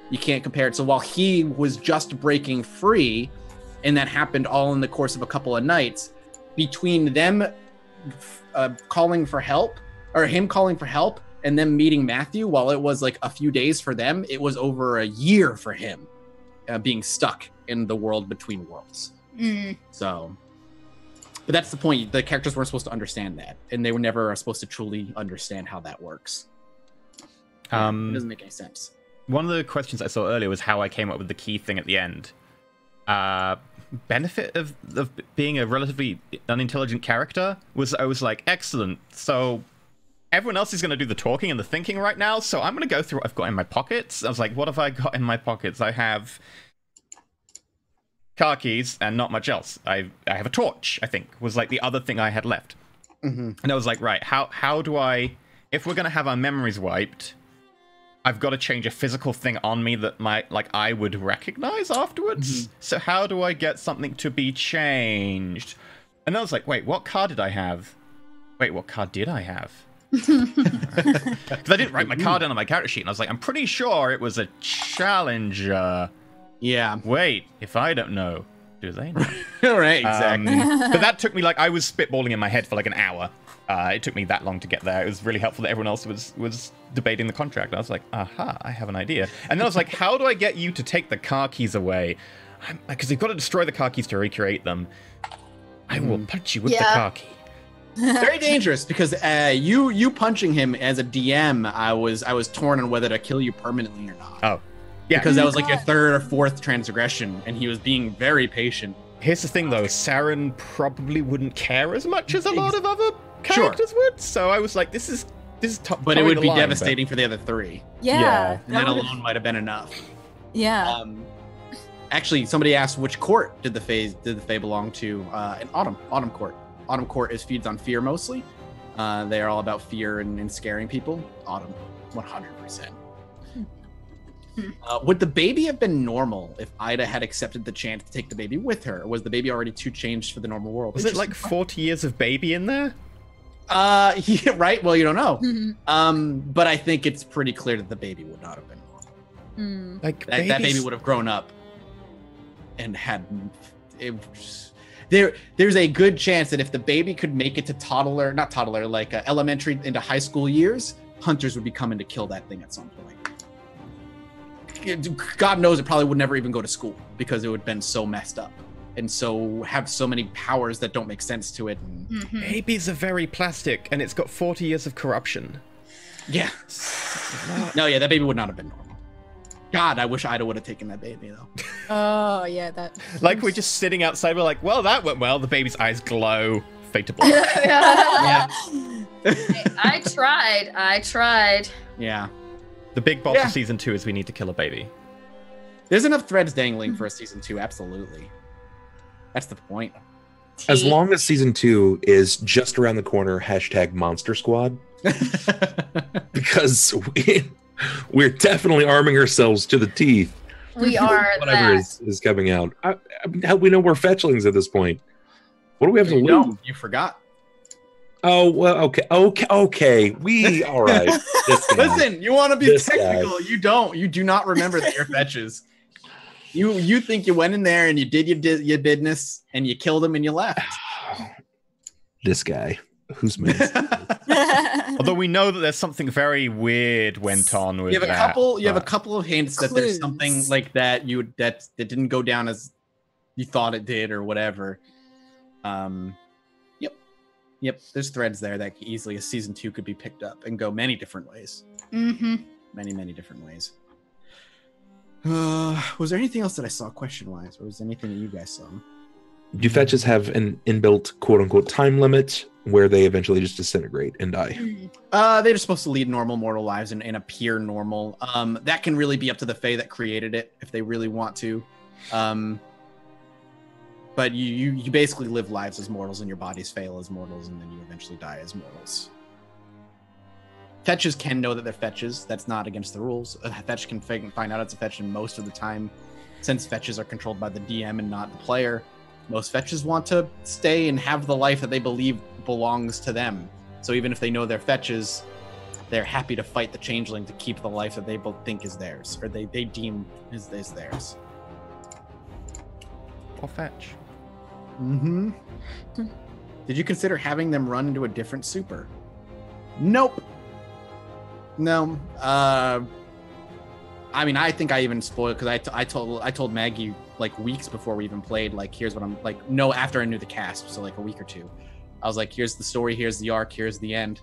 Speaker 3: You can't compare it. So while he was just breaking free, and that happened all in the course of a couple of nights, between them calling for help, or him calling for help, and them meeting Matthew, while it was like a few days for them, it was over a year for him being stuck in the world between worlds. So, but that's the point. The characters weren't supposed to understand that, and they were never supposed to truly understand how that works. It doesn't make any sense.
Speaker 1: One of the questions I saw earlier was how I came up with the key thing at the end. Benefit of being a relatively unintelligent character was I was like, excellent. So everyone else is going to do the talking and the thinking right now. So I'm going to go through what I've got in my pockets. I was like, what have I got in my pockets? I have car keys and not much else. I have a torch, I think, was like the other thing I had left. And I was like, right, how do I, if we're going to have our memories wiped, I've got to change a physical thing on me that I would recognize afterwards. So how do I get something to be changed? And I was like, wait, what card did I have? Wait, what card did I have? Because I didn't write my card down on my character sheet, and I was like, I'm pretty sure it was a challenger.
Speaker 3: Yeah.
Speaker 1: Wait, if I don't know, do they know?
Speaker 3: Right, exactly.
Speaker 1: But that took me, I was spitballing in my head for like an hour. It took me that long to get there. It was really helpful that everyone else was debating the contract. I was like, aha, I have an idea. And then I was like, how do I get you to take the car keys away? Because you've got to destroy the car keys to recreate them. I will punch you with the car key.
Speaker 3: Very dangerous, because you punching him as a DM, I was torn on whether to kill you permanently or not.
Speaker 1: Oh, yeah.
Speaker 3: Because that was like your third or fourth transgression, and he was being very patient.
Speaker 1: Here's the thing, though. Saren probably wouldn't care as much as a lot of other characters would. So I was like, this is tough.
Speaker 3: But it would be devastating for the other three.
Speaker 5: Yeah.
Speaker 3: And that alone might have been enough.
Speaker 5: Yeah.
Speaker 3: Actually, somebody asked which court did the Fae belong to? In Autumn Court. Autumn Court feeds on fear mostly. They are all about fear and scaring people. Autumn, 100%. Would the baby have been normal if Ida had accepted the chance to take the baby with her? Or was the baby already too changed for the normal world?
Speaker 1: Was it like 40 years of baby in there?
Speaker 3: Yeah, right. Well, you don't know. But I think it's pretty clear that the baby would not have been normal.
Speaker 1: Like
Speaker 3: that baby would have grown up and had it. There's a good chance that if the baby could make it to elementary into high school years, hunters would be coming to kill that thing at some point. God knows it probably would never even go to school because it would have been so messed up and so have so many powers that don't make sense to it.
Speaker 1: Babies are very plastic, and it's got 40 years of corruption.
Speaker 3: Yeah. No, yeah, that baby would not have been normal. God, I wish Ida would have taken that baby, though.
Speaker 5: Oh, yeah, that...
Speaker 1: Like, we're just sitting outside, we're like, well, that went well. The baby's eyes glow. Fateable.
Speaker 3: Yeah.
Speaker 4: I tried.
Speaker 3: Yeah.
Speaker 1: The big boss of season 2 is we need to kill a baby.
Speaker 3: There's enough threads dangling for a season 2, absolutely. That's the point.
Speaker 2: As long as season 2 is just around the corner, #Monster Squad. Because we're definitely arming ourselves to the teeth.
Speaker 4: We are.
Speaker 2: Whatever is coming out. How we know we're fetchlings at this point? What do we have to lose?
Speaker 3: No, you forgot.
Speaker 2: Oh, well, okay. All right.
Speaker 3: Listen, you want to be technical. You do not remember that you're fetches. You think you went in there and you did your business and you killed him and you left.
Speaker 2: This guy. Who's me?
Speaker 1: Although we know that there's something very weird went on with
Speaker 3: you have a couple of hints that there's something like that that didn't go down as you thought it did or whatever. Yep, there's threads there that easily a season 2 could be picked up and go many different ways. Many different ways. Was there anything else that I saw question-wise, or was there anything that you guys saw?
Speaker 2: Do fetches have an inbuilt quote-unquote time limit where they eventually just disintegrate and die?
Speaker 3: They're just supposed to lead normal mortal lives and appear normal. That can really be up to the Fae that created it if they really want to. But you basically live lives as mortals and your bodies fail as mortals and then you eventually die as mortals. Fetches can know that they're fetches. That's not against the rules. A fetch can find out it's a fetch, and most of the time, since fetches are controlled by the DM and not the player, most fetches want to stay and have the life that they believe belongs to them. So even if they know they're fetches, they're happy to fight the changeling to keep the life that they both think is theirs, or they deem is theirs.
Speaker 1: Or fetch.
Speaker 3: Mm-hmm. Did you consider having them run into a different super? Nope. No. I mean, I think I even spoiled because I told Maggie like weeks before we even played. Like, here's what I'm like. No, after I knew the cast, so like a week or two, I was like, here's the story, here's the arc, here's the end.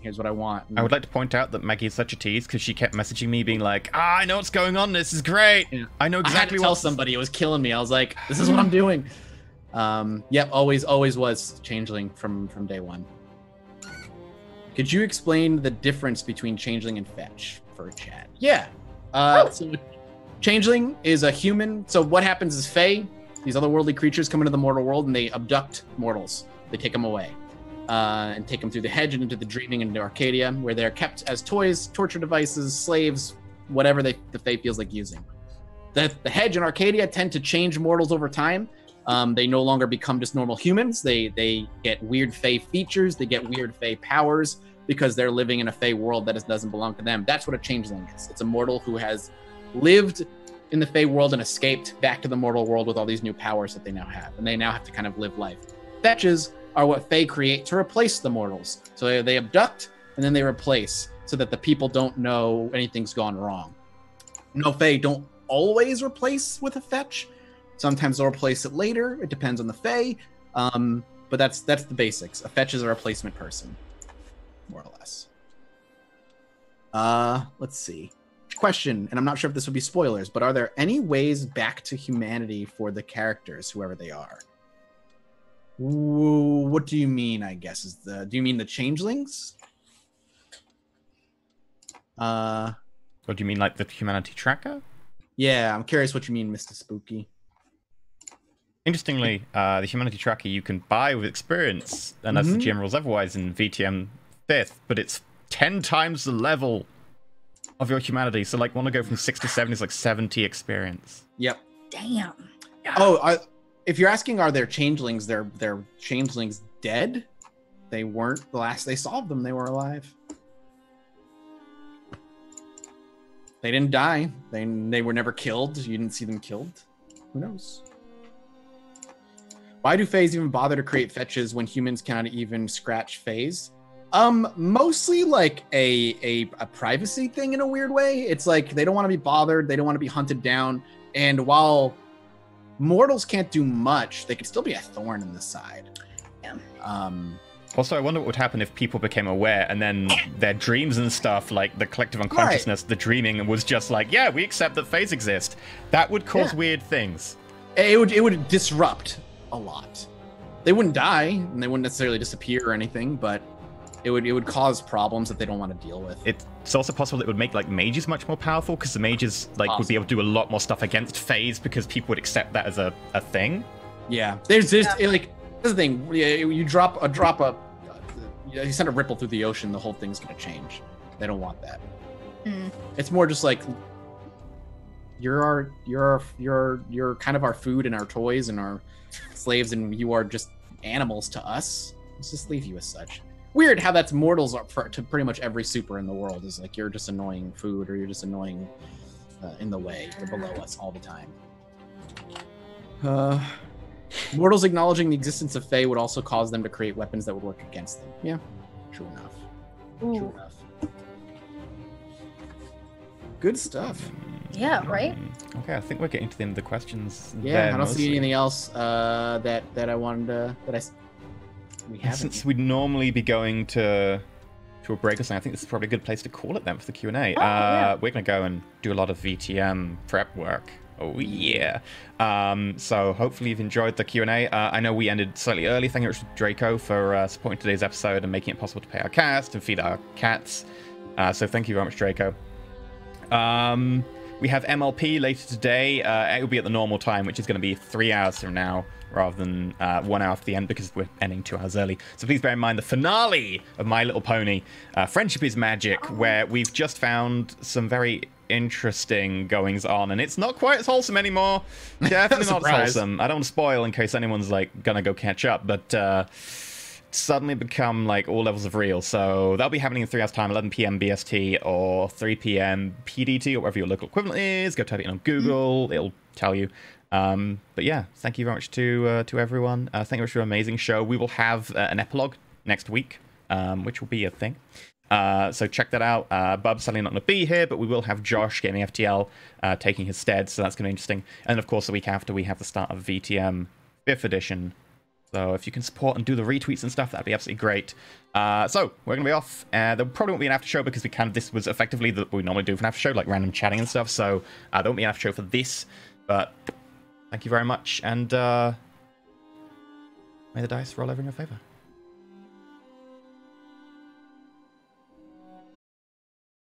Speaker 3: Here's what I want. And
Speaker 1: I would like to point out that Maggie is such a tease because she kept messaging me being like, I know what's going on. This is great.
Speaker 3: Yeah.
Speaker 1: I know exactly
Speaker 3: I had to tell somebody. It was killing me. I was like, this is what I'm doing. Yep, always was changeling from day one. Could you explain the difference between changeling and fetch for chat? Yeah. So changeling is a human. So what happens is Fae, these otherworldly creatures come into the mortal world and they abduct mortals. They take them away and take them through the hedge and into the dreaming and into Arcadia, where they're kept as toys, torture devices, slaves, whatever the Fae feels like using. The hedge and Arcadia tend to change mortals over time. They no longer become just normal humans. They get weird Fae features. They get weird Fae powers because they're living in a Fae world that doesn't belong to them. That's what a changeling is. It's a mortal who has lived in the Fae world and escaped back to the mortal world with all these new powers that they now have. And they now have to kind of live life. Fetches are what Fae create to replace the mortals. So they abduct and then they replace so that the people don't know anything's gone wrong. No, Fae don't always replace with a fetch. Sometimes they'll replace it later. It depends on the Fae. But that's the basics. A fetch is a replacement person, more or less. Let's see. Question, and I'm not sure if this would be spoilers, but are there any ways back to humanity for the characters, whoever they are? Ooh, what do you mean, I guess? Do you mean the changelings?
Speaker 1: Or do you mean like the humanity tracker?
Speaker 3: Yeah, I'm curious what you mean, Mr. Spooky.
Speaker 1: Interestingly, the humanity tracker you can buy with experience, unless the GM rules otherwise in VTM 5th, but it's 10 times the level of your humanity. So like, want to go from 6 to 7 is like 70 experience.
Speaker 3: Yep.
Speaker 4: Damn.
Speaker 3: Oh, if you're asking, are there changelings? They're changelings dead? They weren't. The last they saw of them, they were alive. They didn't die. They were never killed. You didn't see them killed. Who knows? Why do Faes even bother to create fetches when humans cannot even scratch Faes? Mostly like a privacy thing in a weird way. It's like they don't want to be bothered. They don't want to be hunted down. And while mortals can't do much, they could still be a thorn in the side.
Speaker 4: Yeah.
Speaker 1: Also, I wonder what would happen if people became aware and then their dreams and stuff, like the collective unconsciousness, the dreaming was just like, yeah, we accept that Faes exist. That would cause weird things. It
Speaker 3: would disrupt a lot. They wouldn't die and they wouldn't necessarily disappear or anything, but it would cause problems that they don't want to deal with.
Speaker 1: It's also possible it would make like mages much more powerful because the mages like would be able to do a lot more stuff against Faes because people would accept that as a thing.
Speaker 3: Yeah, there's like this is the thing. You you send a ripple through the ocean, the whole thing's gonna change. They don't want that. It's more just like you're kind of our food and our toys and our slaves, and you are just animals to us. Let's just leave you as such. Weird how that's mortals to pretty much every super in the world is like you're just annoying food or you're just annoying in the way. You're below us all the time. Mortals acknowledging the existence of Fae would also cause them to create weapons that would work against them. Yeah, true enough. True enough. Good stuff.
Speaker 4: Yeah, right?
Speaker 1: Okay, I think we're getting to the end of the questions.
Speaker 3: Yeah, I don't see anything else that I wanted to we haven't.
Speaker 1: Since we'd normally be going to a break or something, I think this is probably a good place to call it then for the Q&A. We're going to go and do a lot of VTM prep work. Oh yeah. So hopefully you've enjoyed the Q&A. I know we ended slightly early. Thank you to Draco for supporting today's episode and making it possible to pay our cast and feed our cats. So thank you very much, Draco. We have MLP later today. It will be at the normal time, which is going to be 3 hours from now, rather than 1 hour after the end, because we're ending 2 hours early. So please bear in mind the finale of My Little Pony, Friendship is Magic, where we've just found some very interesting goings on, and it's not quite as wholesome anymore. Definitely not as wholesome. I don't want to spoil in case anyone's like gonna go catch up, but suddenly become like all levels of real. So that'll be happening in 3 hours time, 11 p.m. BST or 3 p.m. PDT, or whatever your local equivalent is. Go type it in on Google, it'll tell you. But yeah, thank you very much to everyone. Thank you very much for an amazing show. We will have an epilogue next week, which will be a thing. So check that out. Bub's sadly not going to be here, but we will have Josh Gaming FTL taking his stead, so that's going to be interesting. And of course, the week after, we have the start of VTM 5th edition. So if you can support and do the retweets and stuff, that'd be absolutely great. So we're going to be off. There probably won't be an after show because this was effectively what we normally do for an after show, like random chatting and stuff. So there won't be an after show for this, but thank you very much, and may the dice roll over in your favor.